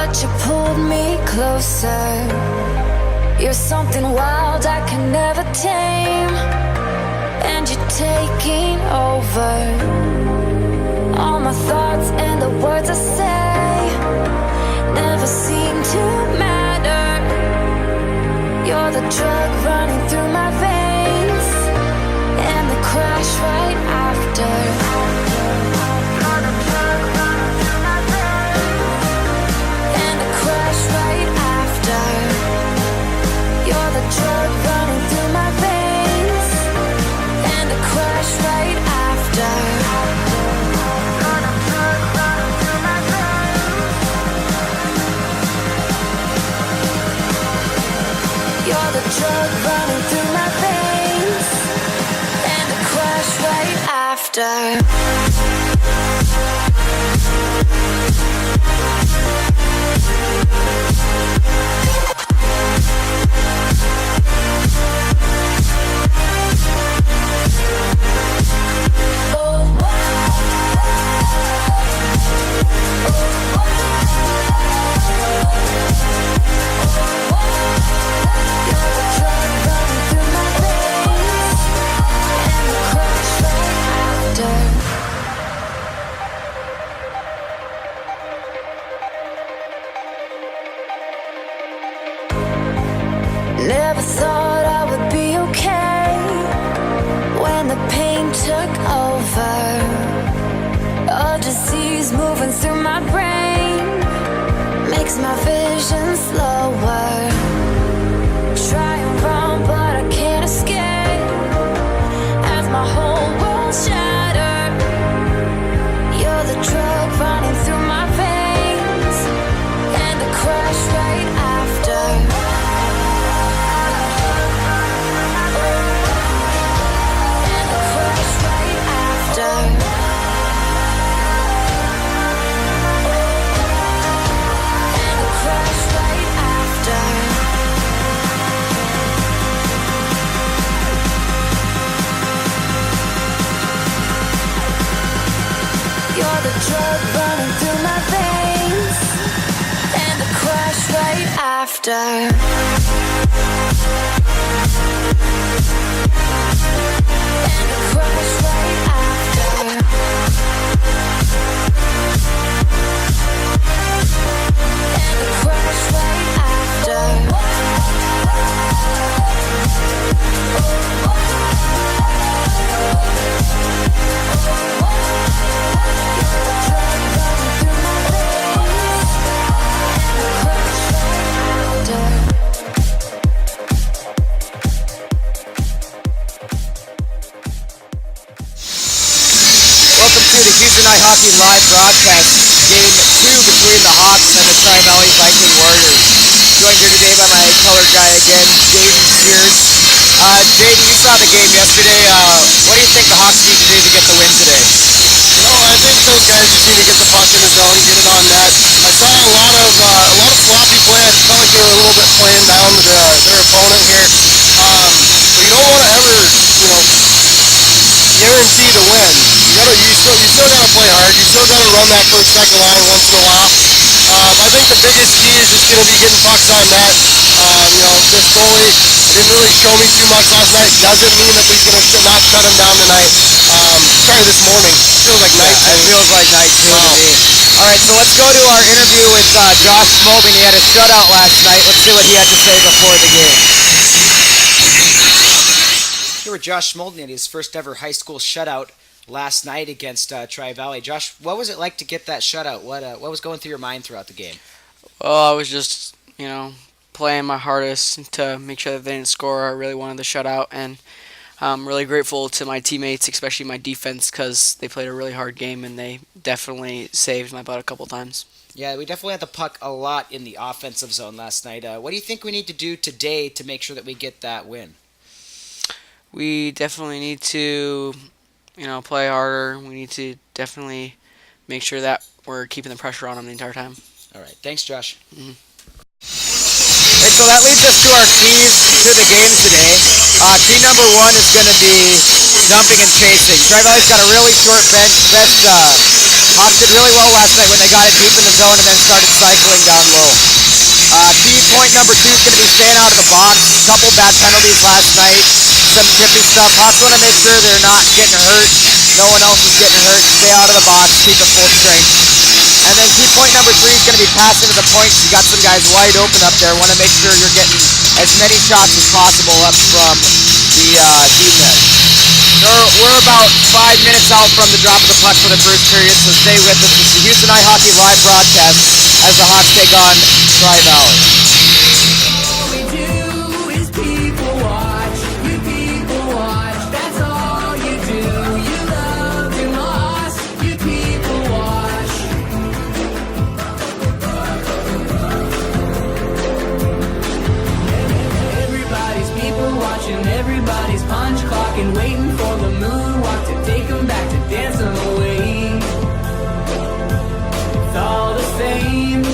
but you pulled me closer. You're something wild I can never tame, and you're taking over all my thoughts and the words I say never seem to matter. You're the drug running through my veins, and the crash right after. You're the drug running through my veins, and the crash right after. You're the drug running through my veins, and the crash right after. You're the drug running through my veins. You're the drug running through my veins, and the crash right after. Never thought I would be okay when the pain took over. A disease moving through my brain makes my vision slower. Try and run, but I can't escape as my whole world's shattered. You're the drug running through my veins, and the crash right after. You're the drug running through my veins, and the crash right after. And the crash right after. And the crash right after. Night Hockey Live broadcast, Game 2 between the Hawks and the Tri-Valley Viking Warriors. Joined here today by my colored guy again, Jaden Sears. Jaden, you saw the game yesterday. What do you think the Hawks need to do to get the win today? You know, I think those guys just need to get the puck in the zone, get it on net. I saw a lot of sloppy play. I felt like they were a little bit playing down their opponent here. But you don't want to ever, guarantee to win. You still gotta play hard. You still gotta run that first second line once in a while. I think the biggest key is just gonna be getting pucks on net. This goalie didn't really show me too much last night. Doesn't mean that he's gonna not shut him down tonight. Sorry, this morning. Feels like night. It feels like night too to me. All right, so let's go to our interview with Josh Smolden. He had a shutout last night. Let's see what he had to say before the game. Here with Josh Smolden at his first ever high school shutout last night against Tri-Valley. Josh, what was it like to get that shutout? What was going through your mind throughout the game? Well, I was just, playing my hardest to make sure that they didn't score. I really wanted the shutout, and I'm really grateful to my teammates, especially my defense, because they played a really hard game, and they definitely saved my butt a couple times. Yeah, we definitely had the puck a lot in the offensive zone last night. What do you think we need to do today to make sure that we get that win? We definitely need to, play harder. We need to definitely make sure that we're keeping the pressure on them the entire time. All right. Thanks, Josh. Mm-hmm. And so that leads us to our keys to the game today. Key number 1 is going to be dumping and chasing. Tri-Valley's got a really short bench. Best Hawks did really well last night when they got it deep in the zone and then started cycling down low. Key point number 2 is going to be staying out of the box. A couple bad penalties last night. Some chippy stuff. Hawks want to make sure they're not getting hurt. No one else is getting hurt. Stay out of the box. Keep it full strength. And then key point number 3 is going to be passing to the points. You got some guys wide open up there. Want to make sure you're getting as many shots as possible up from the deep net. We're about 5 minutes out from the drop of the puck for the first period, so stay with us. It's the Houston Ice Hockey live broadcast as the Hawks take on Tri-Valley. All we do is people watch, you people watch, that's all you do. You love your loss, you people watch. Everybody's people watching, everybody's punch clocking, waiting for the moonwalk to take them back to dancing away. It's all the same.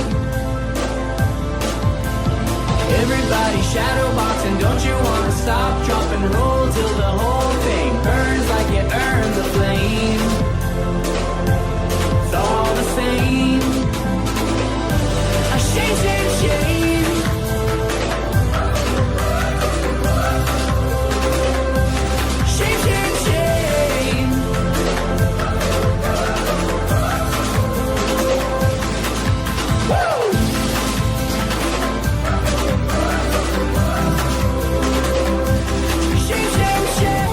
Everybody shadow boxing, don't you wanna stop, drop and roll till the whole thing burns like you earned the flame. It's all the same. A shame, shame, shame. Shame, shame, shame. Woo! Shame, shame, shame.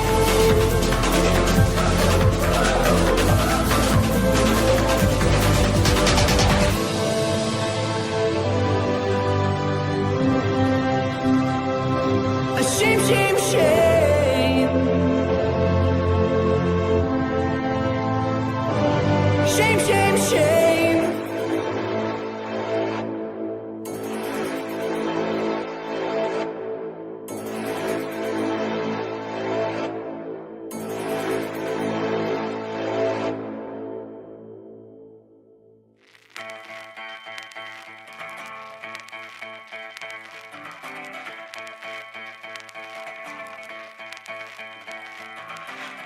A shame, shame, shame. Shame, shame, shame.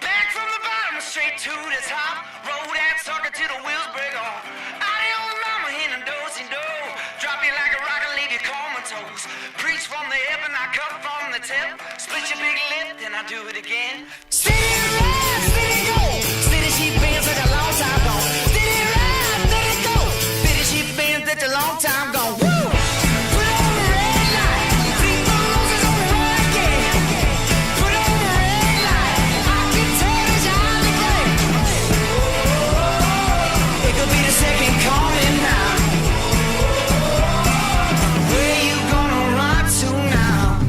Back from the bottom, straight to the top. Roll that sucker till the wheels break off. Adios, mama, in a do-si-do. Drop you like a rock and leave you comatose. Preach from the hip and I cut from the tip. Split your big lip, then I do it again. Steady ride, steady go. Steady sheep bands that a long time gone. Steady ride, steady go. Steady sheep bands that a long time gone. Woo! Put on the red light. Three roses on the road again. Put on the red light. I can tell it's on the play. It could be the second coming now. Where you gonna run to now?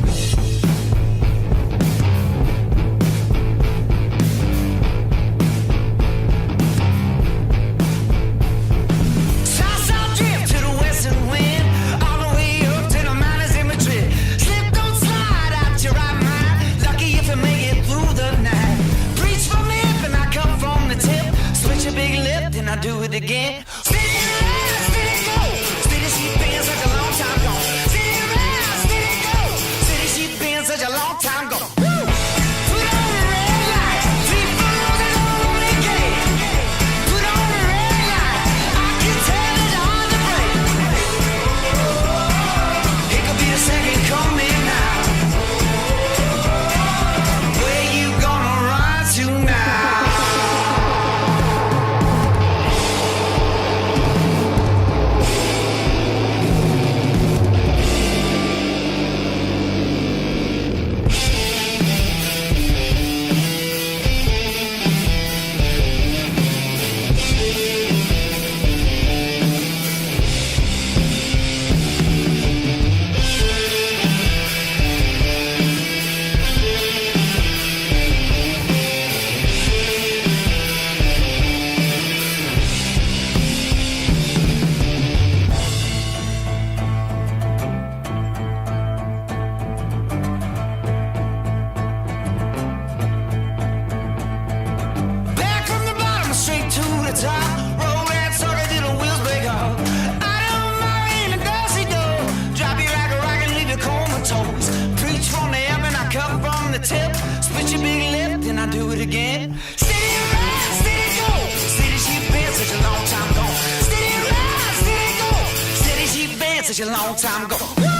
such a long time ago. Put on a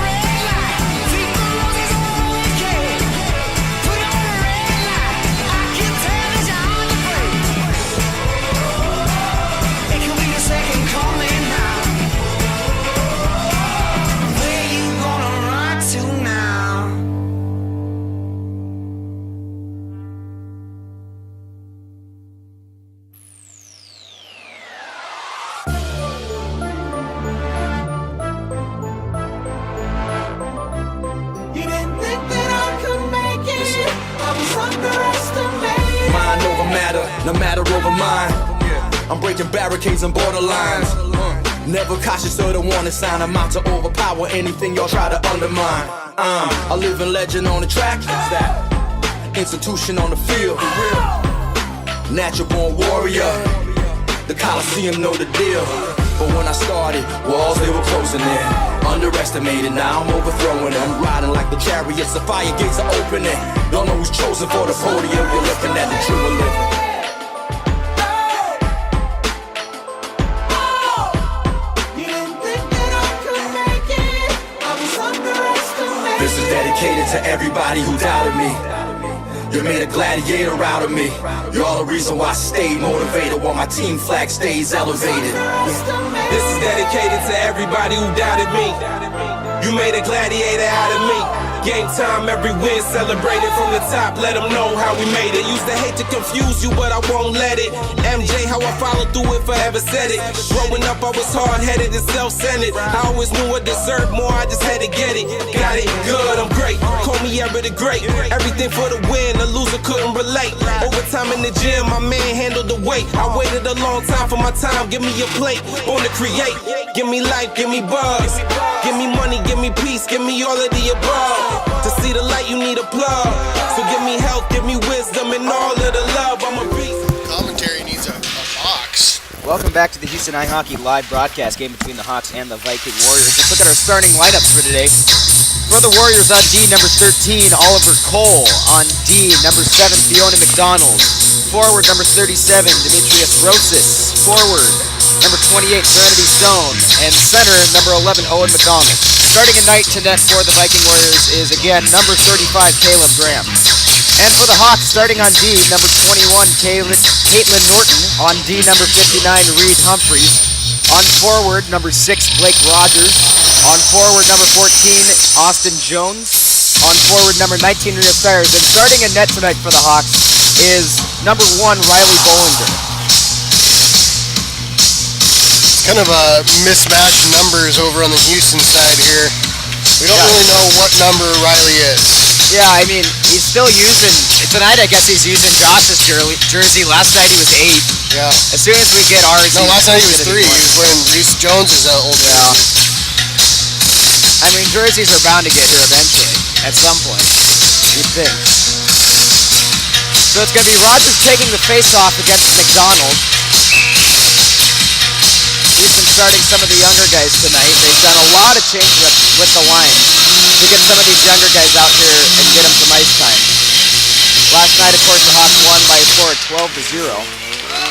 red light, keep the roses on the cake. Put on a red light, I can tell that you're on the break. It could be your second coming now. Where you gonna run to now? You didn't think that I could make it. I was underestimated. Mind over matter, no matter over mind. I'm breaking barricades and borderlines. Never cautious of the warning sign. I'm out to overpower anything y'all try to undermine. A living legend on the track. Institution on the field. Natural born warrior. The Coliseum know the deal. But when I started, walls they were closing in. Underestimated, now I'm overthrowing them. Riding like the chariots, the fire gates are opening. Don't know who's chosen for the podium. You're looking at the true and living. You didn't think that I could make it. I was underestimated. This is dedicated to everybody who doubted me. You made a gladiator out of me. You're all the reason why I stayed motivated, while my team flag stays elevated. This is dedicated to everybody who doubted me. You made a gladiator out of me. Game time, every win celebrated from the top. Let them know how we made it. Used to hate to confuse you, but I won't let it. MJ, how I followed through it, forever said it. Growing up, I was hard-headed and self-centered. I always knew I deserved more, I just had to get it. Got it, good, I'm great. Call me ever the great. Everything for the win, a loser couldn't relate. Overtime in the gym, my man handled the weight. I waited a long time for my time, give me a plate. Born to create, give me life, give me buzz. Give me money, give me peace, give me all of the above. To see the light, you need a plug. So give me health, give me wisdom, and all of the love. I'm a beast. Commentary needs a box. Welcome back to the Houston Ice Hockey live broadcast game between the Hawks and the Viking Warriors. Let's look at our starting lineups for today. For the Warriors on D, number 13, Oliver Cole. On D, number 7, Fiona McDonald. Forward, number 37, Demetrius Rosas. Forward, number 28, Serenity Stone. And center, number 11, Owen McDonald. Starting a night to net for the Viking Warriors is, again, number 35, Caleb Graham. And for the Hawks, starting on D, number 21, Caitlin Norton. On D, number 59, Reed Humphreys. On forward, number 6, Blake Rogers. On forward, number 14, Austin Jones. On forward, number 19, Rhea Stires. And starting in net tonight for the Hawks is number 1, Riley Bollinger. Kind of a mismatched numbers over on the Houston side here. We don't really know what number Riley is. Yeah, I mean, he's still using, tonight I guess he's using Josh's jersey. Last night he was 8. Yeah. As soon as we get ours, No, last night he was gonna 3. be He was wearing Reese Jones's old Yeah. jersey. I mean, jerseys are bound to get here eventually, at some point, you'd think. So it's going to be Rogers taking the face-off against McDonald. Houston starting some of the younger guys tonight. They've done a lot of change-ups with the line to get some of these younger guys out here and get them some ice time. Last night, of course, the Hawks won by a score of 12-0.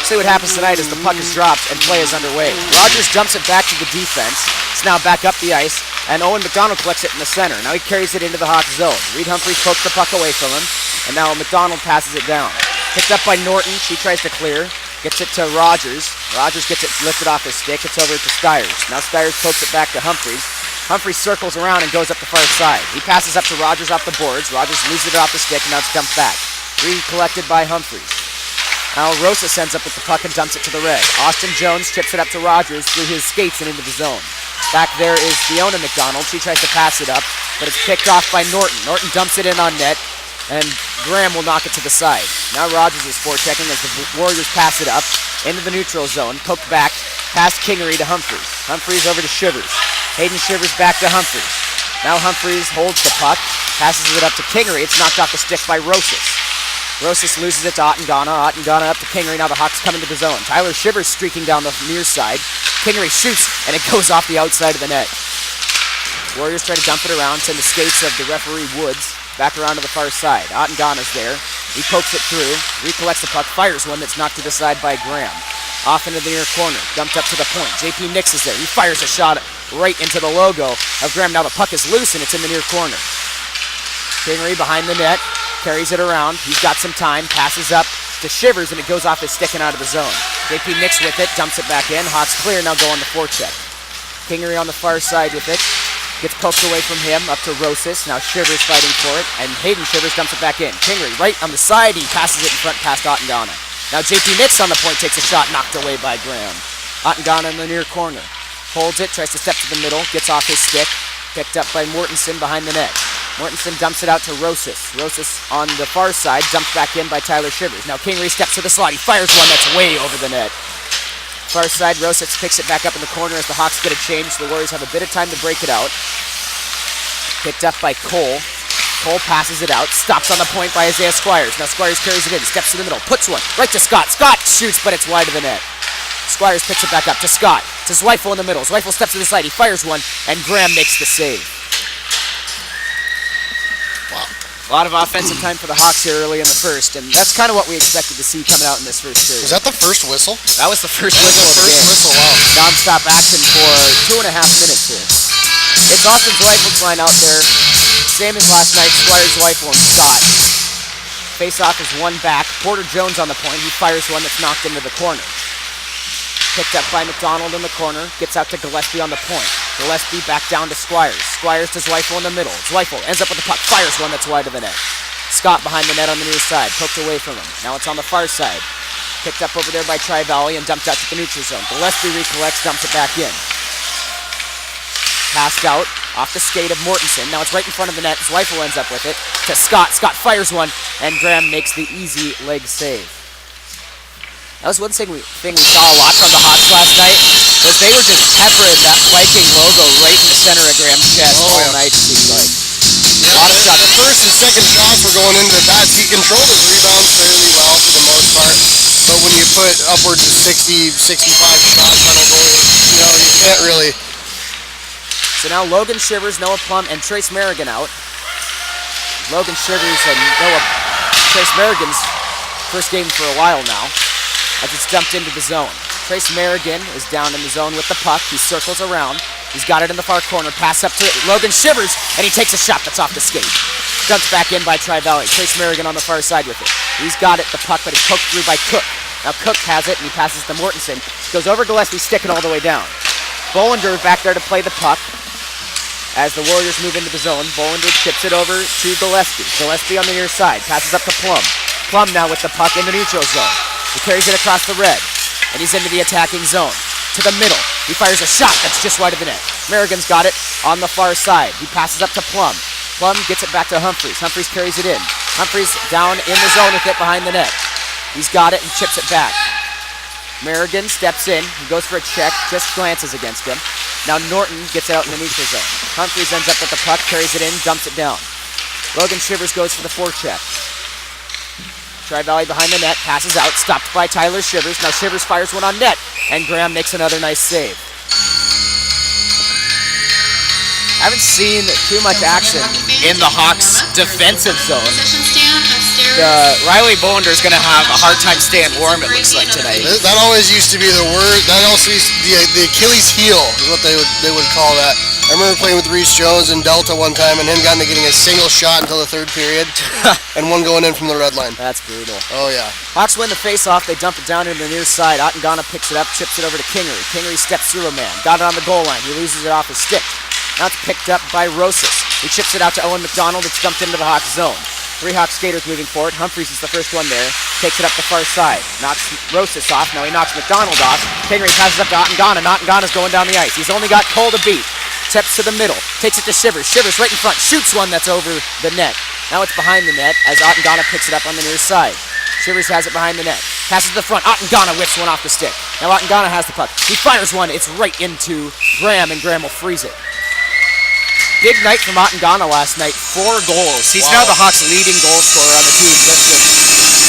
See what happens tonight as the puck is dropped and play is underway. Rogers jumps it back to the defense. It's now back up the ice, and Owen McDonald collects it in the center. Now he carries it into the Hawks zone. Reed Humphreys pokes the puck away from him, and now McDonald passes it down. Picked up by Norton. She tries to clear. Gets it to Rogers. Rogers gets it lifted off his stick. It's over to Stires. Now Stires pokes it back to Humphreys. Humphreys circles around and goes up the far side. He passes up to Rogers off the boards. Rogers loses it off the stick, and now it's dumped back. Collected by Humphreys. Now Rosa sends up with the puck and dumps it to the red. Austin Jones chips it up to Rogers through his skates and into the zone. Back there is Fiona McDonald. She tries to pass it up, but it's picked off by Norton. Norton dumps it in on net, and Graham will knock it to the side. Now Rogers is forechecking as the Warriors pass it up into the neutral zone. Poked back, past Kingery to Humphreys. Humphreys over to Shivers. Hayden Shivers back to Humphreys. Now Humphreys holds the puck, passes it up to Kingery. It's knocked off the stick by Rosas. Rosas loses it to Ottengana. Ottengana up to Kingery. Now the Hawks come into the zone. Tyler Shivers streaking down the near side. Kingery shoots, and it goes off the outside of the net. Warriors try to dump it around, send the skates of the referee Woods back around to the far side. Ottengana's there. He pokes it through, recollects the puck, fires one that's knocked to the side by Graham. Off into the near corner, dumped up to the point. JP Nix is there. He fires a shot right into the logo of Graham. Now the puck is loose and it's in the near corner. Kingery behind the net, carries it around. He's got some time, passes up to Shivers, and it goes off his stick and out of the zone. JP Nix with it, dumps it back in. Hawks clear, now go on the forecheck. Kingery on the far side with it. Gets poked away from him, up to Rosas. Now Shivers fighting for it, and Hayden Shivers dumps it back in. Kingery right on the side, he passes it in front past Ottengana. Now JP Nix on the point, takes a shot, knocked away by Graham. Ottengana in the near corner. Holds it, tries to step to the middle, gets off his stick. Picked up by Mortensen behind the net. Mortensen dumps it out to Rosas. Rosas on the far side, dumped back in by Tyler Shivers. Now Kingery steps to the slot, he fires one that's way over the net. Far side, Rosas picks it back up in the corner as the Hawks get a change. The Warriors have a bit of time to break it out. Picked up by Cole. Cole passes it out, stops on the point by Isaiah Squires. Now Squires carries it in, steps to the middle, puts one right to Scott. Scott shoots, but it's wide of the net. Squires picks it back up to Scott. To Zweifel in the middle. Zweifel steps to the side, he fires one, and Graham makes the save. Wow. A lot of offensive time for the Hawks here early in the first, and that's kind of what we expected to see coming out in this first period. Was that the first whistle? That was the first whistle of the game. Wow. Non-stop action for 2.5 minutes here. It's Austin Zweifel's line out there. Same as last night, Squires, Zweifel, and Scott. Face-off is one back. Porter Jones on the point. He fires one that's knocked into the corner. Picked up by McDonald in the corner. Gets out to Gillespie on the point. Gillespie back down to Squires. Squires to Zweifel in the middle. Zweifel ends up with the puck. Fires one that's wide of the net. Scott behind the net on the near side. Poked away from him. Now it's on the far side. Picked up over there by Tri-Valley and dumped out to the neutral zone. Gillespie recollects, dumps it back in. Passed out off the skate of Mortensen. Now it's right in front of the net. Zweifel ends up with it to Scott. Scott fires one, and Graham makes the easy leg save. That was one thing we saw a lot from the Hawks last night, was they were just peppering that Viking logo right in the center of Graham's chest all night, it seems like. Yeah, A lot of shots. the first and second shots were going into the bats. He controlled his rebounds fairly well for the most part. But when you put upwards of 60, 65 shots on a goal, you can't really. So now Logan Shivers, Noah Plum, and Trace Merrigan out. Logan Shivers and Trace Merrigan's first game for a while now, as it's dumped into the zone. Trace Merrigan is down in the zone with the puck. He circles around. He's got it in the far corner. Pass up to Logan Shivers, and he takes a shot that's off the skate. Dumped back in by Tri-Valley. Trace Merrigan on the far side with it. He's got it, the puck, but it's poked through by Cook. Now Cook has it, and he passes to Mortensen. Goes over Gillespie, sticking all the way down. Bolander back there to play the puck. As the Warriors move into the zone, Bolander chips it over to Gillespie. Gillespie on the near side, passes up to Plum. Plum now with the puck in the neutral zone. He carries it across the red, and he's into the attacking zone. To the middle, he fires a shot that's just wide of the net. Merrigan's got it on the far side. He passes up to Plum. Plum gets it back to Humphreys. Humphreys carries it in. Humphreys down in the zone with it behind the net. He's got it and chips it back. Merrigan steps in. He goes for a check, just glances against him. Now Norton gets it out in the neutral zone. Humphreys ends up with the puck, carries it in, dumps it down. Logan Shivers goes for the forecheck. Tri-Valley behind the net, passes out, stopped by Tyler Shivers. Now Shivers fires one on net, and Graham makes another nice save. Haven't seen too much action in the Hawks' defensive zone. Riley Bolander is going to have a hard time staying warm, it looks like, tonight. That always used to be the word. That also used to be the Achilles heel is what they would call that. I remember playing with Reese Jones in Delta one time, and him getting a single shot until the third period, and one going in from the red line. That's brutal. Oh yeah. Hawks win the face-off. They dump it down into the near side. Ottengana picks it up, chips it over to Kingery. Kingery steps through a man. Got it on the goal line. He loses it off his stick. Now it's picked up by Rosas. He chips it out to Owen McDonald. It's dumped into the Hawks zone. 3 Hawks skaters moving forward. Humphreys is the first one there. Takes it up the far side. Knocks Rosas off. Now he knocks McDonald off. Kingery passes up to Ottengana, and Ottengana's going down the ice. He's only got Cole to beat. Steps to the middle. Takes it to Shivers. Shivers right in front. Shoots one that's over the net. Now it's behind the net as Ottengana picks it up on the near side. Shivers has it behind the net. Passes to the front. Ottengana whips one off the stick. Now Ottengana has the puck. He fires one. It's right into Graham, and Graham will freeze it. Big night from Ottengana last night. 4 goals. He's now the Hawks' leading goal scorer on the team just with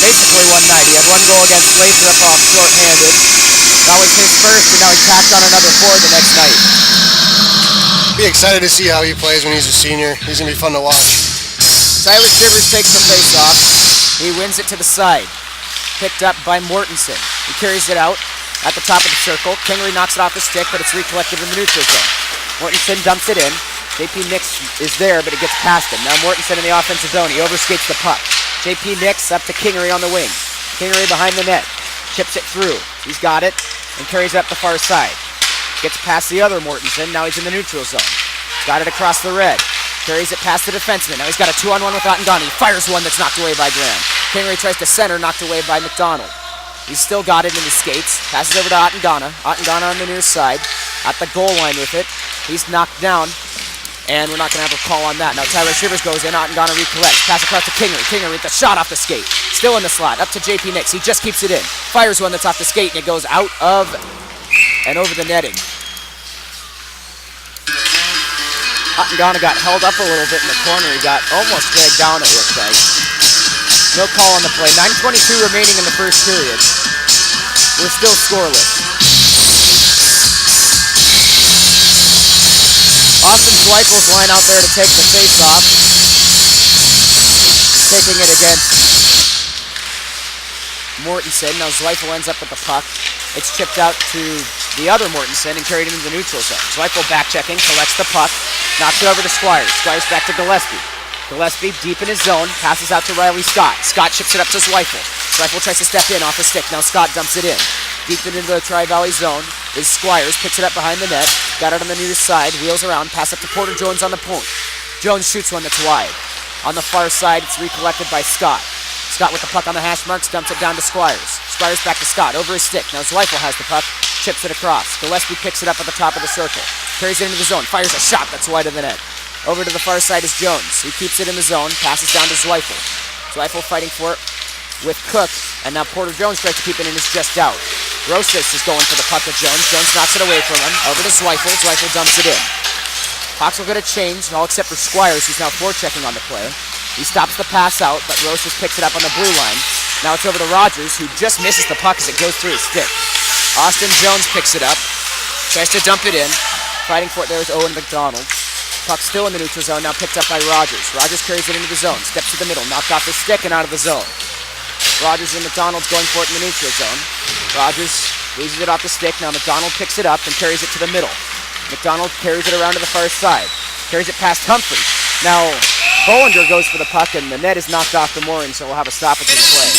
basically one night. He had 1 goal against Lathrop off short-handed. That was his first, and now he tacked on another 4 the next night. Be excited to see how he plays when he's a senior. He's going to be fun to watch. Tyler Shivers takes the face-off. He wins it to the side. Picked up by Mortensen. He carries it out. at the top of the circle. Kingery knocks it off the stick, but it's recollected in the neutral zone. Mortensen dumps it in. JP Nix is there, but it gets past him. Now Mortensen in the offensive zone. He overskates the puck. JP Nix up to Kingery on the wing. Kingery behind the net. Chips it through. He's got it and carries it up the far side. Gets past the other Mortensen. Now he's in the neutral zone. Got it across the red. Carries it past the defenseman. Now he's got a 2-on-1 with Ottengana. He fires one that's knocked away by Graham. Kingery tries to center, knocked away by McDonald. He's still got it in his skates. Passes over to Ottengana. Ottengana on the near side. At the goal line with it. He's knocked down. And we're not going to have a call on that. Now Tyler Shivers goes in. Ottengana recollects. Pass across to Kingery. Kingery with the shot off the skate. Still in the slot. Up to JP Nix. He just keeps it in. Fires one that's off the skate, and it goes out of and over the netting. Ottengana got held up a little bit in the corner. He got almost dragged down, it looks like. No call on the play. 9:22 remaining in the first period. We're still scoreless. Austin Zweifels line out there to take the face-off. Taking it against Mortensen. Now Zweifel ends up with the puck. It's chipped out to the other Mortensen and carried into the neutral zone. Zweifel back-checking, collects the puck, knocks it over to Squires. Squires back to Gillespie. Gillespie deep in his zone, passes out to Riley Scott. Scott chips it up to Zweifel. Zweifel tries to step in off the stick. Now Scott dumps it in. Deep into the Tri-Valley zone is Squires, picks it up behind the net, got it on the near side, wheels around, pass up to Porter Jones on the point. Jones shoots one that's wide. On the far side, it's recollected by Scott. Scott with the puck on the hash marks, dumps it down to Squires. Squires back to Scott, over his stick. Now Zweifel has the puck, chips it across. Gillespie picks it up at the top of the circle. Carries it into the zone, fires a shot that's wide of the net. Over to the far side is Jones. He keeps it in the zone, passes down to Zweifel. Zweifel fighting for it with Cook, and now Porter Jones tries to keep it in, it's just out. Rosas is going for the puck with Jones. Jones knocks it away from him. Over to Zweifel. Zweifel dumps it in. Hawks will get a change, all except for Squires, who's now forechecking on the play. He stops the pass out, but Rosas picks it up on the blue line. Now it's over to Rogers, who just misses the puck as it goes through his stick. Austin Jones picks it up, tries to dump it in. Fighting for it there is Owen McDonald. Puck still in the neutral zone, now picked up by Rogers. Rogers carries it into the zone, steps to the middle, knocked off his stick and out of the zone. Rogers and McDonald's going for it in the neutral zone. Rogers loses it off the stick. Now McDonald picks it up and carries it to the middle. McDonald carries it around to the far side. Carries it past Humphrey. Now Bollinger goes for the puck and the net is knocked off the mooring, so we'll have a stoppage in play.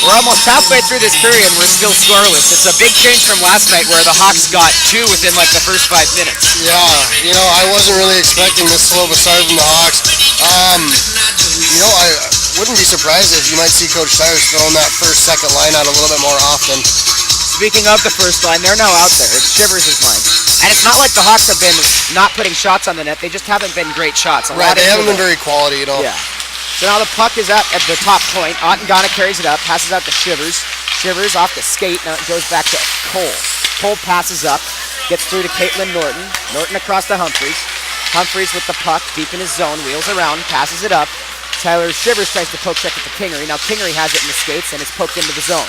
We're almost halfway through this period and we're still scoreless. It's a big change from last night where the Hawks got 2 within like the first 5 minutes. Yeah, you know, I wasn't really expecting this slow of a start from the Hawks. You know, I wouldn't be surprised if you might see Coach Cyrus throwing that second line out a little bit more often. Speaking of the first line, they're now out there. It's Shivers' line. And it's not like the Hawks have been not putting shots on the net. They just haven't been great shots. Right, they haven't been very quality, you know. Yeah. So now the puck is at the top point. Ottengana carries it up, passes out to Shivers. Shivers off the skate. Now it goes back to Cole. Cole passes up, gets through to Caitlin Norton. Norton across to Humphreys. Humphreys with the puck deep in his zone, wheels around, passes it up. Tyler Shivers tries to poke check at the Kingery. Now Kingery has it in the skates and it's poked into the zone.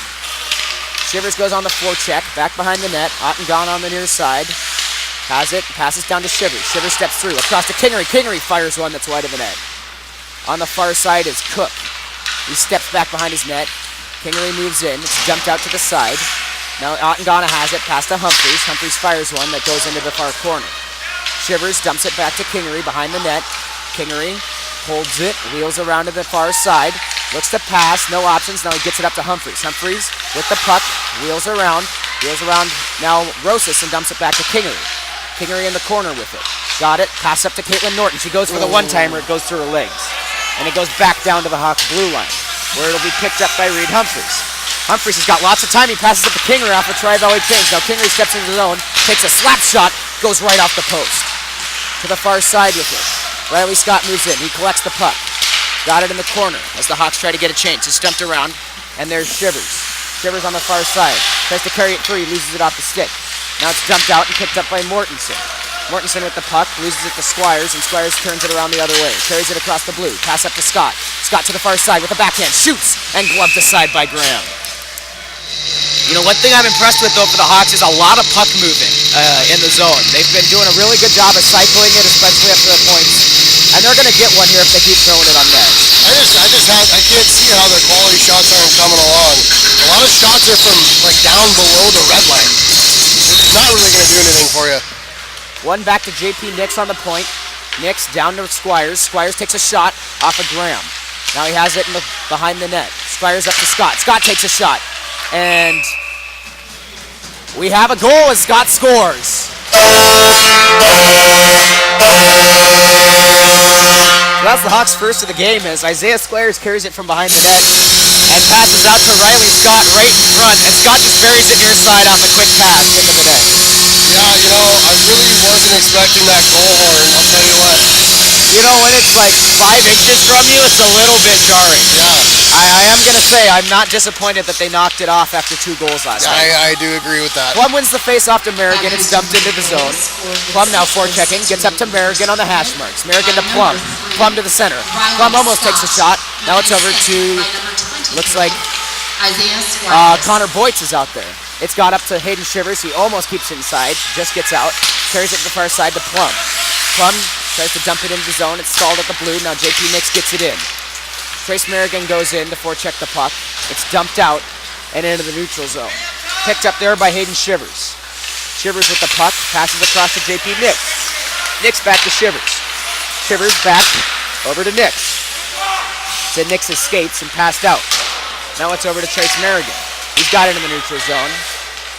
Shivers goes on the forecheck, back behind the net. Ottengana on the near side. Has it, passes down to Shivers. Shivers steps through, across to Kingery. Kingery fires one that's wide of the net. On the far side is Cook. He steps back behind his net. Kingery moves in. It's jumped out to the side. Now Ottengana has it, past to Humphreys. Humphreys fires one that goes into the far corner. Shivers dumps it back to Kingery behind the net. Kingery holds it, wheels around to the far side. Looks to pass, no options. Now he gets it up to Humphreys. Humphreys with the puck, wheels around. Now Rosas and dumps it back to Kingery. Kingery in the corner with it. Got it, pass up to Caitlin Norton. She goes for the one-timer, it goes through her legs. And it goes back down to the Hawks blue line, where it'll be picked up by Reed Humphreys. Humphreys has got lots of time. He passes it to Kingery off a Tri-Valley change. Now Kingery steps into the zone, takes a slap shot, goes right off the post. To the far side with it. Riley Scott moves in. He collects the puck. Got it in the corner as the Hawks try to get a change. It's dumped around, and there's Shivers. Shivers on the far side. Tries to carry it through. He loses it off the stick. Now it's dumped out and picked up by Mortensen. Mortensen with the puck, loses it to Squires, and Squires turns it around the other way. Carries it across the blue. Pass up to Scott. Scott to the far side with a backhand. Shoots, and gloved aside by Graham. You know, one thing I'm impressed with, though, for the Hawks is a lot of puck moving in the zone. They've been doing a really good job of cycling it, especially up to the points. And they're going to get one here if they keep throwing it on net. I can't see how their quality shots aren't coming along. A lot of shots are from like down below the red line. It's not really going to do anything for you. One back to JP Nix on the point. Nix down to Squires. Squires takes a shot off of Graham. Now he has it behind the net. Squires up to Scott. Scott takes a shot. And we have a goal as Scott scores. So that's the Hawks' first of the game as Isaiah Squires carries it from behind the net and passes out to Riley Scott right in front. And Scott just buries it near side off a quick pass into the net. Yeah, you know, I really wasn't expecting that goal horn, I'll tell you what. You know, when it's like 5 inches from you, it's a little bit jarring. Yeah. I am going to say I'm not disappointed that they knocked it off after 2 goals last night. I do agree with that. Plum wins the face-off to Merrigan. It's dumped into the zone. Plum now forechecking. Gets up to Merrigan on the hash marks. Merrigan to Plum. Plum to the center. Plum almost takes a shot. Now it's over to, looks like Connor Boytz is out there. It's got up to Hayden Shivers. He almost keeps it inside. Just gets out. Carries it to the far side to Plum. Plum tries to dump it into the zone. It's stalled at the blue. Now JP Nix gets it in. Trace Merrigan goes in to forecheck the puck. It's dumped out and into the neutral zone. Picked up there by Hayden Shivers. Shivers with the puck. Passes across to JP Nix. Nix back to Shivers. Shivers back over to Nix. To Nix's skates and passed out. Now it's over to Trace Merrigan. He's got it in the neutral zone.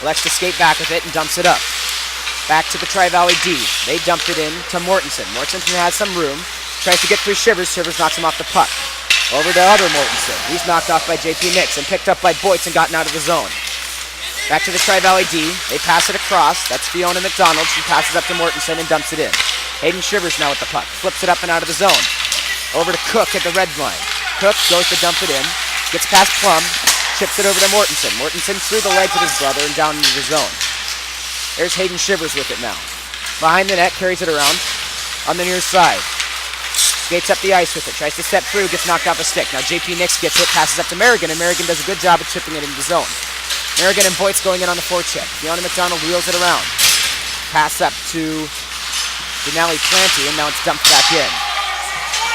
Elects to skate back with it and dumps it up. Back to the Tri-Valley D. They dumped it in to Mortensen. Mortensen has some room. Tries to get through Shivers. Shivers knocks him off the puck. Over to other Mortensen. He's knocked off by JP Nix and picked up by Boytz and gotten out of the zone. Back to the Tri-Valley D. They pass it across. That's Fiona McDonald. She passes up to Mortensen and dumps it in. Hayden Shivers now with the puck. Flips it up and out of the zone. Over to Cook at the red line. Cook goes to dump it in. Gets past Plum. Chips it over to Mortensen. Mortensen through the legs of his brother and down into the zone. There's Hayden Shivers with it now. Behind the net, carries it around on the near side. Skates up the ice with it. Tries to step through, gets knocked off a stick. Now JP Nix gets it, passes up to Merrigan, and Merrigan does a good job of chipping it into the zone. Merrigan and Boytz going in on the forecheck. Fiona McDonald wheels it around. Pass up to Denali Planty, and now it's dumped back in.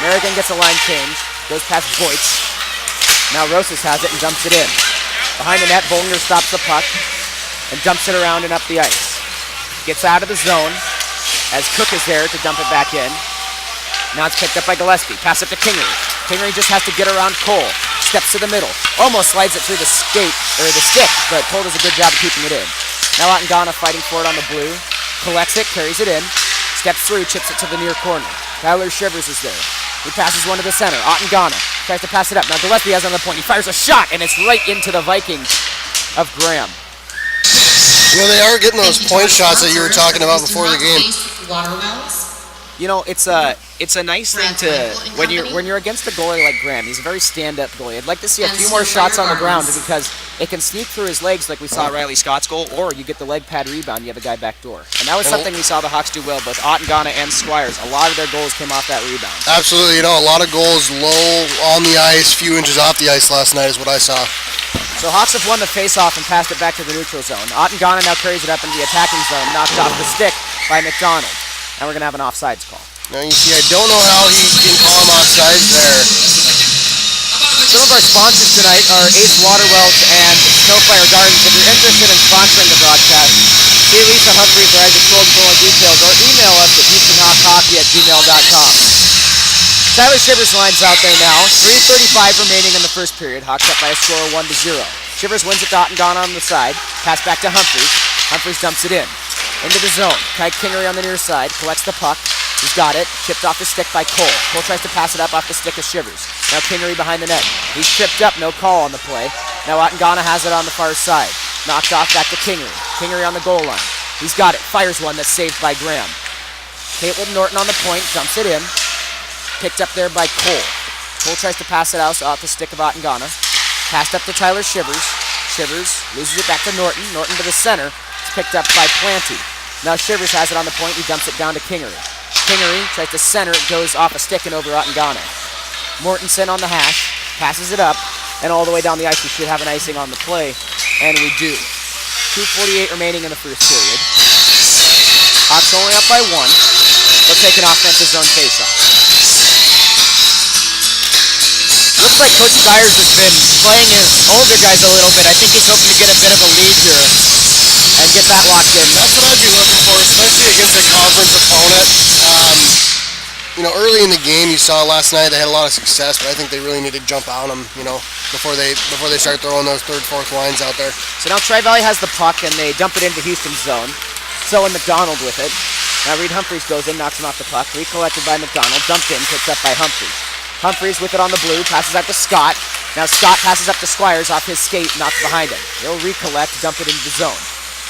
Merrigan gets a line change, goes past Boytz. Now Rosas has it and dumps it in. Behind the net, Bollinger stops the puck and dumps it around and up the ice. Gets out of the zone as Cook is there to dump it back in. Now it's picked up by Gillespie. Pass it to Kingery. Kingery just has to get around Cole. Steps to the middle. Almost slides it through the skate, or the stick, but Cole does a good job of keeping it in. Now Ottengana fighting for it on the blue. Collects it, carries it in. Steps through, chips it to the near corner. Tyler Shivers is there. He passes one to the center. Ottengana tries to pass it up. Now Gillespie has on the point. He fires a shot, and it's right into the Vikings of Graham. You know, they are getting those point shots that you were talking about before the game. You know, it's a nice thing to when you're against a goalie like Graham. He's a very stand-up goalie. I'd like to see a few more shots on the ground because it can sneak through his legs like we saw Riley Scott's goal, or you get the leg pad rebound, you have a guy back door. And that was something we saw the Hawks do well, both Ottengana and Squires. A lot of their goals came off that rebound. Absolutely, you know, a lot of goals low on the ice, few inches off the ice last night is what I saw. So Hawks have won the face-off and passed it back to the neutral zone. Ottengana now carries it up into the attacking zone, knocked off the stick by McDonald. And we're going to have an offsides call. Now you see, I don't know how he can call him offsides there. Some of our sponsors tonight are Ace Waterwells and Snowfire Gardens. If you're interested in sponsoring the broadcast, see Lisa Humphrey for Isaac Gold for more details, or email us at HoustonHawkHockey@gmail.com. Tyler Shivers lines out there now. 3:35 remaining in the first period. Hawks up by a score of 1-0. Shivers wins it to Ottengana on the side. Pass back to Humphreys. Humphreys dumps it in. Into the zone. Kai Kingery on the near side. Collects the puck. He's got it. Chipped off the stick by Cole. Cole tries to pass it up off the stick of Shivers. Now Kingery behind the net. He's tripped up. No call on the play. Now Ottengana has it on the far side. Knocked off back to Kingery. Kingery on the goal line. He's got it. Fires one that's saved by Graham. Caitlin Norton on the point. Dumps it in. Picked up there by Cole. Cole tries to pass it out off the stick of Ottengana. Passed up to Tyler Shivers. Shivers loses it back to Norton. Norton to the center. It's picked up by Planty. Now Shivers has it on the point. He dumps it down to Kingery. Kingery tries to center. It goes off a stick and over Ottengana. Mortensen on the hash. Passes it up. And all the way down the ice. We should have an icing on the play. And we do. 2:48 remaining in the first period. Hawks only up by 1. They'll take an offensive zone faceoff. Looks like Coach Stiers has been playing his older guys a little bit. I think he's hoping to get a bit of a lead here and get that locked in. That's what I'd be looking for, especially against a conference opponent. You know, early in the game, you saw last night they had a lot of success, but I think they really need to jump on them, you know, before they start throwing those third, fourth lines out there. So now Tri-Valley has the puck, and they dump it into Houston's zone. So and McDonald with it. Now Reed Humphreys goes in, knocks him off the puck. Recollected by McDonald, dumped in, picked up by Humphreys. Humphreys with it on the blue, passes out to Scott. Now Scott passes up to Squires off his skate, knocks behind him. He'll recollect, dump it into the zone.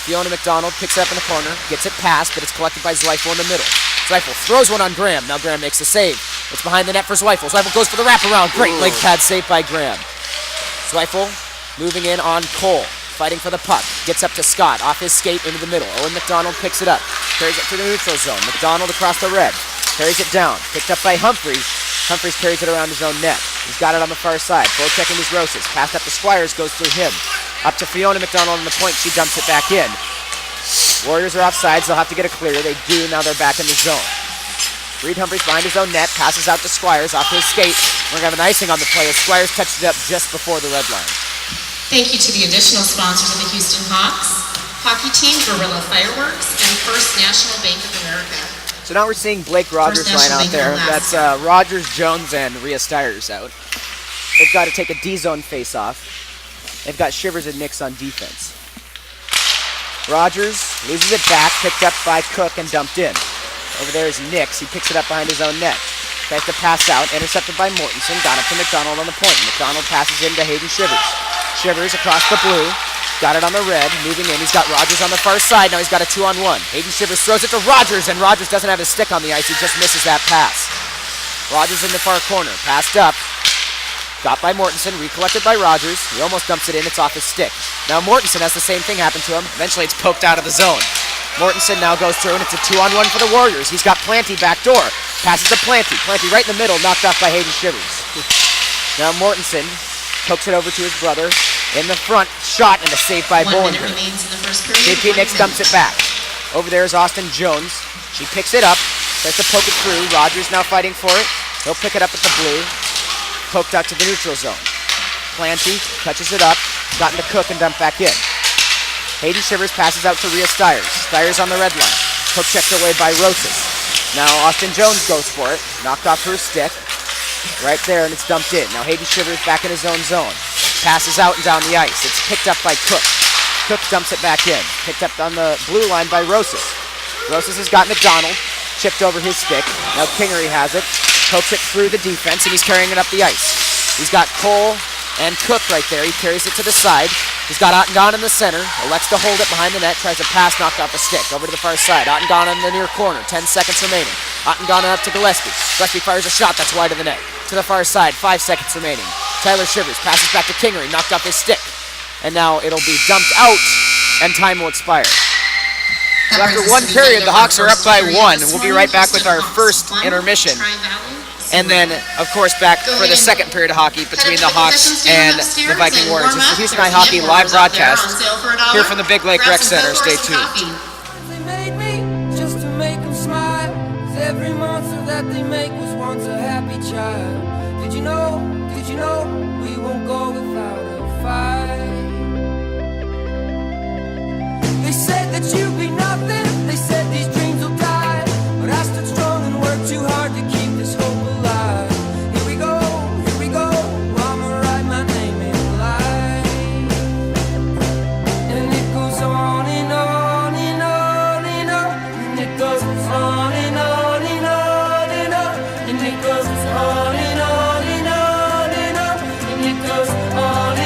Fiona McDonald picks it up in the corner, gets it passed, but it's collected by Zweifel in the middle. Zweifel throws one on Graham. Now Graham makes the save. It's behind the net for Zweifel. Zweifel goes for the wraparound. Great leg pad save by Graham. Zweifel moving in on Cole, fighting for the puck. Gets up to Scott, off his skate into the middle. Owen McDonald picks it up, carries it to the neutral zone. McDonald across the red, carries it down, picked up by Humphreys. Humphreys carries it around his own net. He's got it on the far side. Checking his Roses. Passed up to Squires, goes through him. Up to Fiona McDonald on the point. She dumps it back in. Warriors are offsides. They'll have to get a clear. They do. Now they're back in the zone. Reed Humphreys behind his own net. Passes out to Squires off his skate. We're going to have an icing on the play as Squires touched it up just before the red line. Thank you to the additional sponsors of the Houston Hawks, hockey team Guerrilla Fireworks, and First National Bank of America. So now we're seeing Blake Rogers line out there. That's Rogers, Jones, and Rhea Stiers out. They've got to take a D-zone face-off. They've got Shivers and Nix on defense. Rogers loses it back, picked up by Cook and dumped in. Over there is Nix. He picks it up behind his own net. Tries to pass out, intercepted by Mortensen. Got it to McDonald on the point. McDonald passes in to Hayden Shivers. Shivers across the blue. Got it on the red, moving in. He's got Rogers on the far side. Now he's got a 2-on-1. Hayden Shivers throws it to Rogers, and Rogers doesn't have his stick on the ice. He just misses that pass. Rogers in the far corner. Passed up. Got by Mortensen, recollected by Rogers. He almost dumps it in. It's off his stick. Now Mortensen has the same thing happen to him. Eventually it's poked out of the zone. Mortensen now goes through, and it's a 2-on-1 for the Warriors. He's got Planty back door. Passes to Planty. Planty right in the middle, knocked off by Hayden Shivers. Now Mortensen pokes it over to his brother. In the front, shot and a save by 1 Bollinger. minute remains in the first period. JP Nix dumps it back. Over there is Austin Jones. She picks it up, tries to poke it through. Rogers now fighting for it. He'll pick it up at the blue. Poked out to the neutral zone. Planty touches it up, gotten to Cook and dumped back in. Hayden Shivers passes out to Rhea Stiers. Stiers on the red line. Cook checked away by Rosas. Now Austin Jones goes for it. Knocked off her stick. Right there, and it's dumped in. Now Hayden Shivers back in his own zone. Passes out and down the ice. It's picked up by Cook. Cook dumps it back in. Picked up on the blue line by Rosas. Rosas has got McDonald. Chipped over his stick. Now Kingery has it. Pokes it through the defense, and he's carrying it up the ice. He's got Cole and Cook right there. He carries it to the side. He's got Ottengon in the center. Elects to hold it behind the net. Tries to pass, knocked off a stick. Over to the far side. Ottengon in the near corner. 10 seconds remaining. Ottengon up to Gillespie. Gillespie fires a shot that's wide of the net. To the far side. 5 seconds remaining. Tyler Shivers passes back to Kingery. Knocked off his stick. And now it'll be dumped out, and time will expire. So after one period, the Hawks are up by 1. We'll be right back with our first intermission. And then, of course, back for the second period of hockey between the Hawks and the Viking Warriors. This is Houston High Hockey live broadcast here from the Big Lake Rec Center. Stay tuned. They made me just to make them smile. 'Cause every monster that they make was once a happy child. Did you know we won't go without a fight? They said that you'd be nothing. They said these dreams will die. But I stood strong and worked too hard to keep this hope alive. Here we go, I'ma write my name in light. And it goes on and on and on and on. And it goes on and on and on and on. And it goes on and on and on and on. And it goes on and on.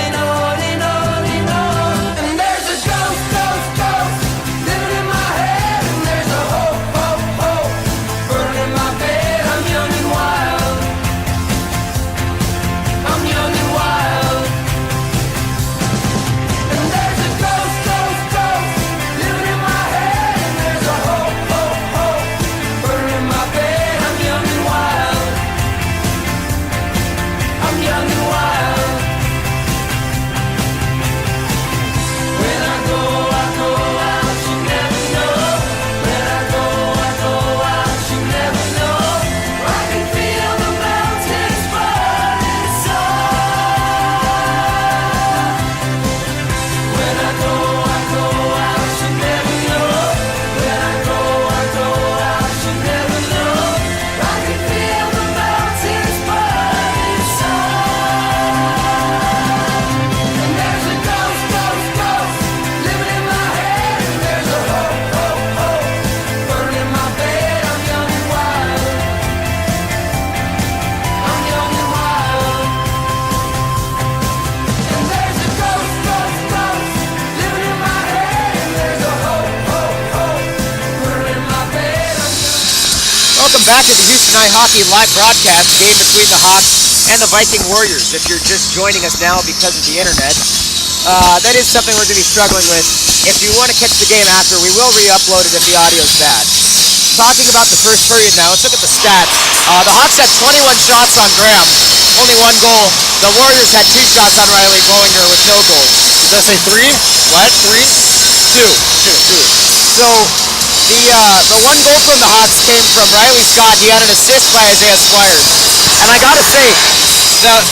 back at the Houston High Hockey live broadcast, game between the Hawks and the Viking Warriors. If you're just joining us now because of the internet, that is something we're going to be struggling with. If you want to catch the game after, we will re-upload it if the audio's bad. Talking about the first period now, let's look at the stats. The Hawks had 21 shots on Graham, only 1 goal. The Warriors had 2 shots on Riley Bollinger with no goals. Did I say 3? What? 3? 2. So the 1 goal from the Hawks came from Riley Scott. He had an assist by Isaiah Squires. And I gotta say,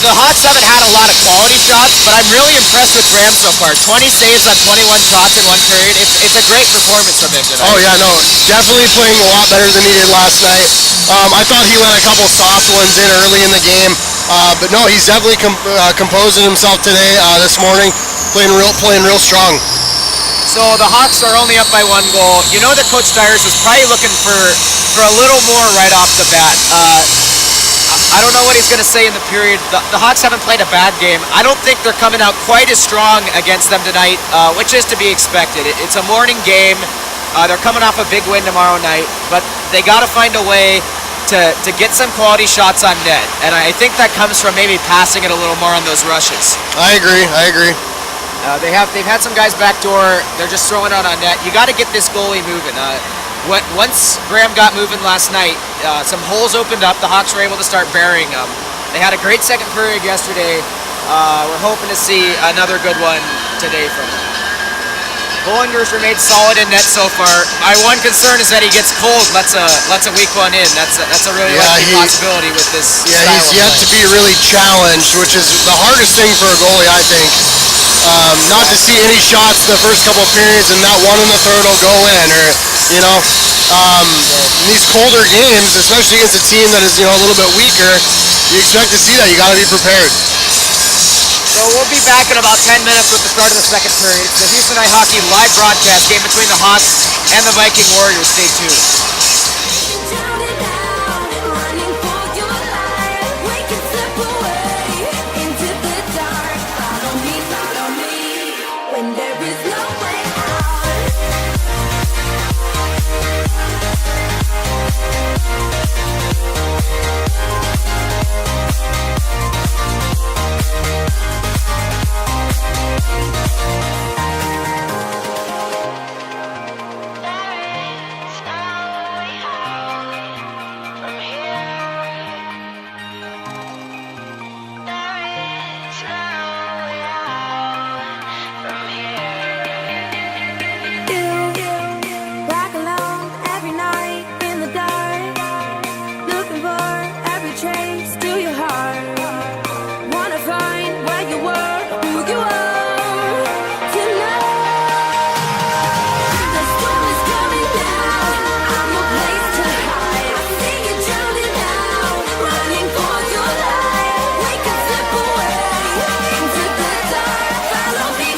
the Hawks haven't had a lot of quality shots, but I'm really impressed with Graham so far. 20 saves on 21 shots in 1 period. It's a great performance from him tonight. Oh yeah, no, definitely playing a lot better than he did last night. I thought he let a couple soft ones in early in the game, but no, he's definitely composing himself today, this morning, playing real strong. So the Hawks are only up by 1 goal. You know that Coach Dyers was probably looking for a little more right off the bat. I don't know what he's going to say in the period. The Hawks haven't played a bad game. I don't think they're coming out quite as strong against them tonight, which is to be expected. It's a morning game. They're coming off a big win tomorrow night, but they got to find a way to get some quality shots on net. And I think that comes from maybe passing it a little more on those rushes. I agree. They've had some guys backdoor. They're just throwing it on net. You got to get this goalie moving. Once Graham got moving last night, some holes opened up. The Hawks were able to start burying them. They had a great second period yesterday. We're hoping to see another good one today from them. Bollinger's remained solid in net so far. My one concern is that he gets cold, lets a weak one in. That's a really likely possibility with this. Yeah, style he's of yet play. to be really challenged, which is the hardest thing for a goalie, I think. Not to see any shots the first couple of periods and not one in the third will go in, or in these colder games, especially against a team that is a little bit weaker, you expect to see that. You got to be prepared. So we'll be back in about 10 minutes with the start of the second period. It's the Houston High Hockey live broadcast game between the Hawks and the Viking Warriors. Stay tuned. Down and out, running for your life. We can slip away into the dark. Follow me, when there is no way walk alone every night in the dark, looking for every trace to your heart. Wanna find where you were, who you are tonight. The storm is coming down, I'm no place to hide. I see you drowning out, running for your life. We can slip away into the dark. Follow me,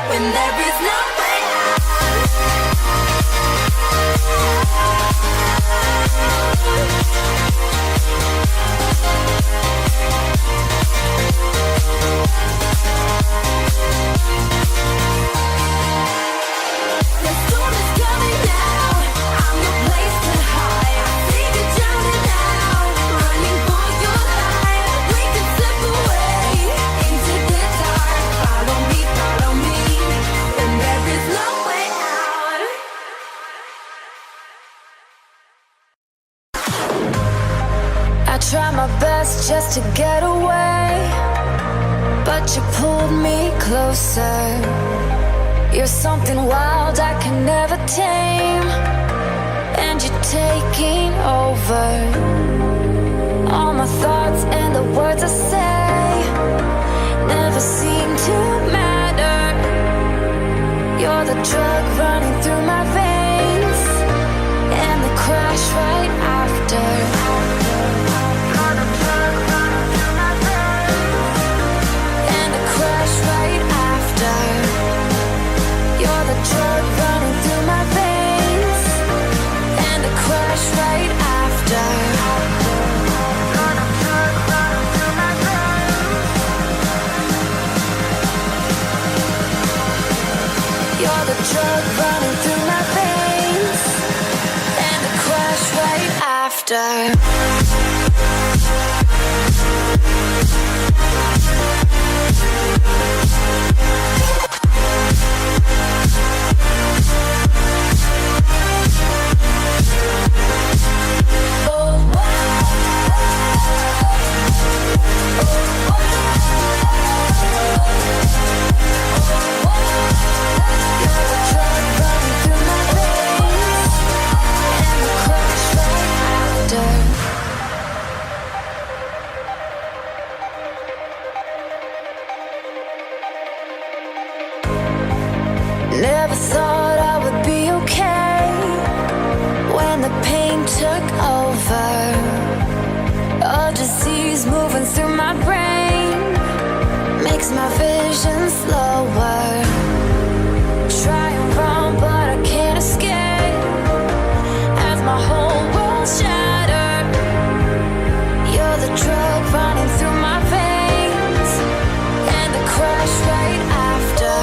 when there is no way out. The storm is coming down, I'm no place to hide. I see you drowning out, running for your life. We can slip away into the dark. Follow me, when there is no way out. I tried my best just to get away, but you pulled me closer. You're something wild I can never tame, and you're taking over. All my thoughts and the words I say never seem to matter. You're the drug running through my veins, and the crash right after. You're the drug running through my veins, and the crash right after. You're the drug running through my veins, and the crash right after. You're the drug running through my veins. You're the drug running through my veins, and the crash right after. Never thought I would be okay when the pain took over. A disease moving through my brain makes my vision slower. Try and run, but I can't escape as my whole world shattered. You're the drug running through my veins and the crash right after.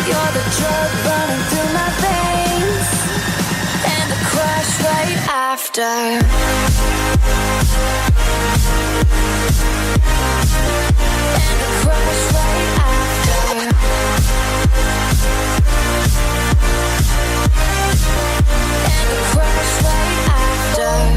You're the drug running through my veins and the crash right after. And the crash right after. And the crash right after.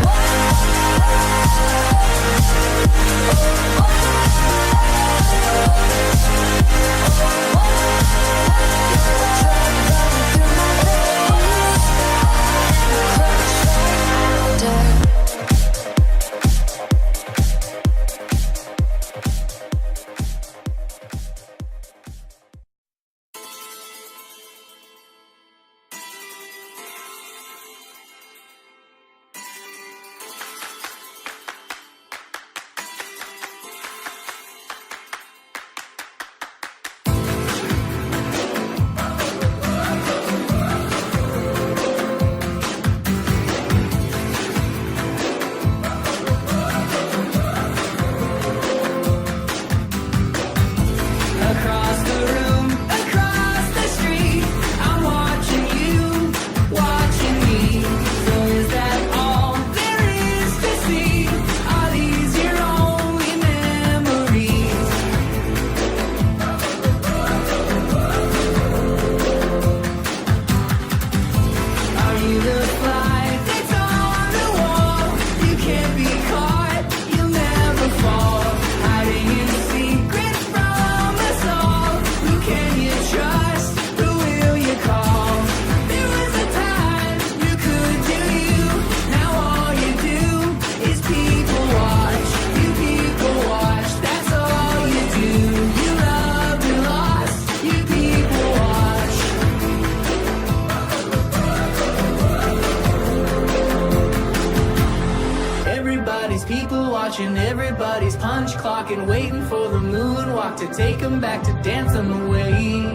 Everybody's punch clocking, waiting for the moonwalk to take them back to dance them away.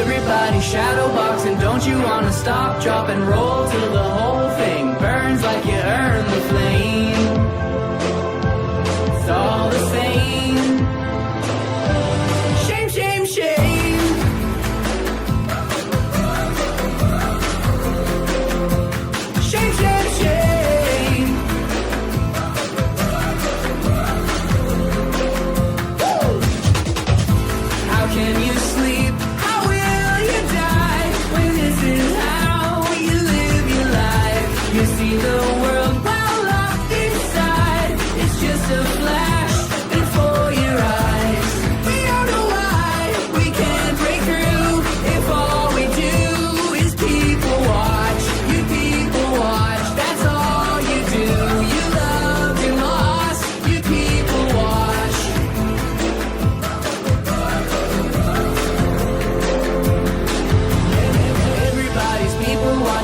Everybody shadow boxing, don't you wanna stop, drop and roll till the whole thing burns like you earned the flame. It's all the same. Shame, shame, shame. Shame, shame, shame. Woo! How can you sleep? How will you die when this is how you live your life? You see the world while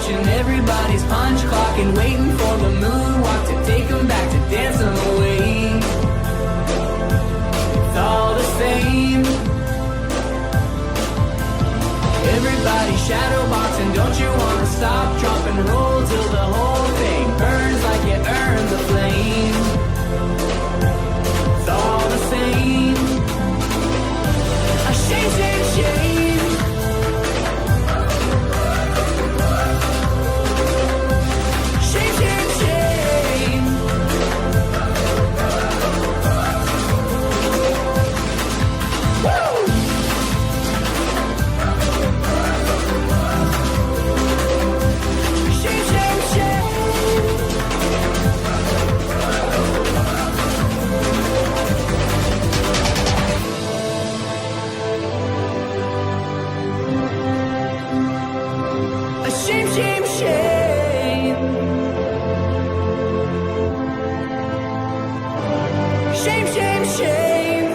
watching everybody's punch clock and waiting for the moonwalk to take them back to dance them away. It's all the same. Everybody shadowboxing, don't you wanna stop, drop and roll till the whole thing burns like you earned the flame. It's all the same. A shame, shame, shame. Shame, shame, shame. Woo! Shame, shame, shame. A shame, shame, shame. Shame, shame, shame.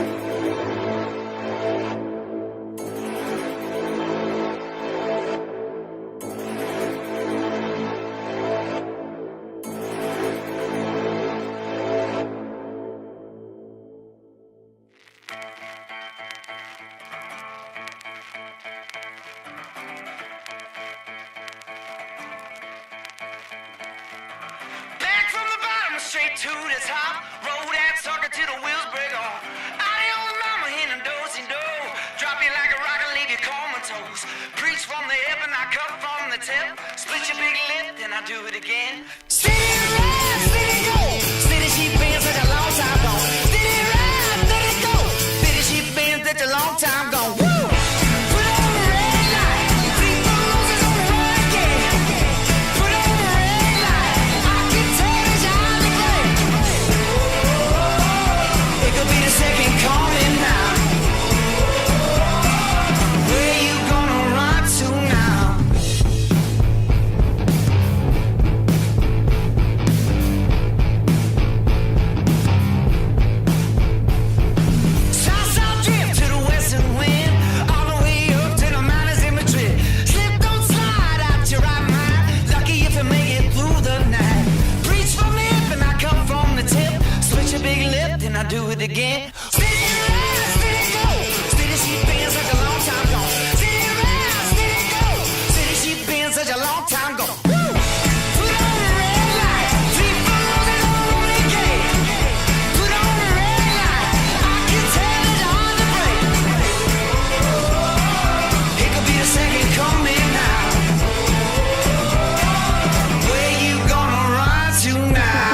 Back from the bottom, straight to the top. Roll that sucker till the wheels break off. Adios, mama, in a do-si-do. Drop you like a rock and leave you comatose. Preach from the hip and I cut from the tip. Split your big lip, then I do it again. Steady ride, steady go. Steady sheep been such a long time gone. Steady ride, steady go. Steady sheep been such a long time gone. Woo! Put on the red light. 3 4 roses on the road again. Put on the red light. I can tell it's on the way. It could be the second coming now. Where you gonna run to now? South, south drift to the western wind. All the way up to the mountains in Madrid. Slip, don't slide out your right mind. Lucky if you make it through the night. Preach from the hip and I come from the tip. Split your big lip, then I do it again. Steady ride, steady go. Steady sheep been such a long time gone. Steady ride, steady go. Steady sheep been such a long time gone. Woo! Put on the red light. 3 4 roses on the gate. Put on the red light. I can tell it's on the break. It could be the second coming now. Where you gonna run to now?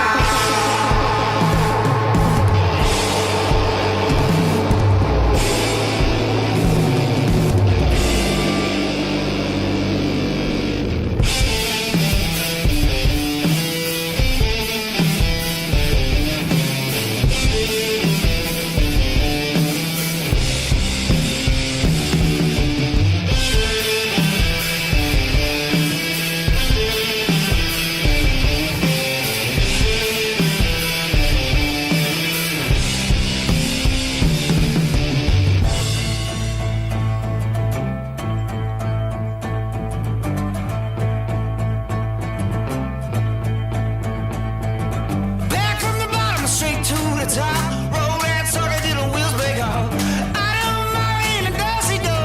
Back from the bottom, straight to the top. Roll that sucker till the wheels break off. I don't mind in a do-si-do.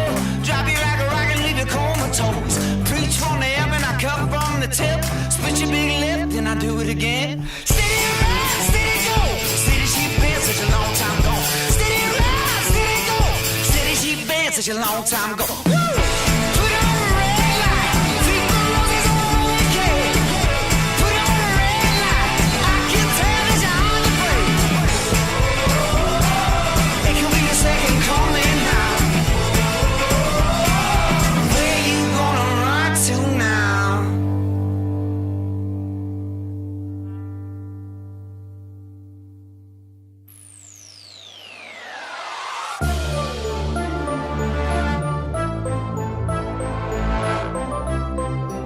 Drop you like a rock and leave you comatose. Preach from the hip and I cut from the tip. Split your big lip, then I do it again. Steady ride, steady go. Steady sheep been such a long time gone. Steady ride, steady go. Steady sheep been such a long time gone. Woo! Put on the red light. 3 4 roses on the gate. Put on the red light. I can tell it's on the break. It could be the second coming now. Where you gonna run to now?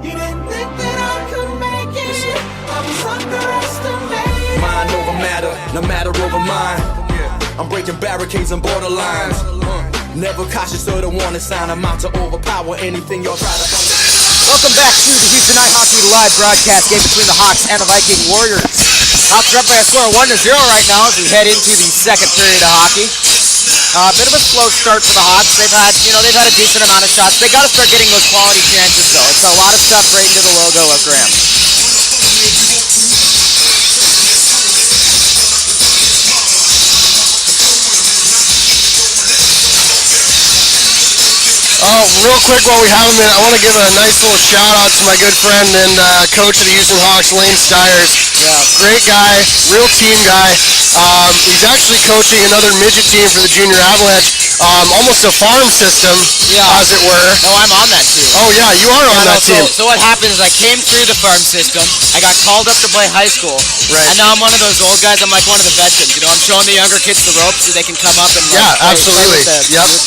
You didn't think that I could make it. I was underestimated. Mind over matter, no matter over mind. I'm breaking barricades and borderlines. Never cautious or the warning sign. I'm out to overpower anything y'all try to. Welcome back to the Houston Houston Night Hockey live broadcast game between the Hawks and the Viking Warriors. Hawks are up by a score of 1-0 right now as we head into the second period of hockey. A bit of a slow start for the Hawks. They've had a decent amount of shots. They got to start getting those quality chances though. It's a lot of stuff right into the logo of Graham. Oh, real quick while we have a minute, I want to give a nice little shout out to my good friend and coach of the Houston Hawks, Lane Stiers. Yeah. Great guy, real team guy. He's actually coaching another midget team for the Junior Avalanche, almost a farm system, as it were. No, I'm on that team. Oh yeah, you are on that team. So what happened is I came through the farm system. I got called up to play high school. Right. And now I'm one of those old guys. I'm like one of the veterans. You know, I'm showing the younger kids the ropes so they can come up and absolutely.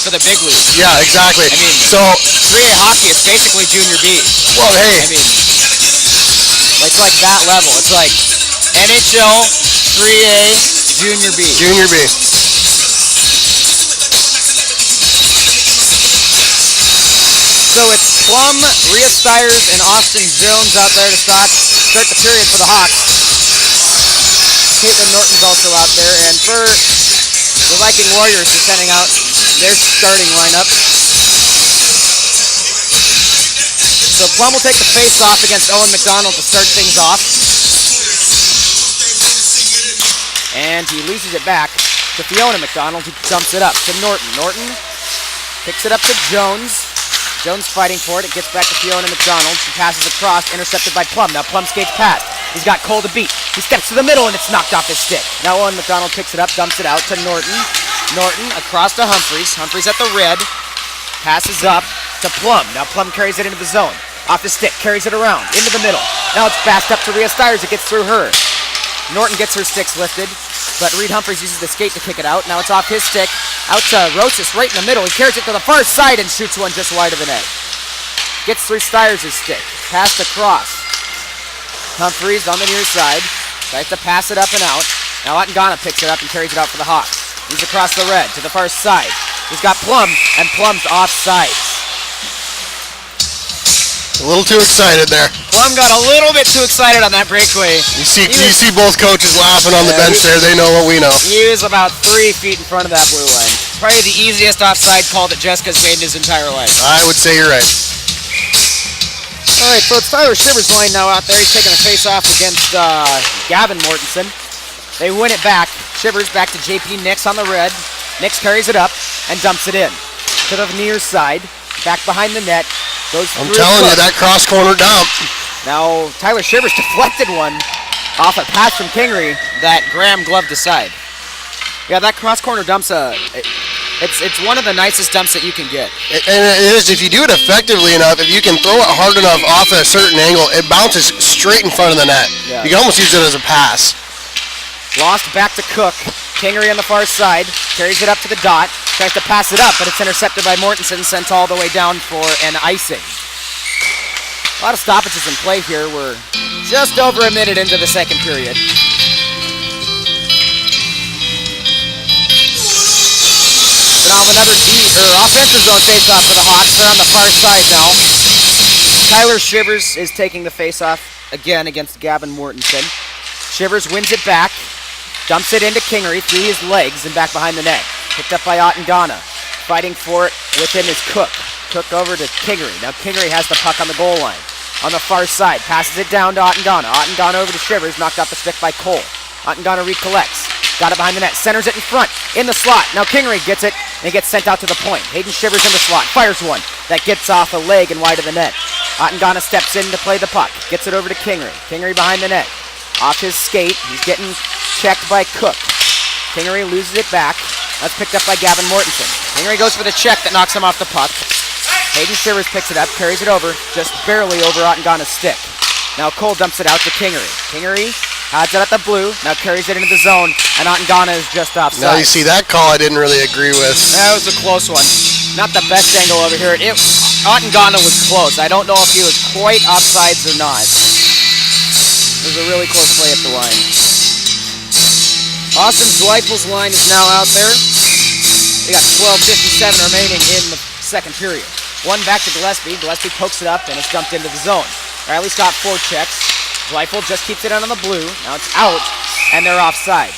For the big leagues. Yeah, exactly. I mean, so 3A hockey is basically junior B. well, hey, I mean, it's like that level. It's like NHL, 3A, junior B. Junior B. So it's Plum, Rhea Stiers, and Austin Jones out there to start the period for the Hawks. Caitlin Norton's also out there, and for the Viking Warriors, they're sending out their starting lineup. So Plum will take the face-off against Owen McDonald to start things off. And he loses it back to Fiona McDonald, who dumps it up to Norton. Norton picks it up to Jones. Jones fighting for it. It gets back to Fiona McDonald. She passes across, intercepted by Plum. Now Plum skates past. He's got Cole to beat. He steps to the middle, and it's knocked off his stick. Now Owen McDonald picks it up, dumps it out to Norton. Norton across to Humphreys. Humphreys at the red. Passes up to Plum. Now Plum carries it into the zone. Off his stick, carries it around, into the middle. Now it's passed up to Rhea Stiers. It gets through her. Norton gets her sticks lifted, but Reed Humphreys uses the skate to kick it out. Now it's off his stick, out to Rosis right in the middle. He carries it to the far side and shoots one just wide of the net. Gets through Stiers' stick, passed across. Humphreys on the near side, tries to pass it up and out. Now Otengana picks it up and carries it out for the Hawks. He's across the red to the far side. He's got Plum, and Plum's offside. A little too excited there. Plum got a little bit too excited on that breakaway. You see both coaches laughing on the bench there. They know what we know. He was about 3 feet in front of that blue line. Probably the easiest offside call that Jessica's made in his entire life. I would say you're right. All right, so it's Tyler Shivers' line now out there. He's taking a face-off against Gavin Mortensen. They win it back. Shivers back to JP Nix on the red. Nix carries it up and dumps it in to the near side. Back behind the net. I'm telling you, that cross-corner dump. Now, Tyler Shivers deflected one off a pass from Kingery that Graham gloved aside. Yeah, that cross-corner dump's it's one of the nicest dumps that you can get. And it is, if you do it effectively enough, if you can throw it hard enough off at a certain angle, it bounces straight in front of the net. Yeah. You can almost use it as a pass. Lost back to Cook. Kingery on the far side. Carries it up to the dot. Tries to pass it up, but it's intercepted by Mortensen. Sent all the way down for an icing. A lot of stoppages in play here. We're just over a minute into the second period. So now another offensive zone face-off for the Hawks. They're on the far side now. Tyler Shivers is taking the face-off again against Gavin Mortensen. Shivers wins it back. Dumps it into Kingery through his legs and back behind the net. Picked up by Otengana. Fighting for it with him is Cook. Cook over to Kingery. Now Kingery has the puck on the goal line. On the far side. Passes it down to Otengana. Otengana over to Shivers. Knocked off the stick by Cole. Otengana recollects. Got it behind the net. Centers it in front. In the slot. Now Kingery gets it and it gets sent out to the point. Hayden Shivers in the slot. Fires one. That gets off a leg and wide of the net. Otengana steps in to play the puck. Gets it over to Kingery. Kingery behind the net. Off his skate. He's getting checked by Cook. Kingery loses it back. That's picked up by Gavin Mortensen. Kingery goes for the check that knocks him off the puck. Hayden Shivers picks it up, carries it over, just barely over Otengana's stick. Now Cole dumps it out to Kingery. Kingery has it at the blue, now carries it into the zone, and Otengana is just offside. Now you see that call I didn't really agree with. That was a close one. Not the best angle over here. Otengana was close. I don't know if he was quite offsides or not. It was a really close play at the line. Austin Zweifels' line is now out there. They got 12:57 remaining in the second period. One back to Gillespie. Gillespie pokes it up and it's dumped into the zone. Riley's got 4 checks. Zweifel just keeps it in on the blue. Now it's out, and they're offside.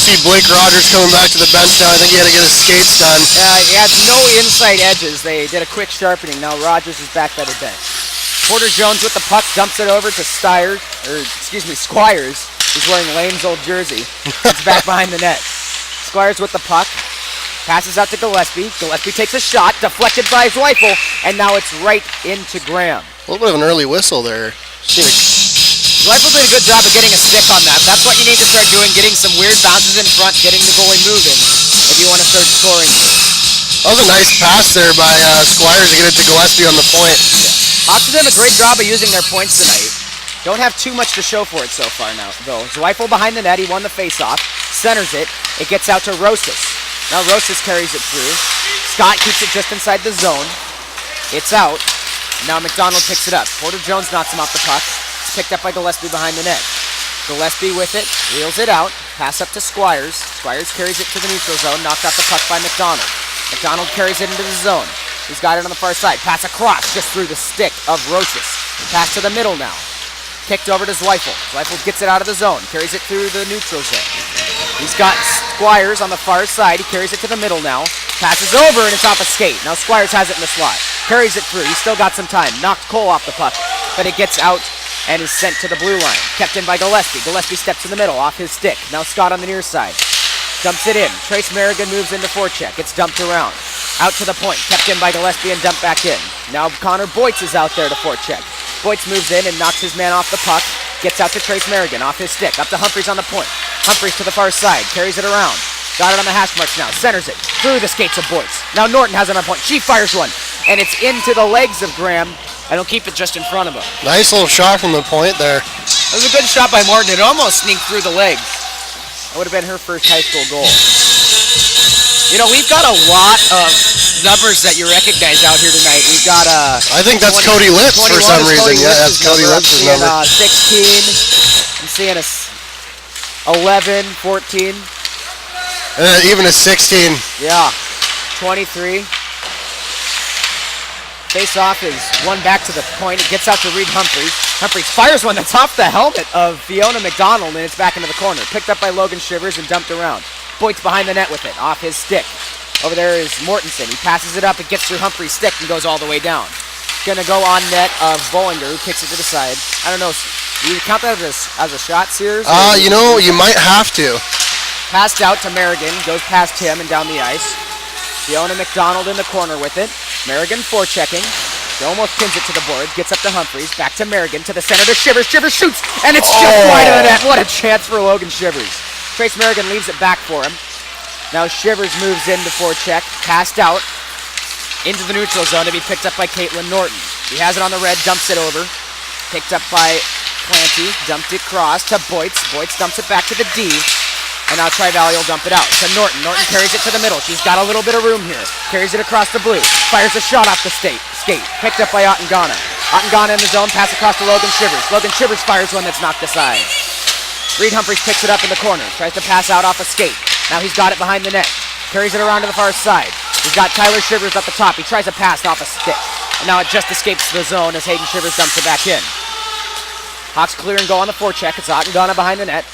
See Blake Rogers coming back to the bench now. I think he had to get his skates done. He had no inside edges. They did a quick sharpening. Now Rogers is back by the bench. Porter Jones with the puck dumps it over to Squires, who's wearing Lane's old jersey. It's back behind the net. Squires with the puck. Passes out to Gillespie. Gillespie takes a shot, deflected by Zweifel, and now it's right into Graham. A little bit of an early whistle there. Zweifel did a good job of getting a stick on that. That's what you need to start doing, getting some weird bounces in front, getting the goalie moving if you want to start scoring. That was a nice pass there by Squires to get it to Gillespie on the point. Hawks have done a great job of using their points tonight. Don't have too much to show for it so far now, though. Zweifel behind the net, he won the face-off, centers it, it gets out to Rosas. Now Rosas carries it through. Scott keeps it just inside the zone. It's out. Now McDonald picks it up. Porter Jones knocks him off the puck. It's picked up by Gillespie behind the net. Gillespie with it, reels it out, pass up to Squires. Squires carries it to the neutral zone, knocked off the puck by McDonald. McDonald carries it into the zone. He's got it on the far side. Pass across, just through the stick of Rosas. Pass to the middle now. Kicked over to Zweifel. Zweifel gets it out of the zone, carries it through the neutral zone. He's got Squires on the far side. He carries it to the middle now. Passes over, and it's off a skate. Now Squires has it in the slot. Carries it through. He's still got some time. Knocked Cole off the puck, but it gets out and is sent to the blue line. Kept in by Gillespie. Gillespie steps in the middle, off his stick. Now Scott on the near side. Dumps it in. Trace Merrigan moves into forecheck. It's dumped around. Out to the point. Kept in by Gillespie and dumped back in. Now Connor Boytz is out there to forecheck. Boytz moves in and knocks his man off the puck. Gets out to Trace Merrigan, off his stick. Up to Humphreys on the point. Humphreys to the far side. Carries it around. Got it on the hash marks now. Centers it. Through the skates of Boytz. Now Norton has it on point. She fires one. And it's into the legs of Graham. And he'll keep it just in front of him. Nice little shot from the point there. That was a good shot by Martin. It almost sneaked through the legs. That would have been her first high school goal. You know, we've got a lot of numbers that you recognize out here tonight. We've got I think that's 20, Cody Lips for some reason. Yeah, that's Cody Lips' number. I'm seeing 16. I'm seeing a 11, 14. Even a 16. Yeah, 23. Face-off is one back to the point. It gets out to Reed Humphreys. Humphreys fires one that's off the helmet of Fiona McDonald, and it's back into the corner. Picked up by Logan Shivers and dumped around. Boyd's behind the net with it, off his stick. Over there is Mortensen. He passes it up. It gets through Humphreys' stick and goes all the way down. Going to go on net of Bollinger, who kicks it to the side. I don't know. Do you count that as a shot, Sears? You know, you might have to. Passed out to Merrigan. Goes past him and down the ice. Fiona McDonald in the corner with it. Merrigan forechecking. He almost pins it to the board. Gets up to Humphreys. Back to Merrigan. To the center to Shivers. Shivers shoots. And it's just wide of the net. What a chance for Logan Shivers. Trace Merrigan leaves it back for him. Now Shivers moves into forecheck. Passed out into the neutral zone to be picked up by Caitlin Norton. He has it on the red. Dumps it over. Picked up by Clancy. Dumped it cross to Boytz. Boytz dumps it back to the D. And now Tri-Valley will dump it out to Norton. Norton carries it to the middle. She's got a little bit of room here. Carries it across the blue. Fires a shot off the skate. Picked up by Ottengana. Ottengana in the zone. Pass across to Logan Shivers. Logan Shivers fires one that's knocked aside. Reed Humphreys picks it up in the corner. Tries to pass out off a skate. Now he's got it behind the net. Carries it around to the far side. He's got Tyler Shivers up the top. He tries to pass off a stick. And now it just escapes the zone as Hayden Shivers dumps it back in. Hawks clear and go on the forecheck. It's Ottengana behind the net.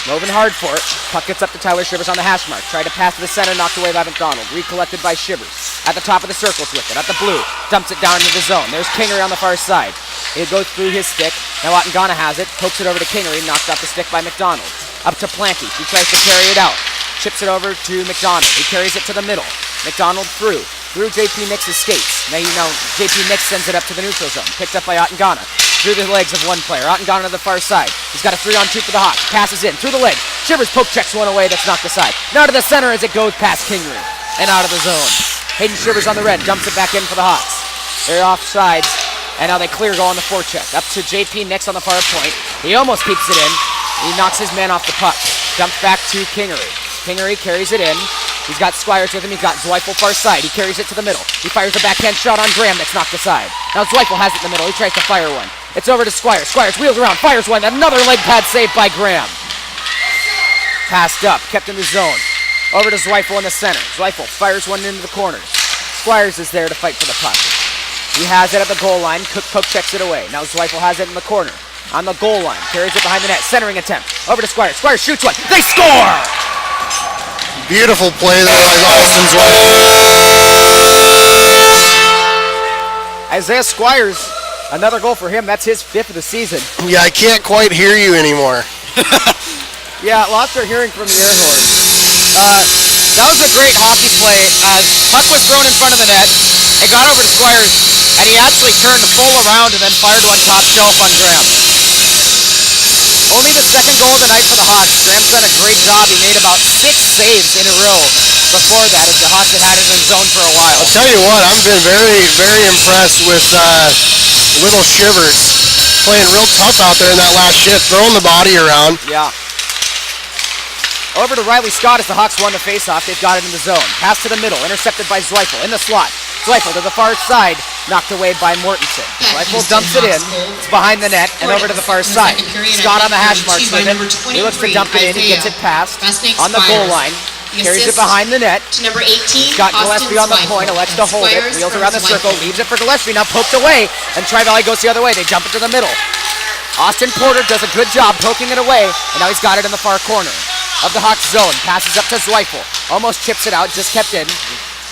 Moving hard for it. Puck gets up to Tyler Shivers on the hash mark. Tried to pass to the center, knocked away by McDonald. Recollected by Shivers. At the top of the circles with it. At the blue. Dumps it down into the zone. There's Kingery on the far side. It goes through his stick. Now Ottengana has it. Pokes it over to Kingery. Knocked off the stick by McDonald. Up to Planty. He tries to carry it out. Chips it over to McDonald. He carries it to the middle. McDonald through JP Nix's skates. Now JP Nix sends it up to the neutral zone. Picked up by Ottengana. Through the legs of one player. Ottengana to the far side. He's got a 3-on-2 for the Hawks. Passes in through the leg. Shivers poke checks one away that's knocked aside. Now to the center as it goes past Kingery and out of the zone. Hayden Shivers on the red. Dumps it back in for the Hawks. They're off sides. And now they clear, go on the forecheck. Up to JP Nix on the far point. He almost keeps it in. He knocks his man off the puck. Dumps back to Kingery. Kingery carries it in. He's got Squires with him. He's got Zweifel far side. He carries it to the middle. He fires a backhand shot on Graham that's knocked aside. Now Zweifel has it in the middle. He tries to fire one. It's over to Squires. Squires wheels around, fires one. Another leg pad save by Graham. Passed up, kept in the zone. Over to Zweifel in the center. Zweifel fires one into the corner. Squires is there to fight for the puck. He has it at the goal line. Cook checks it away. Now Zweifel has it in the corner. On the goal line. Carries it behind the net. Centering attempt. Over to Squires. Squires shoots one. They score! Beautiful play there by Austin's Isaiah Squires, another goal for him. That's his 5th of the season. Yeah, I can't quite hear you anymore. Yeah, lots are hearing from the air horn. That was a great hockey play. Puck was thrown in front of the net. It got over to Squires, and he actually turned full around and then fired one top shelf on Graham. Only the second goal of the night for the Hawks. Graham's done a great job. He made about 6 saves in a row before that, as the Hawks had it in zone for a while. I'll tell you what, I've been very, very impressed with little Shivers playing real tough out there in that last shift, throwing the body around. Yeah. Over to Riley Scott as the Hawks won the faceoff. They've got it in the zone. Pass to the middle, intercepted by Zweifel in the slot. Zweifel to the far side, knocked away by Mortensen. Zweifel dumps it in. It's behind the net and over to the far side. Scott on the hash marks with it. He looks to dump it in. He gets it passed on the goal line. Carries it behind the net. To number 18, Got Gillespie on the point. Elects to hold it. Wheels around the circle. Leaves it for Gillespie. Now poked away. And Tri-Valley goes the other way. They jump it to the middle. Austin Porter does a good job poking it away. And now he's got it in the far corner of the Hawks zone. Passes up to Zweifel. Almost chips it out. Just kept in.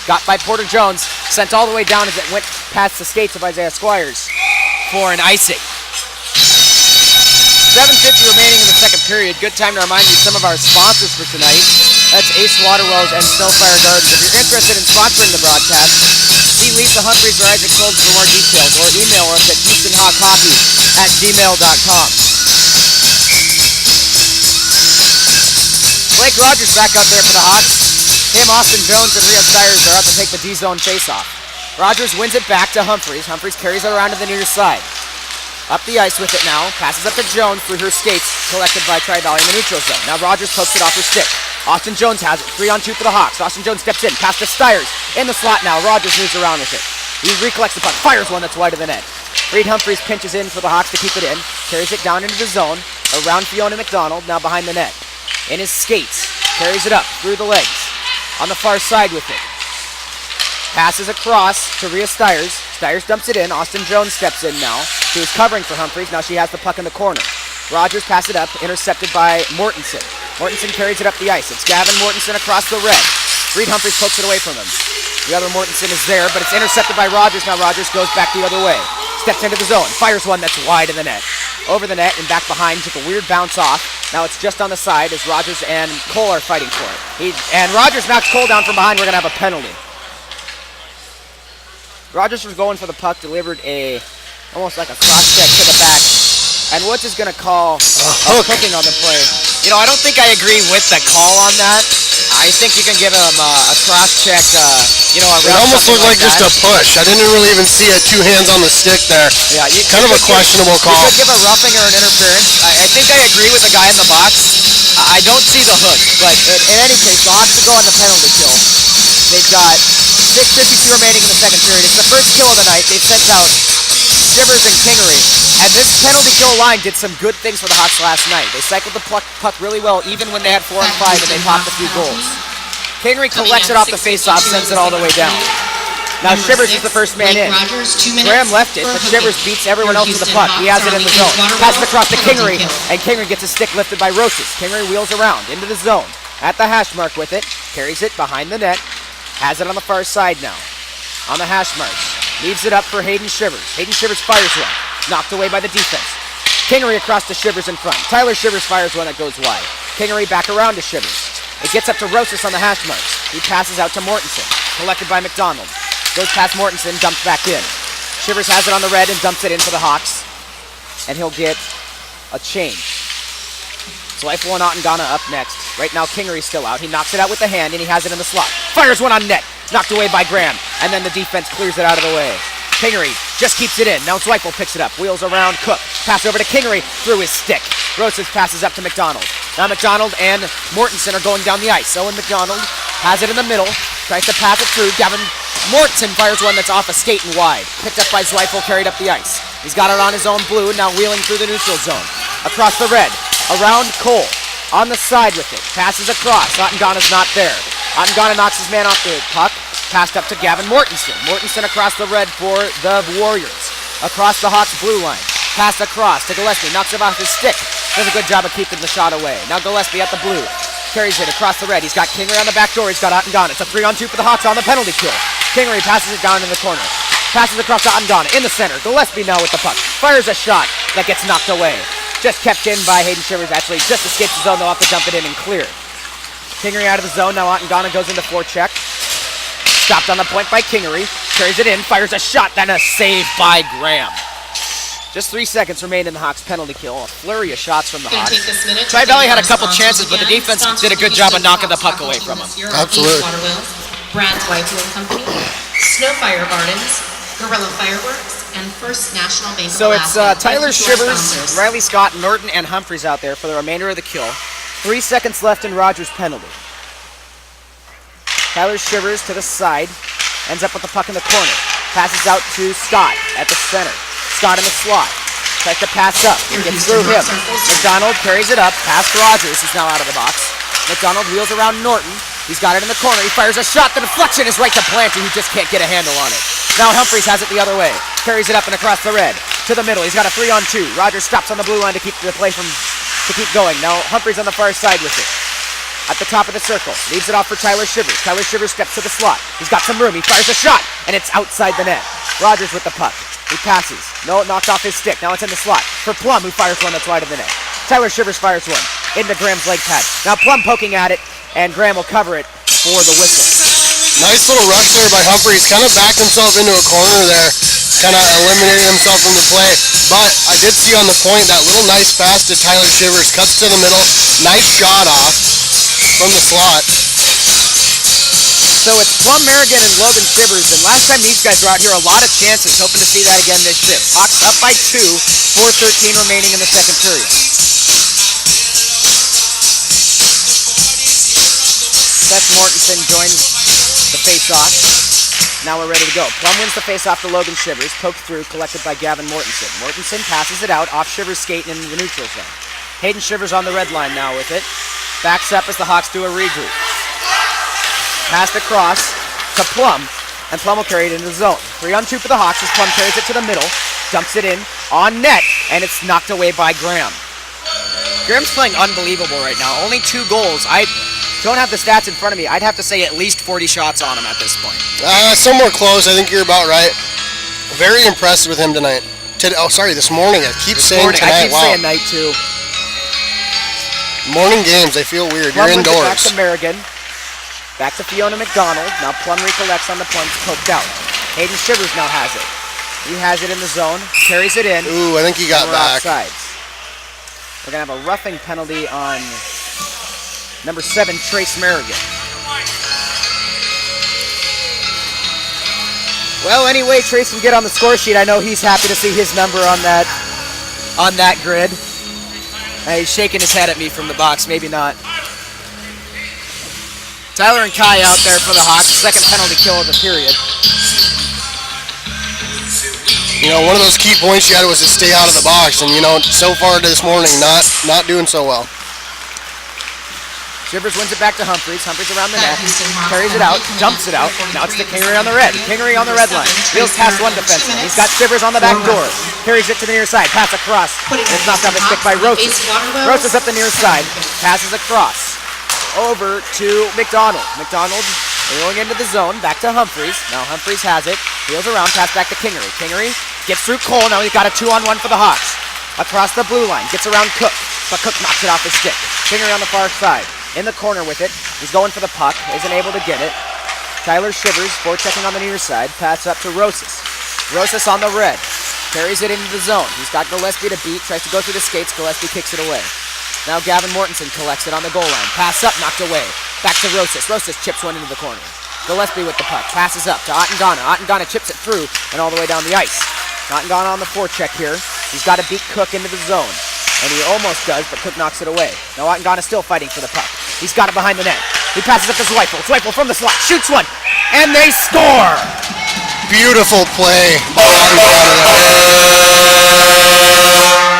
Got by Porter Jones. Sent all the way down as it went past the skates of Isaiah Squires for an icing. 7:50 remaining in the second period. Good time to remind you some of our sponsors for tonight. That's Ace Water Wells and Snowfire Gardens. If you're interested in sponsoring the broadcast, see Lisa Humphreys or Isaac Solds for more details, or email us at HoustonHawkHockey@gmail.com. Blake Rogers back out there for the Hawks. Him, Austin Jones, and Rio Stires are out to take the D-zone faceoff. Rogers wins it back to Humphreys. Humphreys carries it around to the near side. Up the ice with it now. Passes up to Jones through her skates, collected by Tri-Valley in the neutral zone. Now Rogers pokes it off her stick. Austin Jones has it. 3-on-2 for the Hawks. Austin Jones steps in. Pass to Stires. In the slot now. Rogers moves around with it. He recollects the puck. Fires one that's wide of the net. Reed Humphreys pinches in for the Hawks to keep it in. Carries it down into the zone. Around Fiona McDonald. Now behind the net. In his skates. Carries it up through the legs. On the far side with it. Passes across to Rhea Stires. Stires dumps it in. Austin Jones steps in now. She was covering for Humphreys. Now she has the puck in the corner. Rogers passes it up. Intercepted by Mortensen. Mortensen carries it up the ice. It's Gavin Mortensen across the red. Reed Humphreys pokes it away from him. The other Mortensen is there, but it's intercepted by Rogers. Now Rogers goes back the other way. Steps into the zone. Fires one that's wide in the net. Over the net and back behind. Took a weird bounce off. Now it's just on the side as Rogers and Cole are fighting for it. And Rogers knocks Cole down from behind. We're going to have a penalty. Rogers was going for the puck, delivered almost like a cross check to the back. And Woods is going to call a hooking on the play. You know, I don't think I agree with the call on that. I think you can give him a cross check, It almost looked like just a push. I didn't really even see it. 2 hands on the stick there. Yeah, kind of a questionable call. You could give a roughing or an interference. I think I agree with the guy in the box. I don't see the hook. But in any case, the Hawks will go on the penalty kill. They've got 6:52 remaining in the second period. It's the first kill of the night. They've sent out Shivers and Kingery. And this penalty kill line did some good things for the Hawks last night. They cycled the puck really well, even when they had 4 and 5 and they popped a few goals. Kingery collects it off the faceoff, sends it all the way down. Now Shivers is the first man in. Graham left it, but Shivers beats everyone else to the puck. He has it in the zone. Passes across to Kingery, and Kingery gets a stick lifted by Rosas. Kingery wheels around into the zone. At the hash mark with it. Carries it behind the net. Has it on the far side now. On the hash marks. Leaves it up for Hayden Shivers. Hayden Shivers fires one. Knocked away by the defense. Kingery across to Shivers in front. Tyler Shivers fires one that goes wide. Kingery back around to Shivers. It gets up to Rosas on the hash marks. He passes out to Mortensen. Collected by McDonald. Goes past Mortensen, dumps back in. Shivers has it on the red and dumps it in for the Hawks. And he'll get a change. Zweifel and Ottengana up next. Right now Kingery's still out. He knocks it out with the hand and he has it in the slot. Fires one on net. Knocked away by Graham. And then the defense clears it out of the way. Kingery just keeps it in. Now Zweifel picks it up. Wheels around. Cook. Pass over to Kingery through his stick. Rosas passes up to McDonald. Now McDonald and Mortensen are going down the ice. Owen McDonald has it in the middle. Tries to pass it through. Gavin Mortensen fires one that's off a skate and wide. Picked up by Zweifel. Carried up the ice. He's got it on his own blue. Now wheeling through the neutral zone. Across the red. Around Cole. On the side with it. Passes across. Ottengana's not there. Ottengana knocks his man off the puck. Passed up to Gavin Mortensen. Mortensen across the red for the Warriors. Across the Hawks blue line. Passed across to Gillespie. Knocks him off his stick. Does a good job of keeping the shot away. Now Gillespie at the blue. Carries it across the red. He's got Kingery on the back door. He's got Ottengana. It's a 3-on-2 for the Hawks on the penalty kill. Kingery passes it down in the corner. Passes across to Ottengana in the center. Gillespie now with the puck. Fires a shot that gets knocked away. Just kept in by Hayden Shivers. Actually, just escapes the zone. They'll have to dump it in and clear. Kingery out of the zone. Now Ottengana goes into forecheck. Stopped on the point by Kingery. Carries it in. Fires a shot. Then a save by Graham. Just 3 seconds remain in the Hawks' penalty kill. A flurry of shots from the Hawks. Tri Valley had a couple chances, but the defense did a good job of knocking the puck away from them. Absolutely. Brad's Whitefield and Company, Snow Fire Gardens, Guerrilla Fireworks, and First National Bank of So it's Alaska. Tyler Thank you to our Shivers, sponsors. Riley Scott, Norton, and Humphreys out there for the remainder of the kill. 3 seconds left in Rogers' penalty. Tyler Shivers to the side, ends up with the puck in the corner. Passes out to Scott at the center. Scott in the slot. Tries to pass up. Gets through him. McDonald carries it up. Past Rogers, who's now out of the box. McDonald wheels around Norton. He's got it in the corner. He fires a shot. The deflection is right to Planty, who just can't get a handle on it. Now Humphreys has it the other way. Carries it up and across the red. To the middle. He's got a 3-on-2. Rogers stops on the blue line to keep the play to keep going. Now Humphreys on the far side with it. At the top of the circle. Leaves it off for Tyler Shivers. Tyler Shivers steps to the slot. He's got some room. He fires a shot. And it's outside the net. Rogers with the puck. He passes. No, it knocked off his stick. Now it's in the slot for Plum, who fires one that's wide of the net. Tyler Shivers fires one into Graham's leg pad. Now Plum poking at it, and Graham will cover it for the whistle. Nice little rush there by Humphreys. Kind of backed himself into a corner there. Kind of eliminated himself from the play. But I did see on the point that little nice pass to Tyler Shivers. Cuts to the middle. Nice shot off from the slot. So it's Plum, Merrigan, and Logan Shivers, and last time these guys were out here, a lot of chances, hoping to see that again this shift. Hawks up by 2, 4:13 remaining in the second period. Seth Mortensen joins the face-off. Now we're ready to go. Plum wins the face-off to Logan Shivers, poked through, collected by Gavin Mortensen. Mortensen passes it out, off Shivers skating into the neutral zone. Hayden Shivers on the red line now with it. Backs up as the Hawks do a regroup. Passed across to Plum, and Plum will carry it into the zone. 3-on-2 for the Hawks as Plum carries it to the middle, dumps it in on net, and it's knocked away by Graham. Graham's playing unbelievable right now. Only 2 goals. I don't have the stats in front of me. I'd have to say at least 40 shots on him at this point. Somewhere close. I think you're about right. Very impressed with him tonight. This morning. I keep saying tonight. I keep wow. saying night too. Morning games, they feel weird. Plum You're wins it indoors. back to Merrigan. Back to Fiona McDonald. Now Plum recollects on the point, poked out. Hayden Shivers now has it. He has it in the zone, carries it in. Ooh, I think he got We're back. offsides. We're going to have a roughing penalty on number 7, Trace Merrigan. Well, anyway, Trace can get on the score sheet. I know he's happy to see his number on that grid. He's shaking his head at me from the box. Maybe not. Tyler and Kai out there for the Hawks. Second penalty kill of the period. You know, one of those key points you had was to stay out of the box, and you know, so far this morning, not doing so well. Shivers wins it back to Humphreys. Humphreys around the net. Carries it out. Dumps it out. Now it's to Kingery on the red. Kingery on the red line. Wheels past one defenseman. He's got Shivers on the back door. Carries it to the near side. Pass across. And it's knocked off his stick by Rosas. Rosas up the near side. Passes across. Over to McDonald. McDonald rolling into the zone. Back to Humphreys. Now Humphreys has it. Wheels around. Pass back to Kingery. Kingery gets through Cole. Now he's got a 2-on-1 for the Hawks. Across the blue line. Gets around Cook. But Cook knocks it off his stick. Kingery on the far side. In the corner with it. He's going for the puck. Isn't able to get it. Tyler Shivers forechecking on the near side. Pass up to Rosas. Rosas on the red. Carries it into the zone. He's got Gillespie to beat. Tries to go through the skates. Gillespie kicks it away. Now Gavin Mortensen collects it on the goal line. Pass up, knocked away. Back to Rosas. Rosas chips one into the corner. Gillespie with the puck. Passes up to Ottengana. Ottengana chips it through and all the way down the ice. Ottengana on the forecheck here. He's got to beat Cook into the zone. And he almost does, but Cook knocks it away. Now Ottengana still fighting for the puck. He's got it behind the net. He passes up to Zweifel. Zweifel from the slot. Shoots one. And they score! Beautiful play by Ottengana there.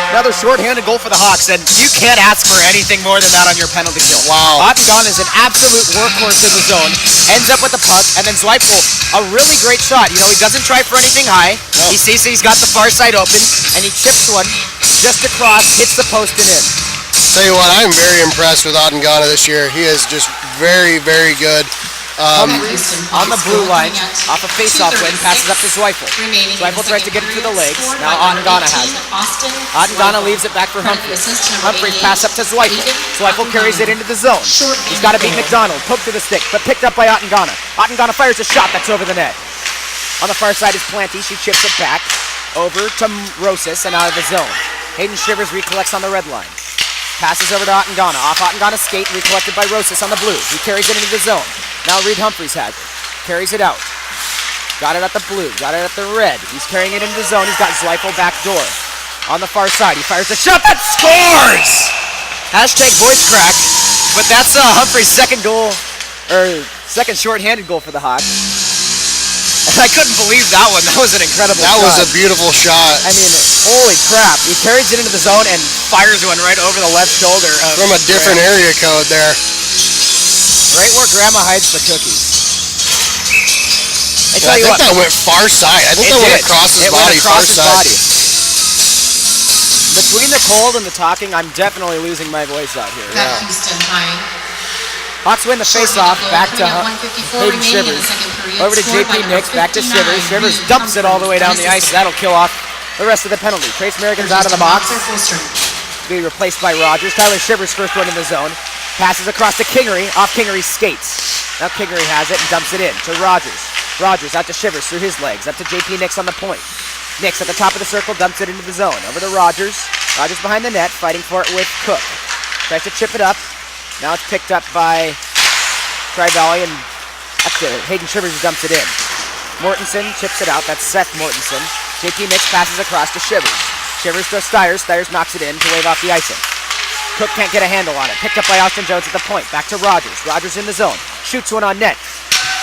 Another short-handed goal for the Hawks, and you can't ask for anything more than that on your penalty kill. Wow. Ottengon is an absolute workhorse in the zone, ends up with the puck, and then Zweifel, a really great shot. You know, he doesn't try for anything high. No. He sees he's got the far side open, and he chips one just across, hits the post and in. Tell you what, I'm very impressed with Ottengon this year. He is just very, very good. Humphreys on the blue line, off a face-off win, passes up to Zweifel. Zweifel tries to get it through the legs. Now Ottengana has it. Ottengana leaves it back for Humphreys. Humphreys pass up to Zweifel. Zweifel carries it into the zone. He's got to beat McDonald. Poke to the stick, but picked up by Ottengana. Ottengana fires a shot that's over the net. On the far side is Planty. She chips it back over to Rosas and out of the zone. Hayden Shivers recollects on the red line. Passes over to Ottengana. Off Ottengana's skate, recollected by Rosas on the blue. He carries it into the zone. Now Reed Humphreys has it. Carries it out. Got it at the blue. Got it at the red. He's carrying it into the zone. He's got Zweifel back door. On the far side, he fires a shot that scores! Hashtag voice crack. But that's Humphreys' second goal, or second short-handed goal for the Hawks. And I couldn't believe that one. That was an incredible shot. That was a beautiful shot. I mean, holy crap. He carries it into the zone and fires one right over the left shoulder. From a different area code there. Right where Grandma hides the cookies. I Yeah, I think that went far side. I think that went across his body, far side. Between the cold and the talking, I'm definitely losing my voice out here. That Houston high. Hawks win the face-off, back to Hayden Shivers. Over to JP Nix, back to Shivers. Shivers dumps it all the way down the ice. That'll kill off the rest of the penalty. Trace Merrigan's out of the box. To be replaced by Rogers. Tyler Shivers first one in the zone. Passes across to Kingery, off Kingery's skates. Now Kingery has it and dumps it in to Rogers. Rogers out to Shivers through his legs, up to JP Nix on the point. Nix at the top of the circle, dumps it into the zone. Over to Rogers. Rogers behind the net, fighting for it with Cook. Tries to chip it up. Now it's picked up by Tri-Valley and up to Hayden Shivers who dumps it in. Mortensen chips it out, that's Seth Mortensen. JP Nix passes across to Shivers. Shivers to Stiers, Stiers knocks it in to wave off the icing. Cook can't get a handle on it. Picked up by Austin Jones at the point. Back to Rogers. Rogers in the zone. Shoots one on net.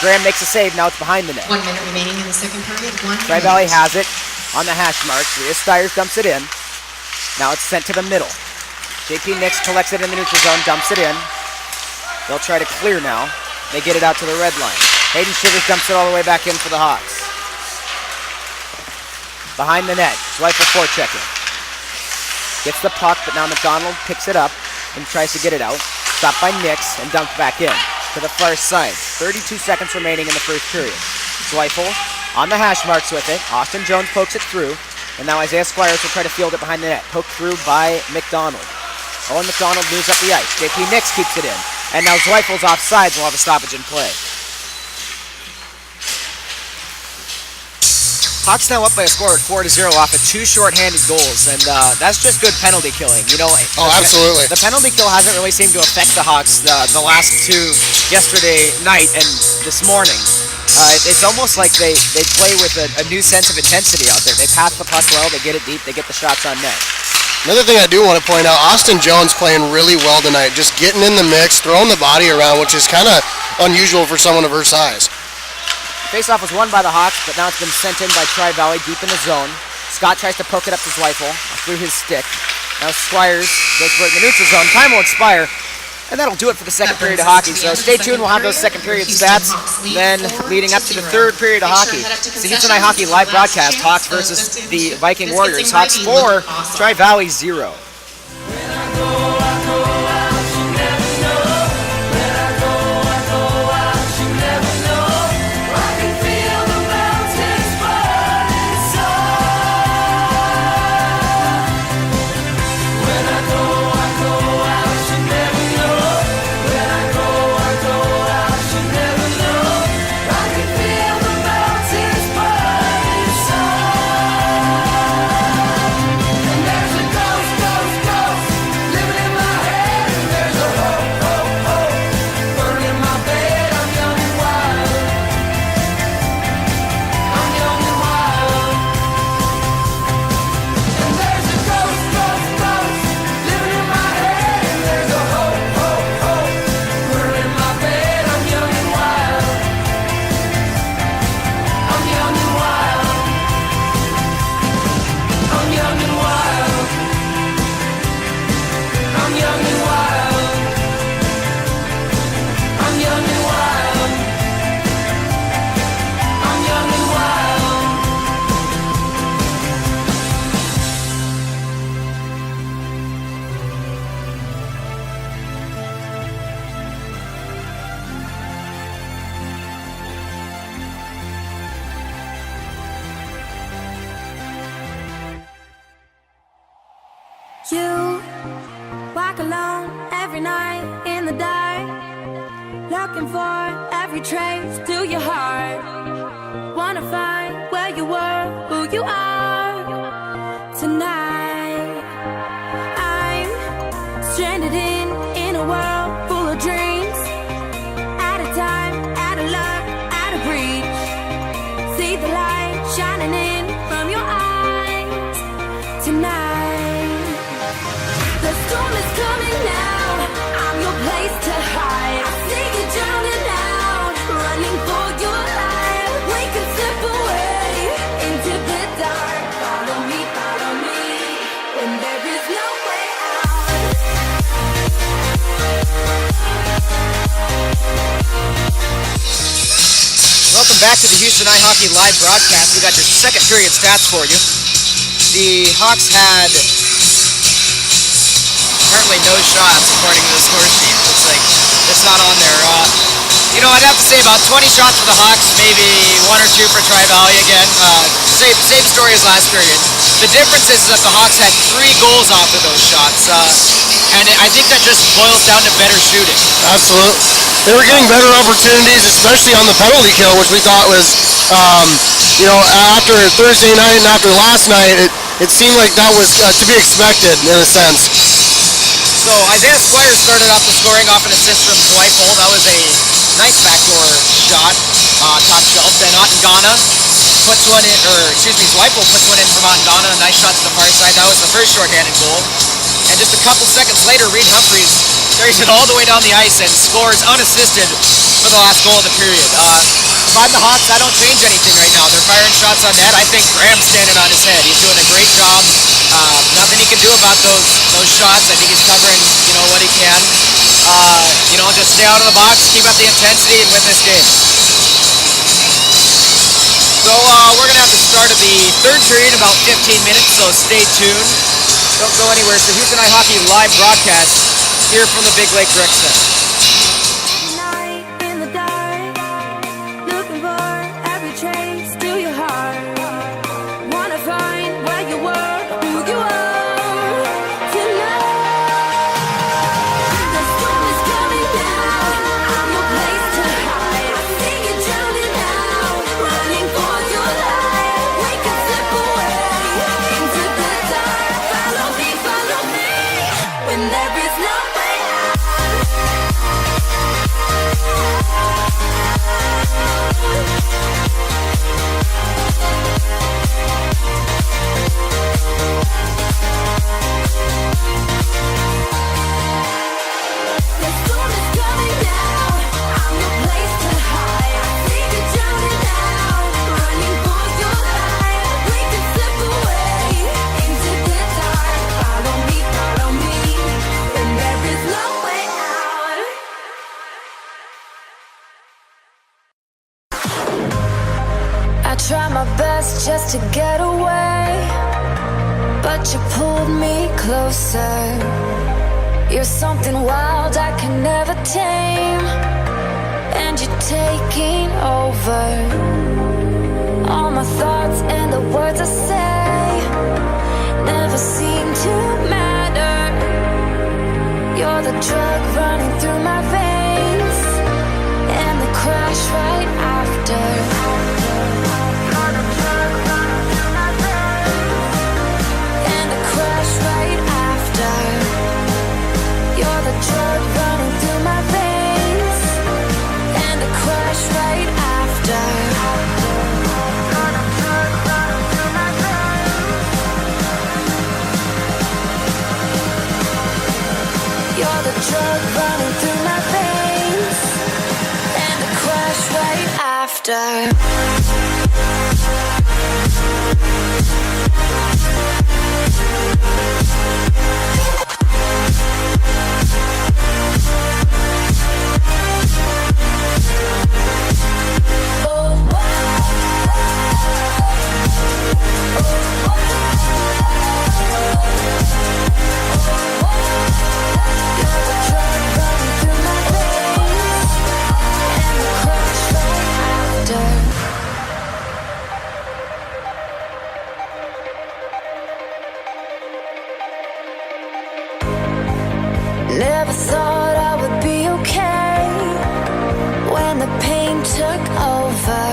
Graham makes a save. Now it's behind the net. 1 minute remaining in the second period. Tri-Valley has it on the hash mark. Rhea Stiers dumps it in. Now it's sent to the middle. JP Nix collects it in the neutral zone. Dumps it in. They'll try to clear now. They get it out to the red line. Hayden Shivers dumps it all the way back in for the Hawks. Behind the net. Zweifel forechecking. Gets the puck, but now McDonald picks it up and tries to get it out. Stopped by Nix and dumped back in to the far side. 32 seconds remaining in the first period. Zweifel on the hash marks with it. Austin Jones pokes it through. And now Isaiah Squires will try to field it behind the net. Poked through by McDonald. Owen McDonald moves up the ice. JP Nix keeps it in. And now Zweifel's offsides will have a stoppage in play. Hawks now up by a score of 4-0 off of 2 short-handed goals, and that's just good penalty killing. You know, absolutely. The penalty kill hasn't really seemed to affect the Hawks the last 2 yesterday night and this morning. It's almost like they play with a new sense of intensity out there. They pass the puck well, they get it deep, they get the shots on net. Another thing I do want to point out, Austin Jones playing really well tonight, just getting in the mix, throwing the body around, which is kind of unusual for someone of her size. Faceoff was won by the Hawks, but now it's been sent in by Tri-Valley deep in the zone. Scott tries to poke it up to Zweifel through his stick. Now Squires goes for it in the neutral zone. Time will expire, and that'll do it for the second period of hockey. So stay tuned, we'll have those second period stats. Then leading up to the third period of hockey, it's the Houston Hockey live broadcast. Hawks versus the Viking Warriors. Hawks 4, Tri-Valley 0. back alone every night in the dark, looking for every trace to your heart. Wanna find where you were, who you are tonight. I'm stranded in a world full of dreams, out of time, out of luck, out of reach. See the light shining in from your eyes tonight. The storm is coming now, I'm your place to hide. I see you drowning out, running for your life. We can slip away into the dark. Follow me, when there is no way out. Welcome back to the Houston Ice Hockey live broadcast. We got your second period stats for you. The Hawks had apparently no shots according to the score sheet. Looks like it's not on there. I'd have to say about 20 shots for the Hawks, maybe 1 or 2 for Tri-Valley again. Same story as last period. The difference is that the Hawks had 3 goals off of those shots, and I think that just boils down to better shooting. Absolutely. They were getting better opportunities, especially on the penalty kill, which we thought was, after Thursday night and after last night, it seemed like that was to be expected in a sense. So Isaiah Squires started off the scoring off an assist from Zweifel. That was a nice backdoor shot, top shelf. Then Otengana puts one in, Zweifel puts one in from Otengana. A nice shot to the far side. That was the first shorthanded goal. And just a couple seconds later, Reed Humphreys carries it all the way down the ice and scores unassisted for the last goal of the period. If I'm the Hawks, I don't change anything right now. They're firing shots on net. I think Graham's standing on his head. He's doing a great job. Nothing he can do about those shots. I think he's covering, what he can. Just stay out of the box, keep up the intensity, and win this game. So we're going to have to start at the third period in about 15 minutes, so stay tuned. Don't go anywhere. It's the Houston Ice Hockey live broadcast here from the Big Lake Rec Center. Night in the dark, looking for every trace to your heart. Wanna find where you were, who you are tonight. The storm is coming down, I'm your place to hide. I see you drowning out, running for your life. We can slip away into the dark. Follow me, when there is no way out. The storm is coming down, I'm your place to hide. I see you drowning out, running for your life. We can slip away into the dark. Follow me, when there is no way out. I tried my best just to get away, but you pulled me closer. You're something wild I can never tame, and you're taking over. All my thoughts and the words I say never seem to matter. You're the drug running through my veins, and the crash right after. You're the drug running through my veins, and the crash right after. You're the drug running through my veins, and the crash right after. Never thought I would be okay when the pain took over.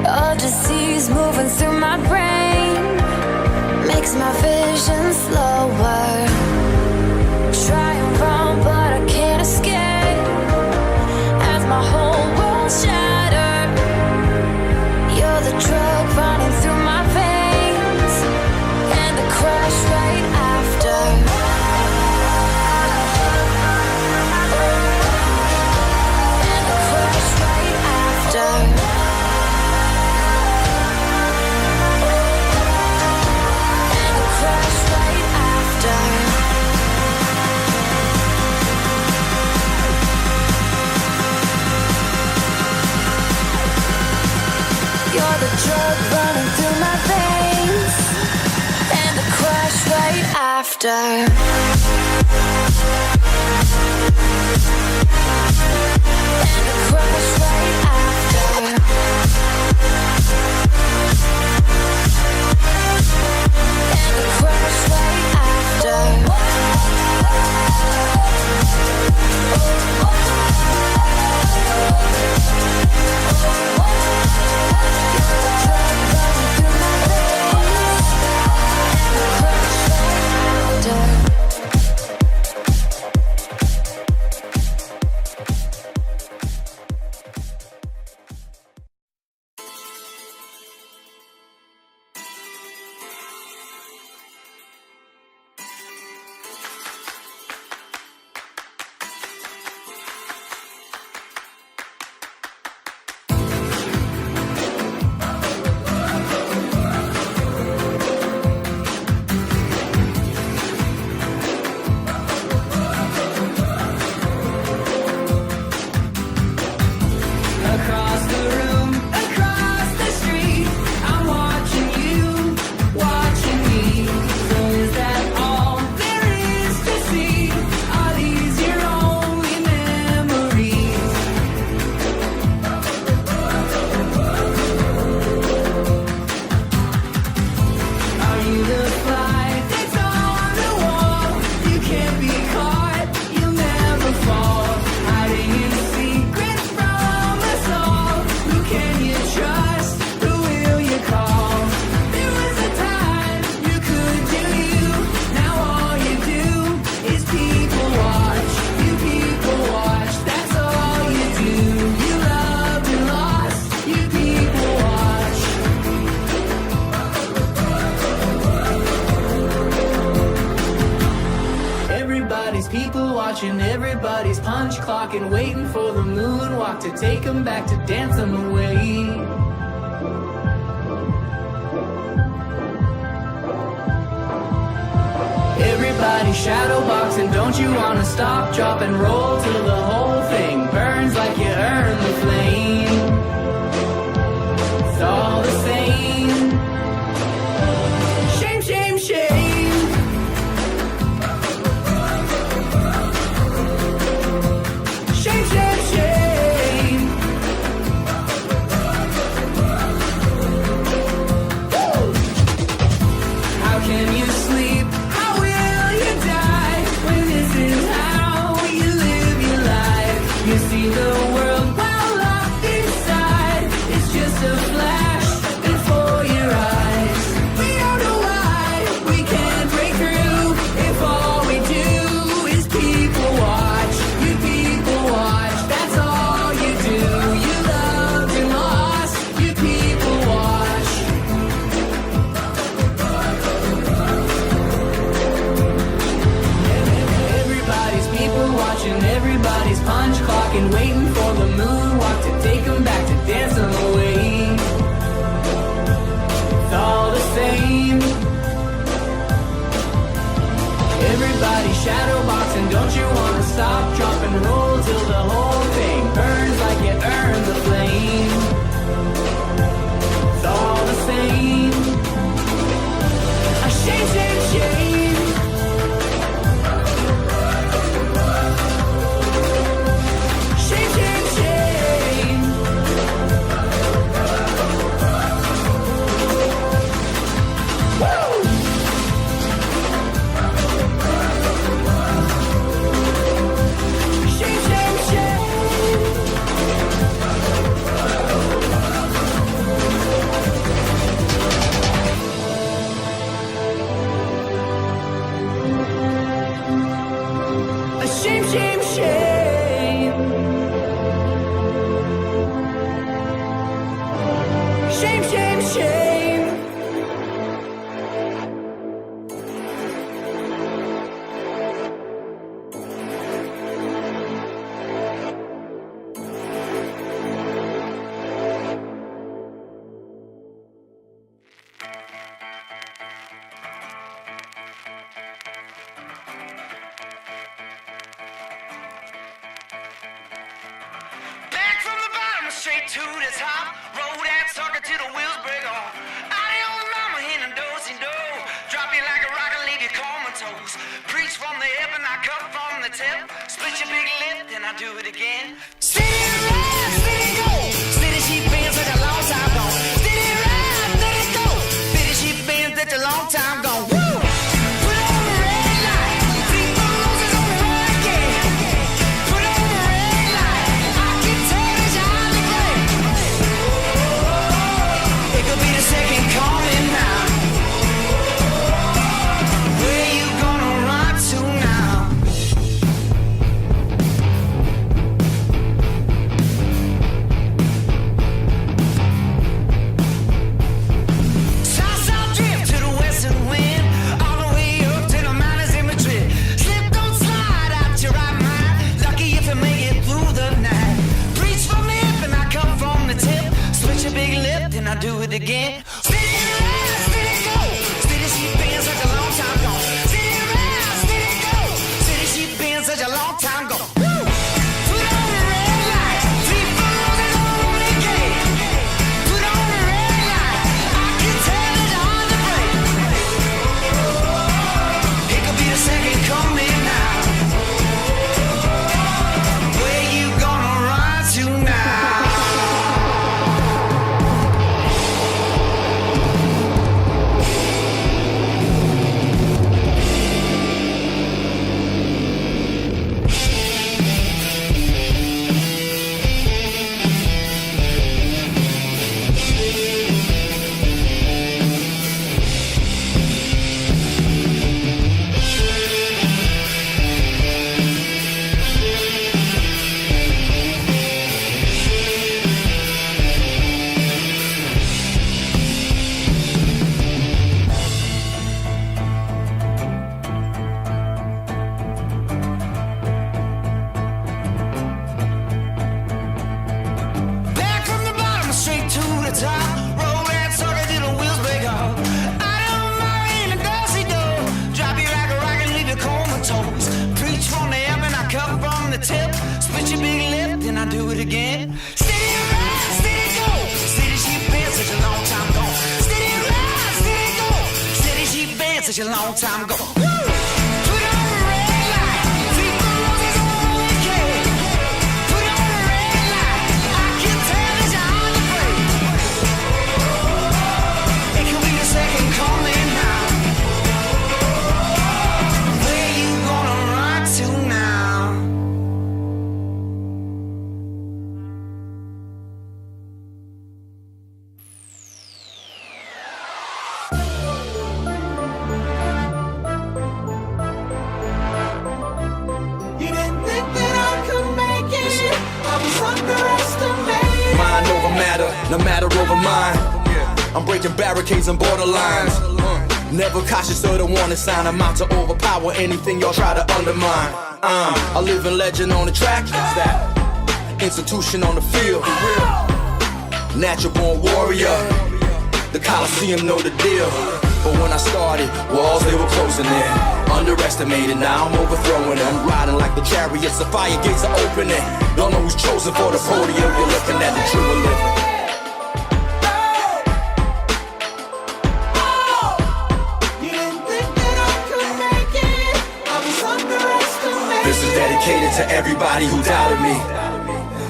A disease moving through my brain makes my vision slower. Try and run, but I can't escape as my whole world shattered. You're the drug running through my veins and the crash right after. And the crash right after. And the crash right after. You're the drug running through my veins and the crash right after. And the crash right after. And the crash right after. Across the room, across the street, I'm watching you, watching me. So is that all there is to see? Are these your only memories? Are you the fly that's on the wall? You can't be caught, you'll never fall. Hiding in secrets from us all. Who can you trust? Who will you call? There was a time you could do you. Now all you do is people watch. You people watch. That's all you do. You loved and lost. You people watch. Everybody's people watching, everybody's punch clocking, waiting for the moonwalk to take them back, to dance them away. Everybody shadow boxing, don't you wanna stop, drop and roll till the whole thing burns like you earned the flame. It's all the same. Shame, shame, shame. Shame, shame, shame. Woo! How can you sleep? How will you die when this is how you live your life? You see the world shame, shame, shame. Back from the bottom, straight to the top. Roll that sucker till the wheels break off. Adios, mama, in a do-si-do. Drop you like a rock and leave you comatose. Preach from the hip and I cut from the tip. Split your big lip, then I do it again. Steady ride, steady go. Steady sheep bands such a long time gone. Steady ride, steady go. Steady sheep bands such a long time gone. Woo! Put on the red light. 3 roses on the road again. Put on the red light. I can tell it's on the way. It could be the second coming now. Where you gonna run to now? South, south drift to the western wind. All the way up to the mountains in Madrid. Slip, don't slide out your right mind. Lucky if you make it through the night. Preach from the hip and I come from the tip. Split your big lip, then I do it again. Steady ride, steady go. Steady sheep been such a long time gone. Steady ride, steady go. Steady sheep been such a long time gone. Woo! Put on the red light. 3 roses on the gate. Put on the red light. I can tell it's hard to break. It could be the second coming now. Where you gonna run to now? Back from the bottom, straight to the top. Roll that sucker till the wheels break off. I don't mind in a do-si-do. Drop you like a rock and leave you comatose. Preach from the hip and I cut from the tip. Split your big lip, then I do it again. Steady ride, steady go. Steady sheep been such a long time gone. Steady ride, steady go. Steady sheep been such a long time gone. Woo! Put on the red light. 3 roses on the gate. Put on the red light. I can tell it's hard to break. It could be the second coming now. Where you gonna run to now? You didn't think that I could make it. I was underestimated. Mind over matter, no matter over mind. I'm breaking barricades and borderlines. Never cautious of the warning sign. I'm out to overpower anything y'all try to undermine. A living legend on the track. That's that. Institution on the field. Natural born warrior. The Coliseum know the deal. But when I started, walls they were closing in. Underestimated, now I'm overthrowing them. Riding like the chariots, the fire gates are opening. Don't know who's chosen for the podium. You're looking at the true living. You didn't think that I could make it. I was underestimated. This is dedicated to everybody who doubted me.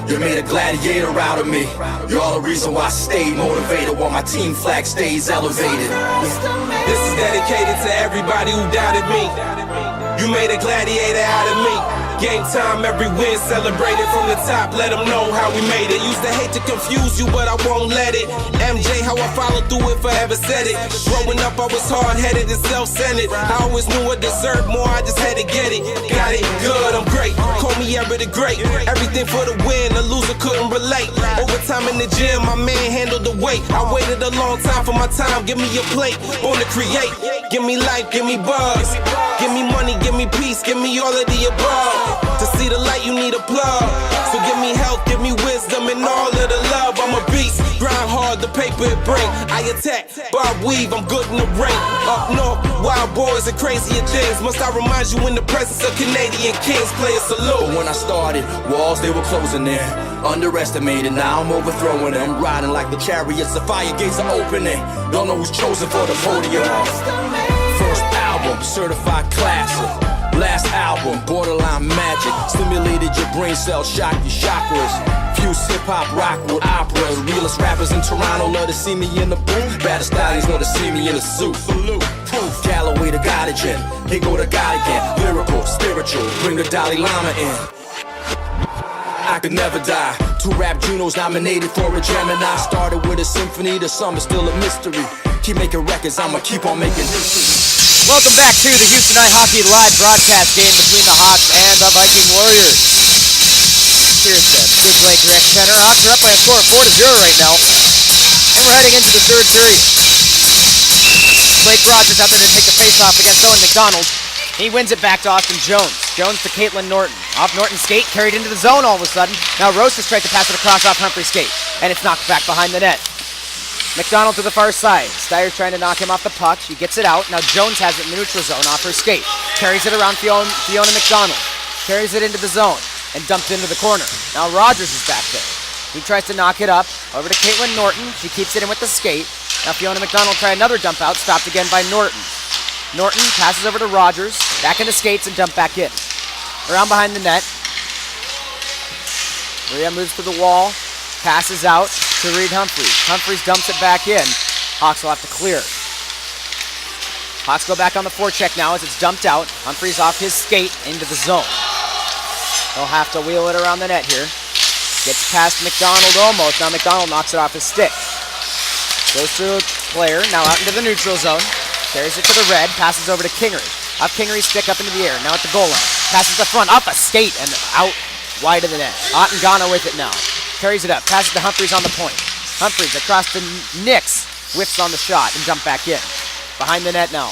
You made a gladiator out of me. You're all the reason why I stay motivated, while my team flag stays elevated. This is dedicated to everybody who doubted me. You made a gladiator out of me. Game time, every win celebrated from the top. Let them know how we made it. Used to hate to confuse you, but I won't let it. MJ, how I followed through if I ever said it. Growing up, I was hard-headed and self-centered. I always knew I deserved more, I just had to get it. Got it, good, I'm great. Call me ever the great. Everything for the win, a loser couldn't relate. Overtime in the gym, my man handled the weight. I waited a long time for my time, give me a plate. Born to create, give me life, give me buzz. Give me money, give me peace, give me all of the above. To see the light, you need a plug. So give me health, give me wisdom, and all of the love. I'm a beast, grind hard, the paper it bring. I attack, bob weave, I'm good in the ring. Up north, wild boys and crazier things. Must I remind you in the presence of Canadian kings? Play a salute. But when I started, walls they were closing in. Underestimated, now I'm overthrowing them. Riding like the chariots, the fire gates are opening. Don't know who's chosen for the podium. First album, certified classic. Last album, borderline magic. Stimulated your brain cells, shocked your chakras. Fuse hip-hop, rock with opera. Realest rappers in Toronto love to see me in the booth. Baddest stallions want to see me in a suit. Proof, Galloway the God again. Here go the God again. Lyrical, spiritual, bring the Dalai Lama in. I could never die. 2 rap Junos nominated for a Gemini. Started with a symphony, the sum is still a mystery. Keep making records, I'ma keep on making history. Welcome back to the Houston Night Hockey live broadcast game between the Hawks and the Viking Warriors. Here's the Big Lake Rec Center. Hawks are up by a score of 4-0 right now. And we're heading into the third period. Blake Rogers out there to take the face-off against Owen McDonald. He wins it back to Austin Jones. Jones to Caitlin Norton. Off Norton's skate, carried into the zone all of a sudden. Now Rose has tried to pass it across off Humphrey's skate. And it's knocked back behind the net. McDonald to the far side. Steyer's trying to knock him off the puck. She gets it out. Now Jones has it in the neutral zone off her skate. Carries it around Fiona McDonald. Carries it into the zone and dumps into the corner. Now Rogers is back there. He tries to knock it up. Over to Caitlin Norton. She keeps it in with the skate. Now Fiona McDonald try another dump out. Stopped again by Norton. Norton passes over to Rogers. Back into skates and dump back in. Around behind the net. Maria moves to the wall. Passes out to Reed Humphreys. Humphreys dumps it back in. Hawks will have to clear. Hawks go back on the forecheck now as it's dumped out. Humphreys off his skate into the zone. They'll have to wheel it around the net here. Gets past McDonald almost. Now McDonald knocks it off his stick. Goes through a player, now out into the neutral zone. Carries it to the red, passes over to Kingery. Off Kingery's stick up into the air, now at the goal line. Passes the front, off a skate, and out wide of the net. Ottengana with it now. Carries it up, passes to Humphreys on the point. Humphreys across to Nix, whiffs on the shot and jump back in. Behind the net now,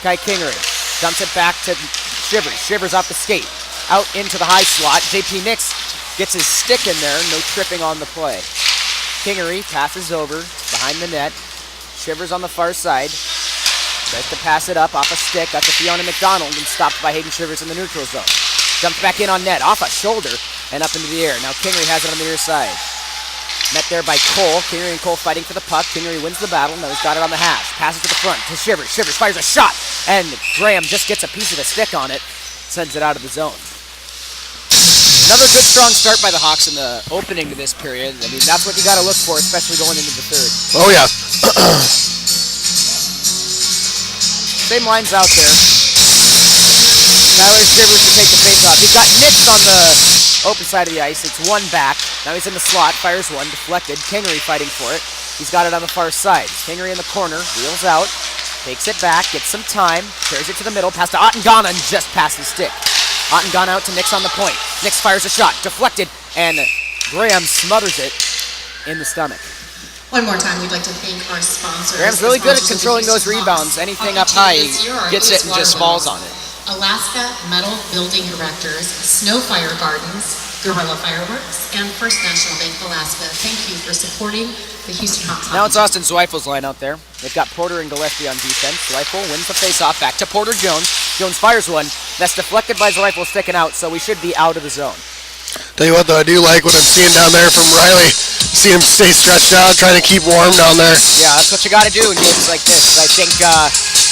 Kai Kingery dumps it back to Shivers. Shivers off the skate, out into the high slot. JP Nix gets his stick in there, no tripping on the play. Kingery passes over, behind the net. Shivers on the far side. Tries to pass it up off a stick, that's to Fiona McDonald, and stopped by Hayden Shivers in the neutral zone. Dumps back in on net, off a shoulder, and up into the air. Now Kingery has it on the near side. Met there by Cole. Kingery and Cole fighting for the puck. Kingery wins the battle. Now he's got it on the hash. Passes to the front to Shivers. Shivers fires a shot, and Graham just gets a piece of the stick on it. Sends it out of the zone. Another good strong start by the Hawks in the opening to this period. I mean, that's what you got to look for, especially going into the third. Oh, yeah. Same lines out there. Tyler Shivers to take the face-off. He's got Nix on the open side of the ice. It's one back. Now he's in the slot. Fires one. Deflected. Kingery fighting for it. He's got it on the far side. Kingery in the corner. Wheels out. Takes it back. Gets some time. Carries it to the middle. Pass to Ottengana and just past the stick. Ottengana out to Nix on the point. Nix fires a shot. Deflected. And Graham smothers it in the stomach. One more time, we'd like to thank our sponsors. Graham's really good at controlling those rebounds. Anything up high, he gets it and just falls on it. Alaska Metal Building Erectors, Snow Fire Gardens, Guerrilla Fireworks, and First National Bank of Alaska. Thank you for supporting the Houston Hawks. Now it's Austin Zweifel's line out there. They've got Porter and Gillespie on defense. Zweifel wins the face-off back to Porter Jones. Jones fires one. That's deflected by Zweifel, sticking out, so we should be out of the zone. Tell you what, though, I do like what I'm seeing down there from Riley. See him stay stretched out, trying to keep warm down there. Yeah, that's what you got to do in games like this. I think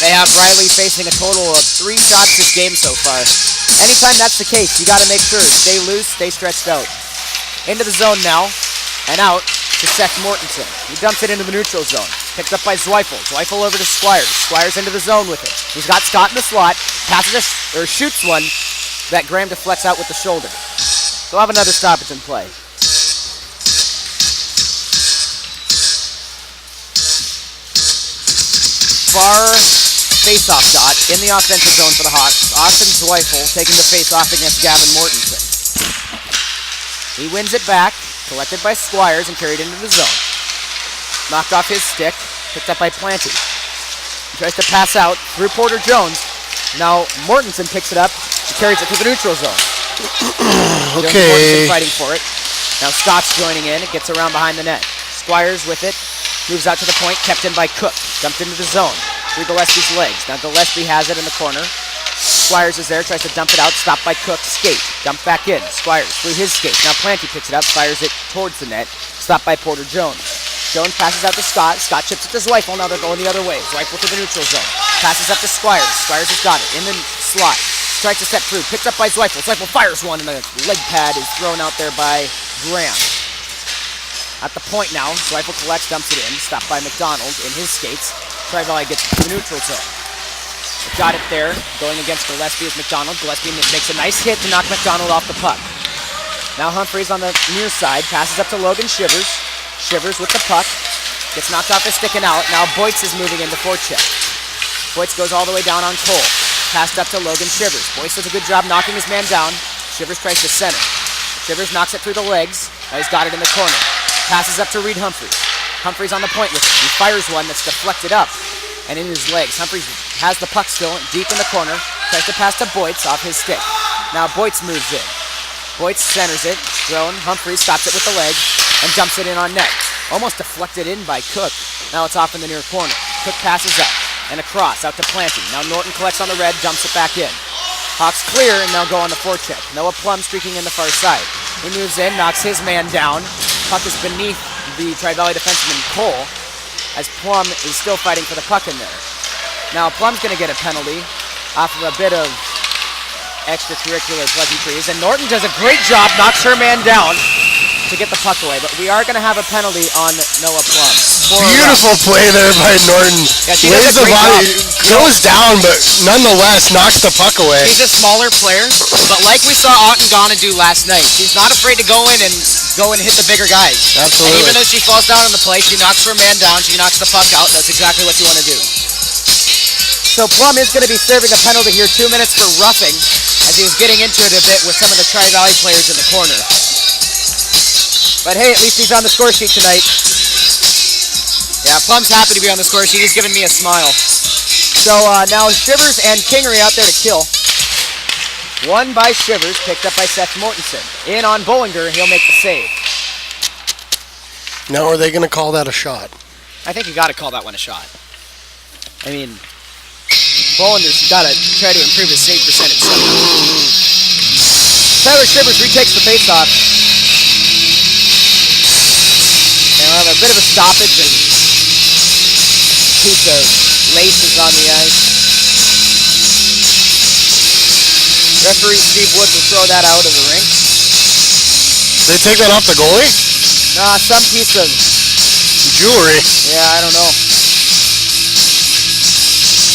they have Riley facing a total of 3 shots this game so far. Anytime that's the case, you got to make sure. Stay loose, stay stretched out. Into the zone now, and out to Seth Mortensen. He dumps it into the neutral zone. Picked up by Zweifel. Zweifel over to Squires. Squires into the zone with it. He's got Scott in the slot. Passes or shoots one. that Graham deflects out with the shoulder. They'll have another stoppage in play. Far face-off dot in the offensive zone for the Hawks. Austin Zweifel taking the face-off against Gavin Mortensen. He wins it back, collected by Squires and carried into the zone. Knocked off his stick, picked up by Planty. He tries to pass out through Porter Jones. Now Mortensen picks it up and carries it to the neutral zone. Okay. Mortensen fighting for it. Now Scott's joining in. It gets around behind the net. Squires with it. Moves out to the point, kept in by Cook. Dumped into the zone. Through Gillespie's legs. Now Gillespie has it in the corner. Squires is there, tries to dump it out. Stopped by Cook. Skate. Dumped back in. Squires through his skate. Now Planty picks it up, fires it towards the net. Stopped by Porter Jones. Jones passes out to Scott. Scott chips it to Zweifel. Now they're going the other way. Zweifel to the neutral zone. Passes up to Squires. Squires has got it in the slot. Tries to step through. Picked up by Zweifel. Zweifel fires one, and the leg pad is thrown out there by Graham. At the point now, Zweifel collects, dumps it in. Stopped by McDonald in his skates. Tri-Valley gets it to the neutral zone. They've got it there. Going against Gillespie is McDonald. Gillespie makes a nice hit to knock McDonald off the puck. Now Humphreys on the near side. Passes up to Logan Shivers. Shivers with the puck. Gets knocked off his stick and out. Now Boytz is moving into forecheck. Boytz goes all the way down on Cole. Passed up to Logan Shivers. Boytz does a good job knocking his man down. Shivers tries to center. Shivers knocks it through the legs. Now he's got it in the corner. Passes up to Reed Humphreys. Humphreys on the point with it. He fires one that's deflected up and in his legs. Humphreys has the puck still deep in the corner. Tries to pass to Boytz off his stick. Now Boytz moves in. Boytz centers it. It's thrown. Humphreys stops it with the leg and dumps it in on net. Almost deflected in by Cook. Now it's off in the near corner. Cook passes up and across out to Planty. Now Norton collects on the red, dumps it back in. Hawks clear and they'll go on the forecheck. Noah Plum streaking in the far side. He moves in, knocks his man down. Puck is beneath the Tri-Valley defenseman Cole as Plum is still fighting for the puck in there. Now Plum's going to get a penalty off of a bit of extracurricular pleasantries, and Norton does a great job, knocks her man down to get the puck away, but we are going to have a penalty on Noah Plum. Beautiful play there by Norton. Yeah, she Lays does a the great body, job. goes down, but nonetheless knocks the puck away. She's a smaller player, but like we saw Ottengana do last night, she's not afraid to go in and hit the bigger guys. Absolutely. And even though she falls down on the play, she knocks her man down, she knocks the puck out. That's exactly what you want to do. So Plum is going to be serving a penalty here, 2 minutes for roughing, as he was getting into it a bit with some of the Tri-Valley players in the corner. But hey, at least he's on the score sheet tonight. Yeah, Plum's happy to be on the score sheet. He's giving me a smile. So now Shivers and Kingery out there to kill. One by Shivers, picked up by Seth Mortensen. In on Bollinger, he'll make the save. Now are they going to call that a shot? I think you got to call that one a shot. I mean, Bollinger's got to try to improve his save percentage somehow. Tyler Shivers retakes the faceoff. And we'll have a bit of a stoppage and piece of laces on the ice. Referee Steve Wood will throw that out of the rink. They take that off the goalie? Nah, some piece of jewelry. Yeah, I don't know.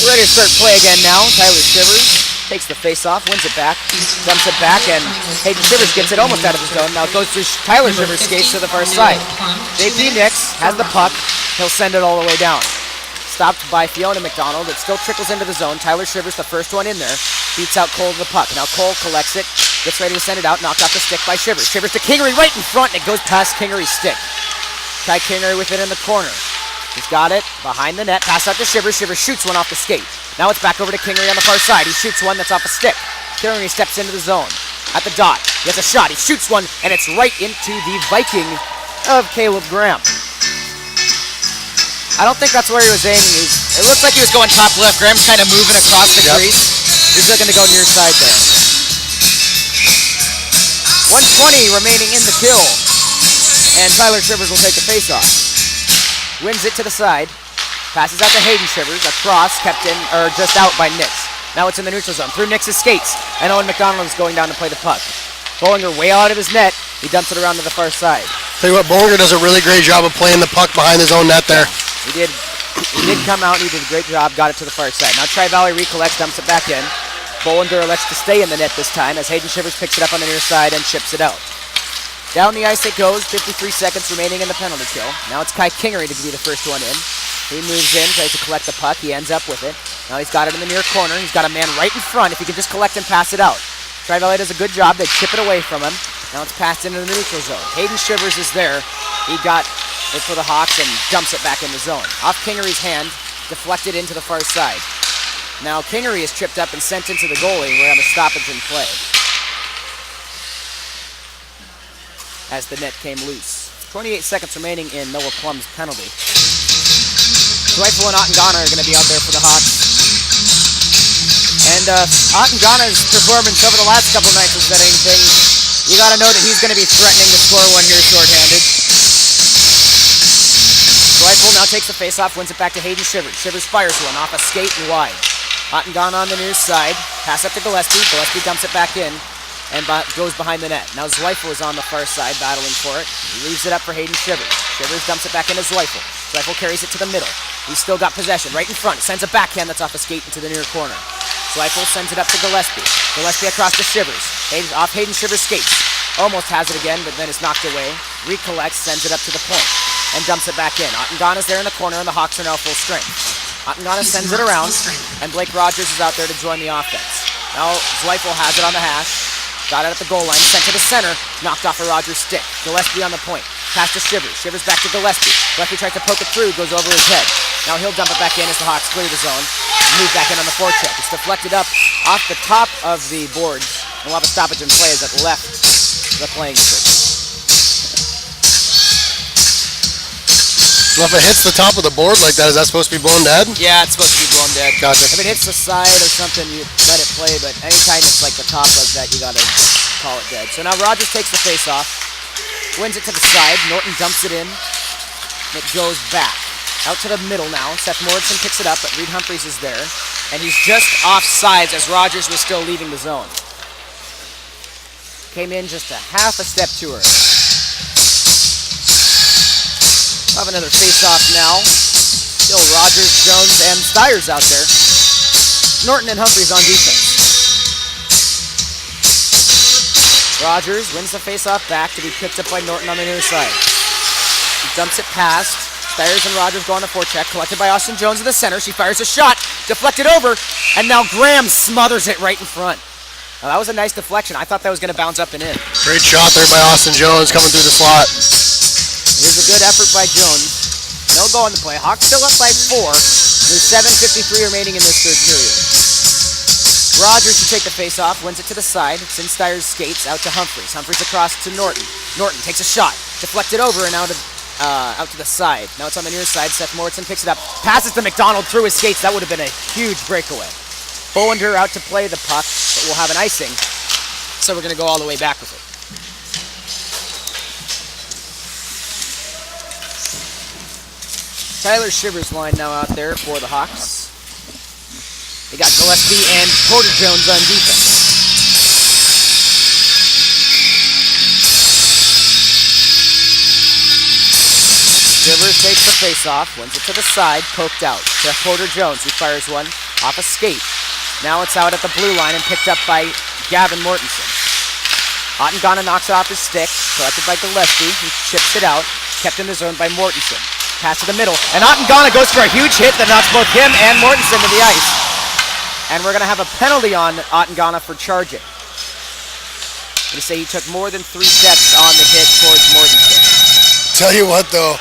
We're ready to start play again now. Tyler Shivers takes the face-off, wins it back, dumps it back, and Hayden Shivers gets it almost out of the zone. Now it goes through Tyler Shivers' skates to the far side. JP Nix has the puck. He'll send it all the way down. Stopped by Fiona McDonald. It still trickles into the zone. Tyler Shivers, the first one in there, beats out Cole to the puck. Now Cole collects it, gets ready to send it out, knocked off the stick by Shivers. Shivers to Kingery right in front, and it goes past Kingery's stick. Ty Kingery with it in the corner. He's got it behind the net. Pass out to Shivers. Shivers shoots one off the skate. Now it's back over to Kingery on the far side. He shoots one that's off a stick. Kingery steps into the zone. At the dot. He has a shot. He shoots one, and it's right into the Viking of Caleb Graham. I don't think that's where he was aiming. It looks like he was going top left. Graham's kind of moving across the crease. He's looking to go near side there. 1:20 remaining in the kill. And Tyler Shivers will take the face-off. Wins it to the side. Passes out to Hayden Shivers. Across, kept in, or just out by Nix. Now it's in the neutral zone. Through Nix's skates. And Owen McDonald is going down to play the puck. Bollinger way out of his net. He dumps it around to the far side. Tell you what, Bollinger does a really great job of playing the puck behind his own net there. He did come out and he did a great job. Got it to the far side. Now Tri-Valley recollects, dumps it back in. Bollinger elects to stay in the net this time as Hayden Shivers picks it up on the near side and chips it out. Down the ice it goes, 53 seconds remaining in the penalty kill. Now it's Kai Kingery to be the first one in. He moves in, tries to collect the puck. He ends up with it. Now he's got it in the near corner. He's got a man right in front. If he can just collect and pass it out. Tri-Valley does a good job. They chip it away from him. Now it's passed into the neutral zone. Hayden Shivers is there. He got it for the Hawks and dumps it back in the zone. Off Kingery's hand, deflected into the far side. Now Kingery is tripped up and sent into the goalie. We're on a stoppage in play as the net came loose. 28 seconds remaining in Noah Plum's penalty. Zweifel and Ottengana are going to be out there for the Hawks. And Ottengana's performance over the last couple nights has been anything. You got to know that he's going to be threatening to score one here shorthanded. Zweifel now takes the face-off, wins it back to Hayden Shivers. Shivers fires one off a skate and wide. Ottengana on the near side. Pass up to Gillespie. Gillespie dumps it back in and goes behind the net. Now Zweifel is on the far side battling for it. He leaves it up for Hayden Shivers. Shivers dumps it back into Zweifel. Zweifel carries it to the middle. He's still got possession right in front. Sends a backhand that's off a skate into the near corner. Zweifel sends it up to Gillespie. Gillespie across to Shivers. Off Hayden Shivers' skates. Almost has it again, but then it's knocked away. Recollects, sends it up to the point, and dumps it back in. Ottengana's there in the corner, and the Hawks are now full strength. Ottengana sends it around, and Blake Rogers is out there to join the offense. Now Zweifel has it on the hash. Got it at the goal line, sent to the center, knocked off a Rogers stick. Gillespie on the point. Pass to Shivers. Shivers back to Gillespie. Gillespie tries to poke it through, goes over his head. Now he'll dump it back in as the Hawks clear the zone. Move back in on the forecheck. It's deflected up off the top of the boards. And we'll have a stoppage in play as it left the playing surface. Well, if it hits the top of the board like that, is that supposed to be blown dead? Yeah, it's supposed to be blown dead. Gotcha. If it hits the side or something, you let it play, but anytime it's like the top like that, you gotta call it dead. So now Rogers takes the face off, wins it to the side. Norton dumps it in. It goes back. Out to the middle now. Seth Morrison picks it up, but Reed Humphreys is there. And he's just off sides as Rogers was still leaving the zone. Came in just a half a step to her. We'll have another face-off now. Still Rogers, Jones, and Stiers out there. Norton and Humphreys on defense. Rogers wins the face-off back to be picked up by Norton on the near side. He dumps it past. Stiers and Rogers go on the forecheck. Collected by Austin Jones in the center. She fires a shot. Deflected over. And now Graham smothers it right in front. Now that was a nice deflection. I thought that was going to bounce up and in. Great shot there by Austin Jones coming through the slot. Here's a good effort by Jones. No goal in the play. Hawks still up by 4. There's 7:53 remaining in this third period. Rogers to take the face-off, wins it to the side. Sin Stiers skates out to Humphreys. Humphreys across to Norton. Norton takes a shot. Deflected over and out to the side. Now it's on the near side. Seth Morrison picks it up. Passes to McDonald through his skates. That would have been a huge breakaway. Bollinger out to play the puck, but we'll have an icing. So we're going to go all the way back with it. Tyler Shivers line now out there for the Hawks. They got Gillespie and Porter Jones on defense. Shivers takes the face-off, wins it to the side, poked out to Porter Jones, who fires one off a skate. Now it's out at the blue line and picked up by Gavin Mortensen. Ottengana knocks it off his stick, collected by Gillespie, who chips it out, kept in the zone by Mortensen. Pass to the middle, and Ottengana goes for a huge hit that knocks both him and Mortensen to the ice. And we're going to have a penalty on Ottengana for charging. I'm going to say he took more than 3 steps on the hit towards Mortensen. Tell you what though,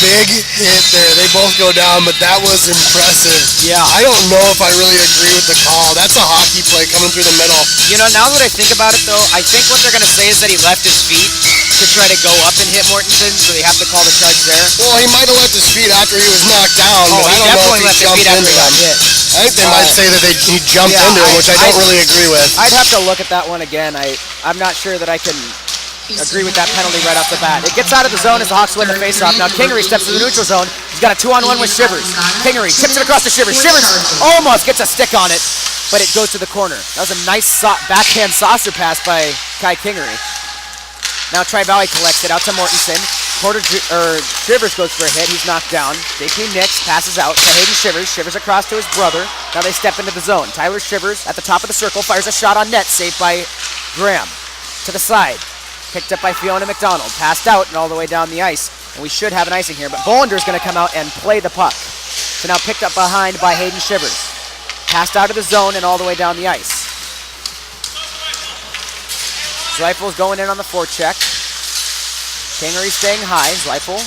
big hit there. They both go down, but that was impressive. Yeah. I don't know if I really agree with the call. That's a hockey play coming through the middle. You know, now that I think about it though, I think what they're going to say is that he left his feet to try to go up and hit Mortensen, so they have to call the charge there. Well, he might have left his feet after he was knocked down, Oh, but I he don't know definitely if left he his feet jumped after into he got him. hit. I think they might say that he jumped into him, which I don't really agree with. I'd have to look at that one again. I'm not sure that I can agree with that penalty right off the bat. It gets out of the zone as the Hawks win the faceoff. Now Kingery steps to the neutral zone. He's got a 2-on-1 with Shivers. Kingery tips it across to Shivers. Shivers almost gets a stick on it, but it goes to the corner. That was a nice backhand saucer pass by Kai Kingery. Now Tri-Valley collects it out to Mortensen. Shivers goes for a hit. He's knocked down. JP Nix passes out to Hayden Shivers. Shivers across to his brother. Now they step into the zone. Tyler Shivers at the top of the circle fires a shot on net, saved by Graham. To the side. Picked up by Fiona McDonald. Passed out and all the way down the ice. And we should have an icing here, but Bollender's going to come out and play the puck. So now picked up behind by Hayden Shivers. Passed out of the zone and all the way down the ice. Zweifels going in on the forecheck. Kingery staying high. Zweifel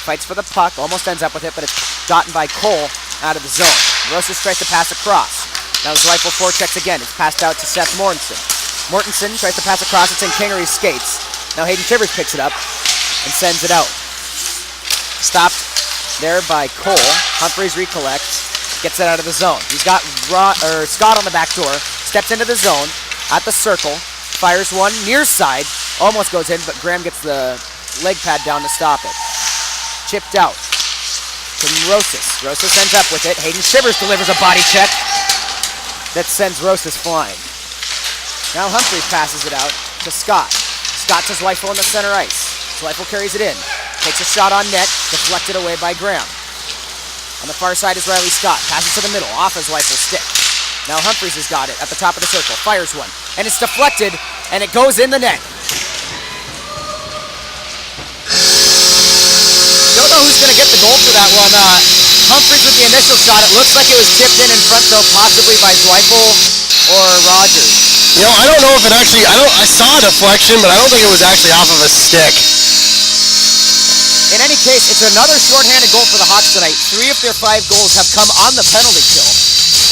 fights for the puck. Almost ends up with it, but it's gotten by Cole out of the zone. Rosas tries to pass across. Now Zweifel forechecks again. It's passed out to Seth Mortensen. Mortensen tries to pass across. It's in Kingery's skates. Now Hayden Shivers picks it up and sends it out. Stopped there by Cole. Humphreys recollects. Gets it out of the zone. He's got Scott on the back door. Steps into the zone at the circle. Fires one near side. Almost goes in, but Graham gets the leg pad down to stop it. Chipped out to Rosas. Rosas ends up with it. Hayden Shivers delivers a body check that sends Rosas flying. Now Humphreys passes it out to Scott. Scott to Zweifel in the center ice. Zweifel carries it in. Takes a shot on net. Deflected away by Graham. On the far side is Riley Scott. Passes to the middle. Off of Zweifel's stick. Now Humphreys has got it at the top of the circle. Fires one. And it's deflected. And it goes in the net. Don't know who's going to get the goal for that one. Humphreys with the initial shot. It looks like it was tipped in front, though, possibly by Zweifel or Rogers. You know, I don't know if it actually, I saw a deflection, but I don't think it was actually off of a stick. In any case, it's another shorthanded goal for the Hawks tonight. 3 of their 5 goals have come on the penalty kill.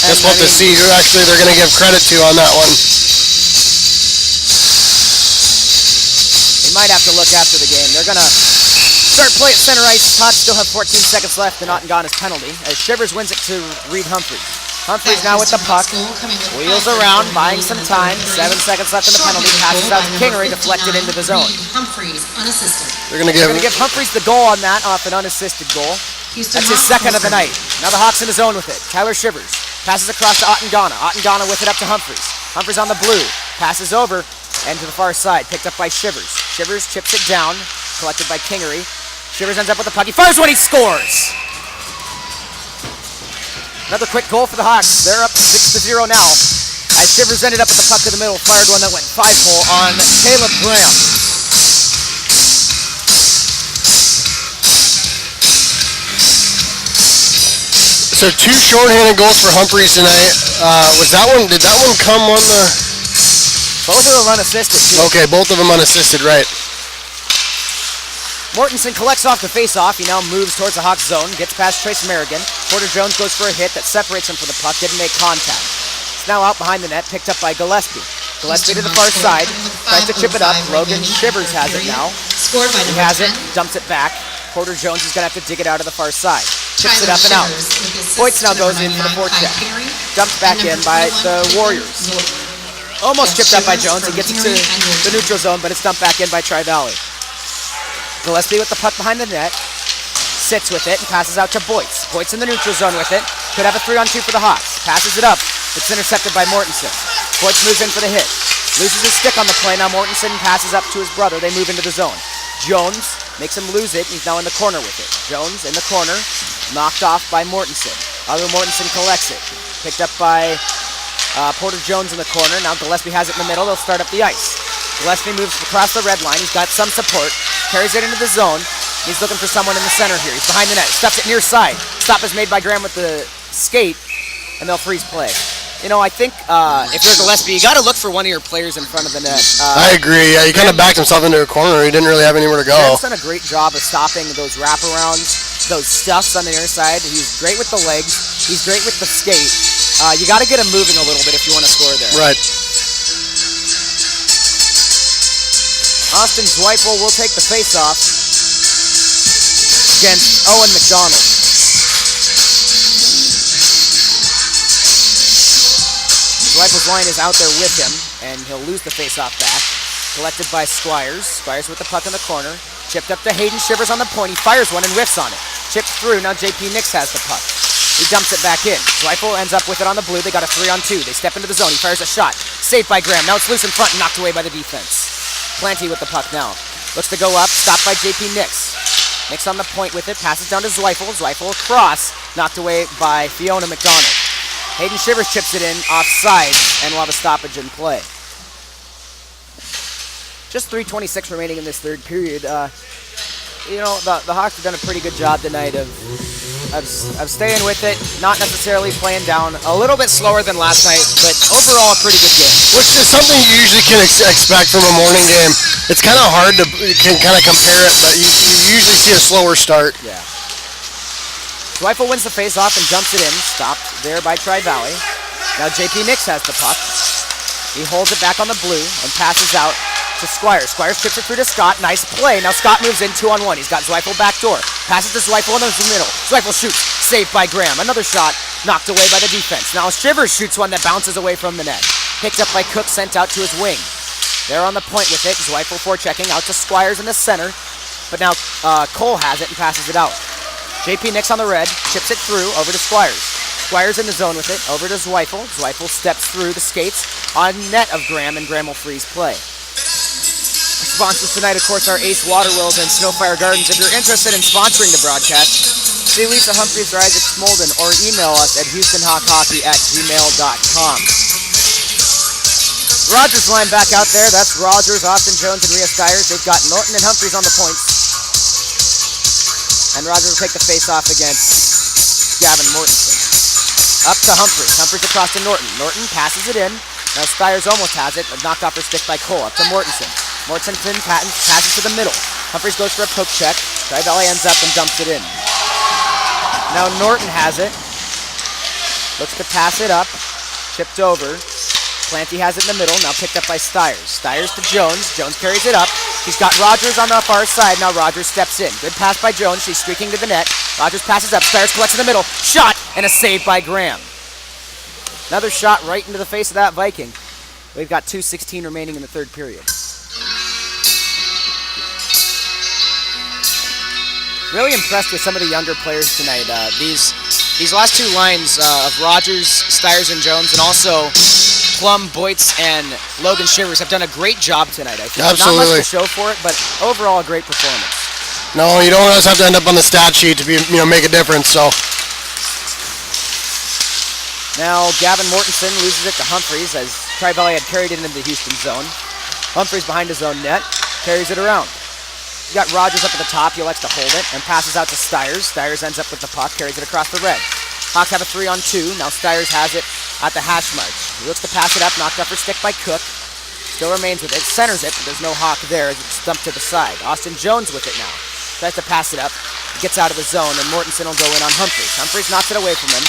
Just want to see who actually they're going to give credit to on that one. They might have to look after the game. They're going to start play at center ice. Hawks still have 14 seconds left. The Nottingham penalty as Shivers wins it to Reed Humphreys. Humphreys now with the puck. Wheels around, buying some time. 7 seconds left in the penalty. Passes out to Kingery, deflected into the zone. Humphreys, unassisted. They're going to give Humphreys the goal on that off an unassisted goal. That's his second of the night. Now the Hawks in the zone with it. Tyler Shivers passes across to Ottengana. Ottengana with it up to Humphreys. Humphreys on the blue. Passes over and to the far side. Picked up by Shivers. Shivers chips it down. Collected by Kingery. Shivers ends up with the puck. He fires when he scores! Another quick goal for the Hawks. They're up 6-0 now. As Shivers ended up with the puck to the middle, fired one that went 5-hole on Caleb Graham. So 2 shorthanded goals for Humphreys tonight. Did that one come on the... Both of them unassisted, too. Okay, both of them unassisted, right. Mortensen collects off the face-off. He now moves towards the Hawks zone, gets past Trace Merrigan. Porter Jones goes for a hit that separates him from the puck, didn't make contact. It's now out behind the net, picked up by Gillespie. Gillespie to the far side, tries to chip it up. Logan Shivers has it now. He has it, dumps it back. Porter Jones is going to have to dig it out of the far side. Chips it up and out. Voits now goes in for the forecheck. Dumped back in by the Warriors. Almost chipped up by Jones. He gets it to the neutral zone, but it's dumped back in by Tri-Valley. Gillespie with the puck behind the net, sits with it and passes out to Voits. Voits in the neutral zone with it. Could have a 3-on-2 for the Hawks. Passes it up. It's intercepted by Mortensen. Voits moves in for the hit. Loses his stick on the play. Now Mortensen passes up to his brother. They move into the zone. Jones makes him lose it. He's now in the corner with it. Jones in the corner. Knocked off by Mortensen. Other Mortensen collects it. Picked up by Porter Jones in the corner. Now Gillespie has it in the middle. They'll start up the ice. Gillespie moves across the red line. He's got some support. Carries it into the zone. He's looking for someone in the center here. He's behind the net. Stuffs it near side. Stop is made by Graham with the skate, and they'll freeze play. You know, I think if you're Gillespie, you got to look for one of your players in front of the net. I agree. Yeah, he kind of backed himself into a corner. He didn't really have anywhere to go. Graham's done a great job of stopping those wraparounds, those stuffs on the near side. He's great with the legs. He's great with the skate. You got to get him moving a little bit if you want to score there. Right. Austin Zweifel will take the face-off against Owen McDonald. Zweifel's line is out there with him, and he'll lose the face-off back. Collected by Squires. Squires with the puck in the corner. Chipped up to Hayden Shivers on the point. He fires one and whiffs on it. Chipped through. Now JP Nix has the puck. He dumps it back in. Zweifel ends up with it on the blue. They got a 3-on-2. They step into the zone. He fires a shot. Saved by Graham. Now it's loose in front and knocked away by the defense. Planty with the puck now. Looks to go up. Stopped by JP Nix. Nix on the point with it, passes down to Zweifel. Zweifel across, knocked away by Fiona McDonald. Hayden Shivers chips it in offside, and we'll have a stoppage in play. Just 3:26 remaining in this third period. You know, the Hawks have done a pretty good job tonight of staying with it, not necessarily playing down. A little bit slower than last night, but overall a pretty good game. Which is something you usually can expect from a morning game. It's kind of hard to kind of compare it, but you usually see a slower start. Yeah. Zweifel wins the face-off and dumps it in. Stopped there by Tri-Valley. Now JP Nix has the puck. He holds it back on the blue and passes out to Squires. Squires chips it through to Scott. Nice play. Now Scott moves in 2-on-1. He's got Zweifel back door. Passes to Zweifel in the middle. Zweifel shoots. Saved by Graham. Another shot knocked away by the defense. Now Shivers shoots one that bounces away from the net. Picked up by Cook, sent out to his wing. They're on the point with it. Zweifel forechecking out to Squires in the center. But now Cole has it and passes it out. JP Nix on the red. Chips it through over to Squires. Squires in the zone with it. Over to Zweifel. Zweifel steps through the skates on net of Graham, and Graham will freeze play. Sponsors tonight, of course, are Ace Water Wheels and Snowfire Gardens. If you're interested in sponsoring the broadcast, see Lisa Humphreys or Isaac Smolden, or email us at houstonhawkhockey@gmail.com. Rogers line back out there. That's Rogers, Austin Jones, and Rhea Skyers. They've got Norton and Humphreys on the points. And Rogers will take the face-off against Gavin Mortensen. Up to Humphreys. Humphreys across to Norton. Norton passes it in. Now Skyers almost has it, but knocked off her stick by Cole. Up to Mortensen. Mortensen passes to the middle. Humphreys goes for a poke check. Tri-Valley ends up and dumps it in. Now Norton has it. Looks to pass it up. Chipped over. Planty has it in the middle. Now picked up by Stiers. Stiers to Jones. Jones carries it up. He's got Rogers on the far side. Now Rogers steps in. Good pass by Jones. She's streaking to the net. Rogers passes up. Stiers collects in the middle. Shot and a save by Graham. Another shot right into the face of that Viking. We've got 2:16 remaining in the third period. Really impressed with some of the younger players tonight. These last two lines of Rogers, Stiers, and Jones, and also Plum, Boyts, and Logan Shivers have done a great job tonight, I think. Absolutely. Not much to show for it, but overall a great performance. No, you don't always have to end up on the stat sheet to make a difference. So now Gavin Mortensen loses it to Humphreys as Tri-Valley had carried it into the Houston zone. Humphreys behind his own net, carries it around. You got Rogers up at the top. He likes to hold it and passes out to Stiers. Stiers ends up with the puck, carries it across the red. Hawks have a 3-on-2. Now Stiers has it at the hash marks. He looks to pass it up, knocked off her stick by Cook. Still remains with it, centers it, but there's no Hawk there as it's dumped to the side. Austin Jones with it now. Tries to pass it up, gets out of the zone, and Mortensen will go in on Humphreys. Humphreys knocks it away from him,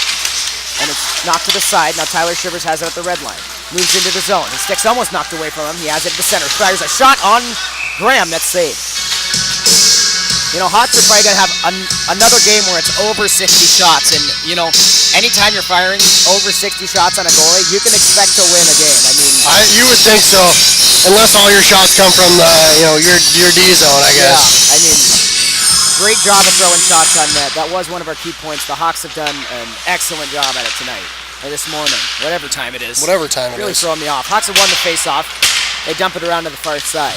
and it's knocked to the side. Now Tyler Shivers has it at the red line. Moves into the zone. His stick's almost knocked away from him. He has it at the center. Stiers a shot on Graham. That's saved. You know, Hawks are probably going to have another game where it's over 60 shots. And, you know, anytime you're firing over 60 shots on a goalie, you can expect to win a game. I mean, you would think so, unless all your shots come from your D zone, I guess. Yeah, I mean, great job of throwing shots on net. That was one of our key points. The Hawks have done an excellent job at it tonight, or this morning, whatever time it is. Whatever time it really is. Throwing me off. Hawks have won the face-off. They dump it around to the far side.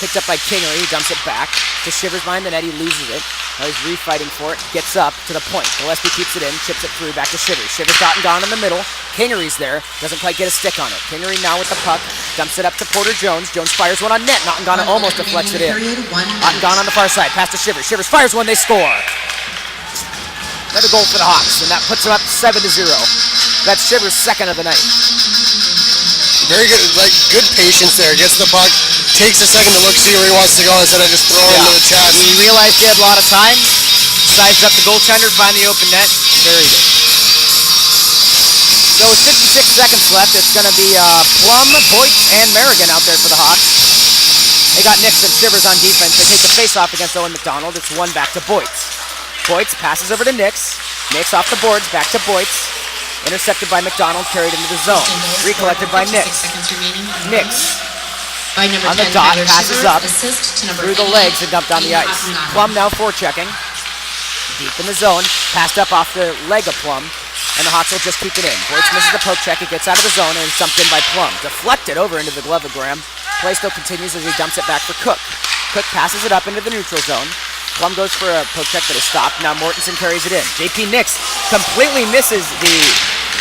Picked up by Kingery, he dumps it back to Shivers behind the net. He loses it. Now he's refighting for it. Gets up to the point. Gillespie keeps it in, chips it through back to Shivers. Shivers got and gone in the middle. Kingery's there. Doesn't quite get a stick on it. Kingery now with the puck. Dumps it up to Porter Jones. Jones fires one on net. Not and gone almost deflects it in. Not and gone on the far side. Pass to Shivers. Shivers fires one. They score. Another goal for the Hawks, and that puts them up 7-0. That's Shivers' second of the night. Very good, good patience there. Gets the puck, takes a second to look, see where he wants to go instead of just throwing it into the chest. He realized he had a lot of time. Sized up the goaltender, find the open net, buried it. So with 56 seconds left, it's going to be Plum, Boyt, and Merrigan out there for the Hawks. They got Nix and Shivers on defense. They take the face-off against Owen McDonald. It's one back to Boyt. Boyt passes over to Nix. Nix off the boards, back to Boyt. Intercepted by McDonald, carried into the zone. Recollected by Nix. Nix on the dot, passes up through the legs and dumped on the ice. Plum now forechecking. Deep in the zone, passed up off the leg of Plum, and the Hawks will just keep it in. Boyce misses the poke check, it gets out of the zone, and is dumped in by Plum. Deflected over into the glove of Graham. Play still continues as he dumps it back for Cook. Cook passes it up into the neutral zone. Plum goes for a poke check, but is stopped. Now Mortensen carries it in. JP Nix completely misses the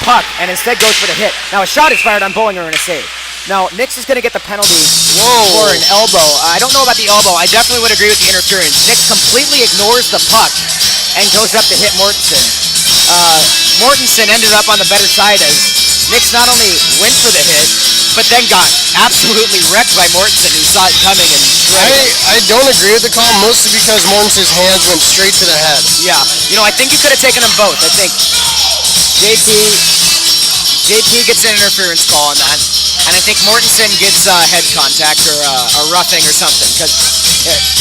puck and instead goes for the hit. Now a shot is fired on Bollinger and a save. Now Nix is going to get the penalty for an elbow. I don't know about the elbow. I definitely would agree with the interference. Nix completely ignores the puck and goes up to hit Mortensen. Mortensen ended up on the better side as Nix not only went for the hit, but then got absolutely wrecked by Mortensen, who saw it coming and I don't agree with the call, mostly because Mortensen's hands went straight to the head. yeah. You know, I think you could have taken them both. I think JP gets an interference call on that, and I think Mortensen gets head contact or a roughing or something, because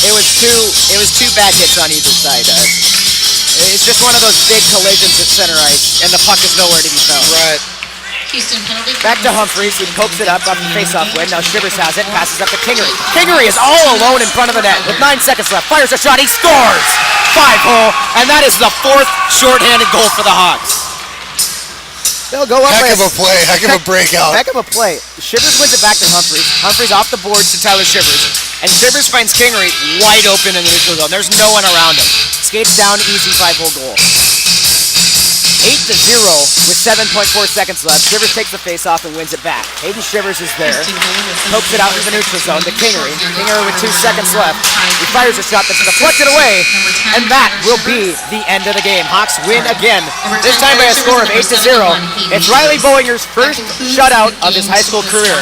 it was two bad hits on either side. It's just one of those big collisions at center ice, and the puck is nowhere to be found. Right. Houston penalty. Back to Humphreys, he pokes it up the face-off win. Now Shivers has it, passes up to Kingery. Kingery is all alone in front of the net with 9 seconds left. Fires a shot, he scores! 5-hole, and that is the 4th shorthanded goal for the Hawks. They'll go up. Heck of a play, heck of a breakout. Heck of a play. Shivers wins it back to Humphreys. Humphreys off the boards to Tyler Shivers. And Shivers finds Kingery wide open in the neutral zone. There's no one around him. Skates down, easy 5-hole goal. 8-0 with 7.4 seconds left. Shivers takes the face-off and wins it back. Hayden Shivers is there. Pokes it out into the neutral zone to Kingery. Kingery with 2 seconds left. He fires a shot that's deflected away, and that will be the end of the game. Hawks win again, this time by a score of 8-0. It's Riley Bollinger's first shutout of his high school career.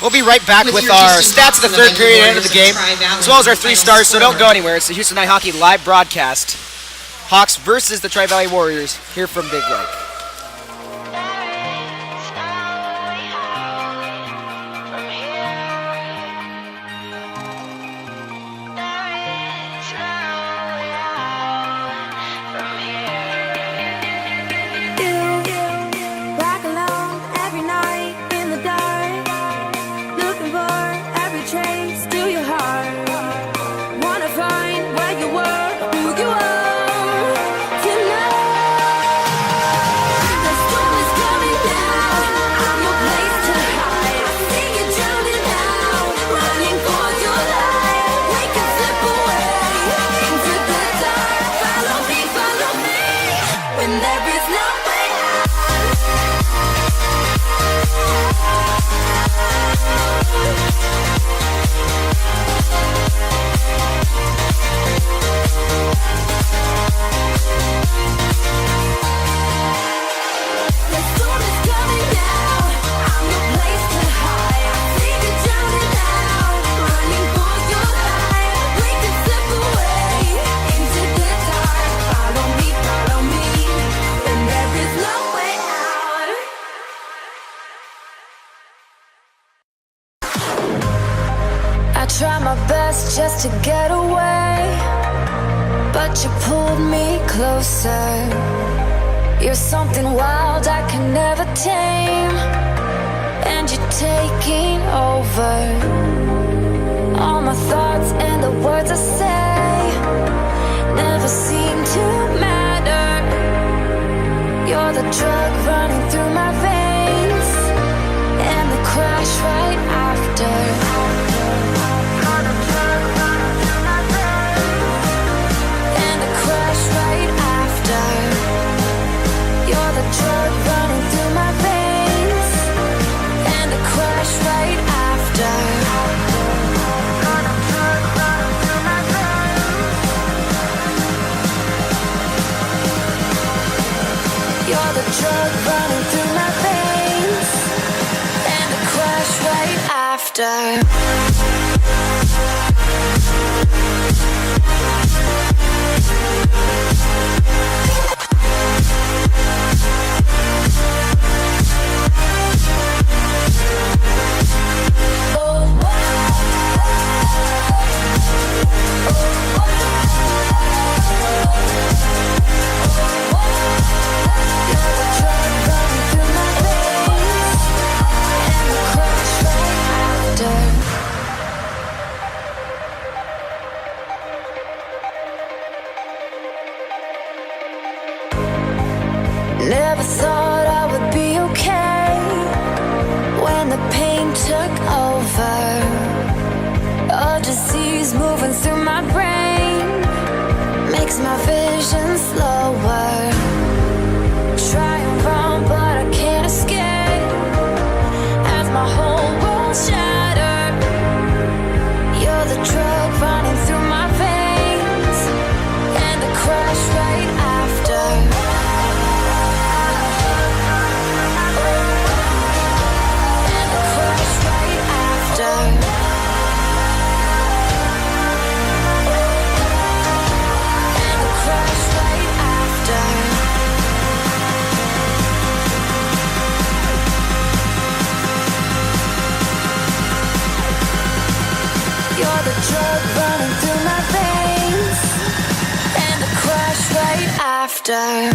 We'll be right back with our stats of the third period and end of the game, as well as our 3 stars, so don't go anywhere. It's the Houston Night Hockey live broadcast. Hawks versus the Tri-Valley Warriors here from Big Lake. Walk alone every night in the dark, looking for every trace to your heart. Wanna find where you were, who you are. Try my best just to get away, but you pulled me closer. You're something wild I can never tame, and you're taking over. All my thoughts and the words I say never seem to matter. You're the drug running through my veins, and the crash right after. Drug running through my veins, and the crash right after. You're the drug running through my veins, and the crash right after. Never thought I would be okay when the pain took over. A disease moving through my brain. my vision slower. Try and run, but I can't escape. As my whole world shattered, you're the drug running through my veins, and the crash right after. And the crash right after. And the crash right after. You're the drug running through my veins, and the crash right after. And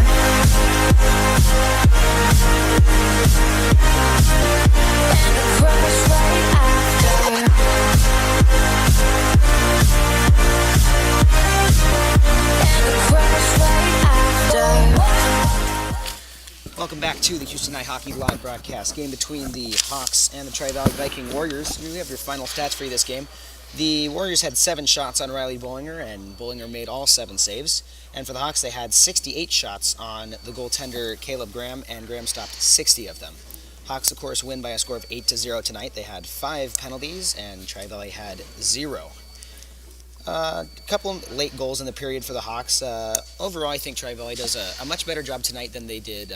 the crash right after. And the crash right after. Welcome back to the Houston High Hockey Live broadcast. Game between the Hawks and the Tri-Valley Viking Warriors. We have your final stats for you this game. The Warriors had 7 shots on Riley Bollinger, and Bollinger made all 7 saves. And for the Hawks, they had 68 shots on the goaltender Caleb Graham, and Graham stopped 60 of them. Hawks, of course, win by a score of 8-0 tonight. They had 5 penalties, and Tri-Valley had 0. A couple late goals in the period for the Hawks. Overall, I think Tri-Valley does a much better job tonight than they did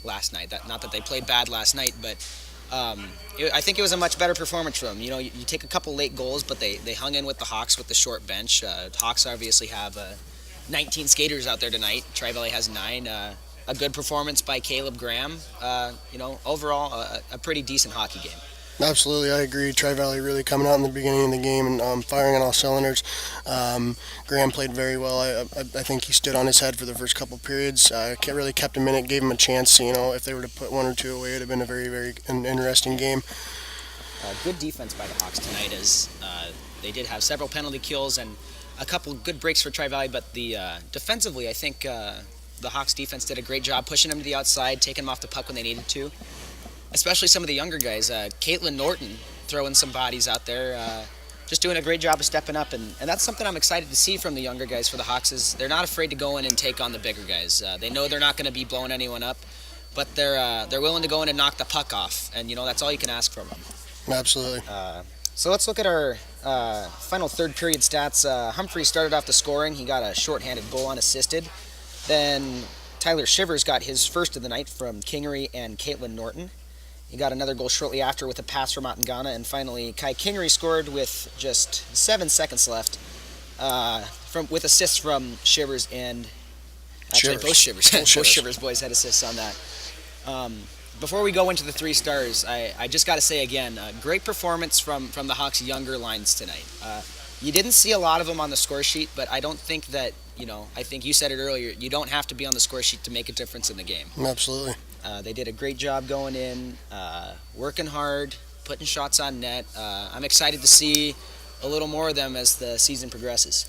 last night. Not that they played bad last night, but I think it was a much better performance from them. You know, you take a couple late goals, but they hung in with the Hawks with the short bench. Hawks obviously have 19 skaters out there tonight. Tri-Valley has 9. A good performance by Caleb Graham. Overall, a pretty decent hockey game. Absolutely, I agree. Tri-Valley really coming out in the beginning of the game and firing on all cylinders. Graham played very well. I think he stood on his head for the first couple periods. Really kept him in it, gave him a chance. You know, if they were to put 1 or 2 away, it would have been a very, very interesting game. Good defense by the Hawks tonight, as they did have several penalty kills and a couple good breaks for Tri-Valley, but defensively, I think the Hawks defense did a great job pushing them to the outside, taking them off the puck when they needed to. Especially some of the younger guys. Caitlin Norton throwing some bodies out there, just doing a great job of stepping up, and that's something I'm excited to see from the younger guys for the Hawks. Is they're not afraid to go in and take on the bigger guys. They know they're not going to be blowing anyone up, but they're willing to go in and knock the puck off, and that's all you can ask from them. Absolutely. So let's look at our final third period stats. Humphrey started off the scoring. He got a shorthanded goal unassisted. Then Tyler Shivers got his first of the night from Kingery and Caitlin Norton. He got another goal shortly after with a pass from Otangana, and finally Kai Kingery scored with just 7 seconds left with assists from Shivers and actually both Shivers. Both Shivers boys had assists on that. Before we go into the 3 stars, I just got to say again, great performance from the Hawks' younger lines tonight. You didn't see a lot of them on the score sheet, but I don't think that, I think you said it earlier, you don't have to be on the score sheet to make a difference in the game. Absolutely. They did a great job going in, working hard, putting shots on net. I'm excited to see a little more of them as the season progresses.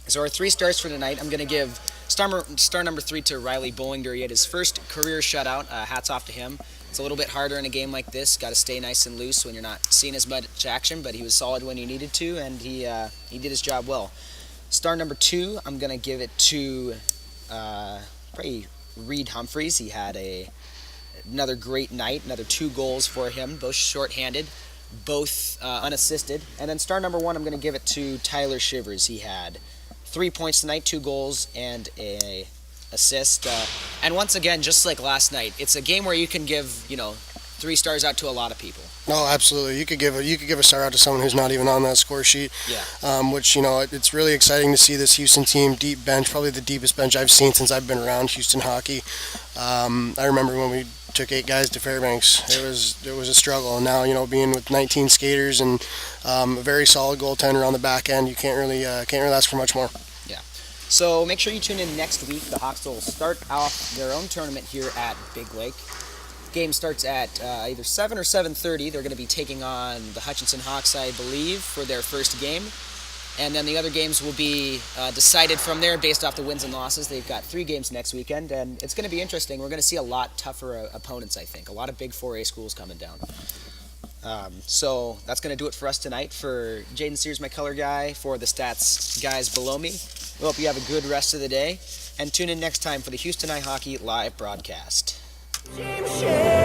So our 3 stars for tonight, I'm going to give star number 3 to Riley Bollinger. He had his first career shutout. Hats off to him. It's a little bit harder in a game like this. Got to stay nice and loose when you're not seeing as much action, but he was solid when he needed to, and he did his job well. Star number 2, I'm going to give it to probably Reed Humphreys. He had another great night, another 2 goals for him, both shorthanded, both unassisted. And then star number 1, I'm going to give it to Tyler Shivers. He had 3 points tonight, 2 goals, and a assist. And once again, just like last night, it's a game where you can give 3 stars out to a lot of people. No, absolutely. You could give a star out to someone who's not even on that score sheet. Yeah. Which it's really exciting to see this Houston team deep bench, probably the deepest bench I've seen since I've been around Houston hockey. I remember when we took 8 guys to Fairbanks. It was a struggle. And now being with 19 skaters and a very solid goaltender on the back end, you can't really ask for much more. Yeah. So make sure you tune in next week. The Hawks will start off their own tournament here at Big Lake. Game starts at either 7 or 7:30. They're going to be taking on the Hutchinson Hawks, I believe, for their first game. And then the other games will be decided from there based off the wins and losses. They've got 3 games next weekend, and it's going to be interesting. We're going to see a lot tougher opponents, I think. A lot of big 4A schools coming down. So that's going to do it for us tonight. For Jaden Sears, my color guy, for the stats guys below me, We hope you have a good rest of the day, and tune in next time for the Houston Ice Hockey live broadcast. Share.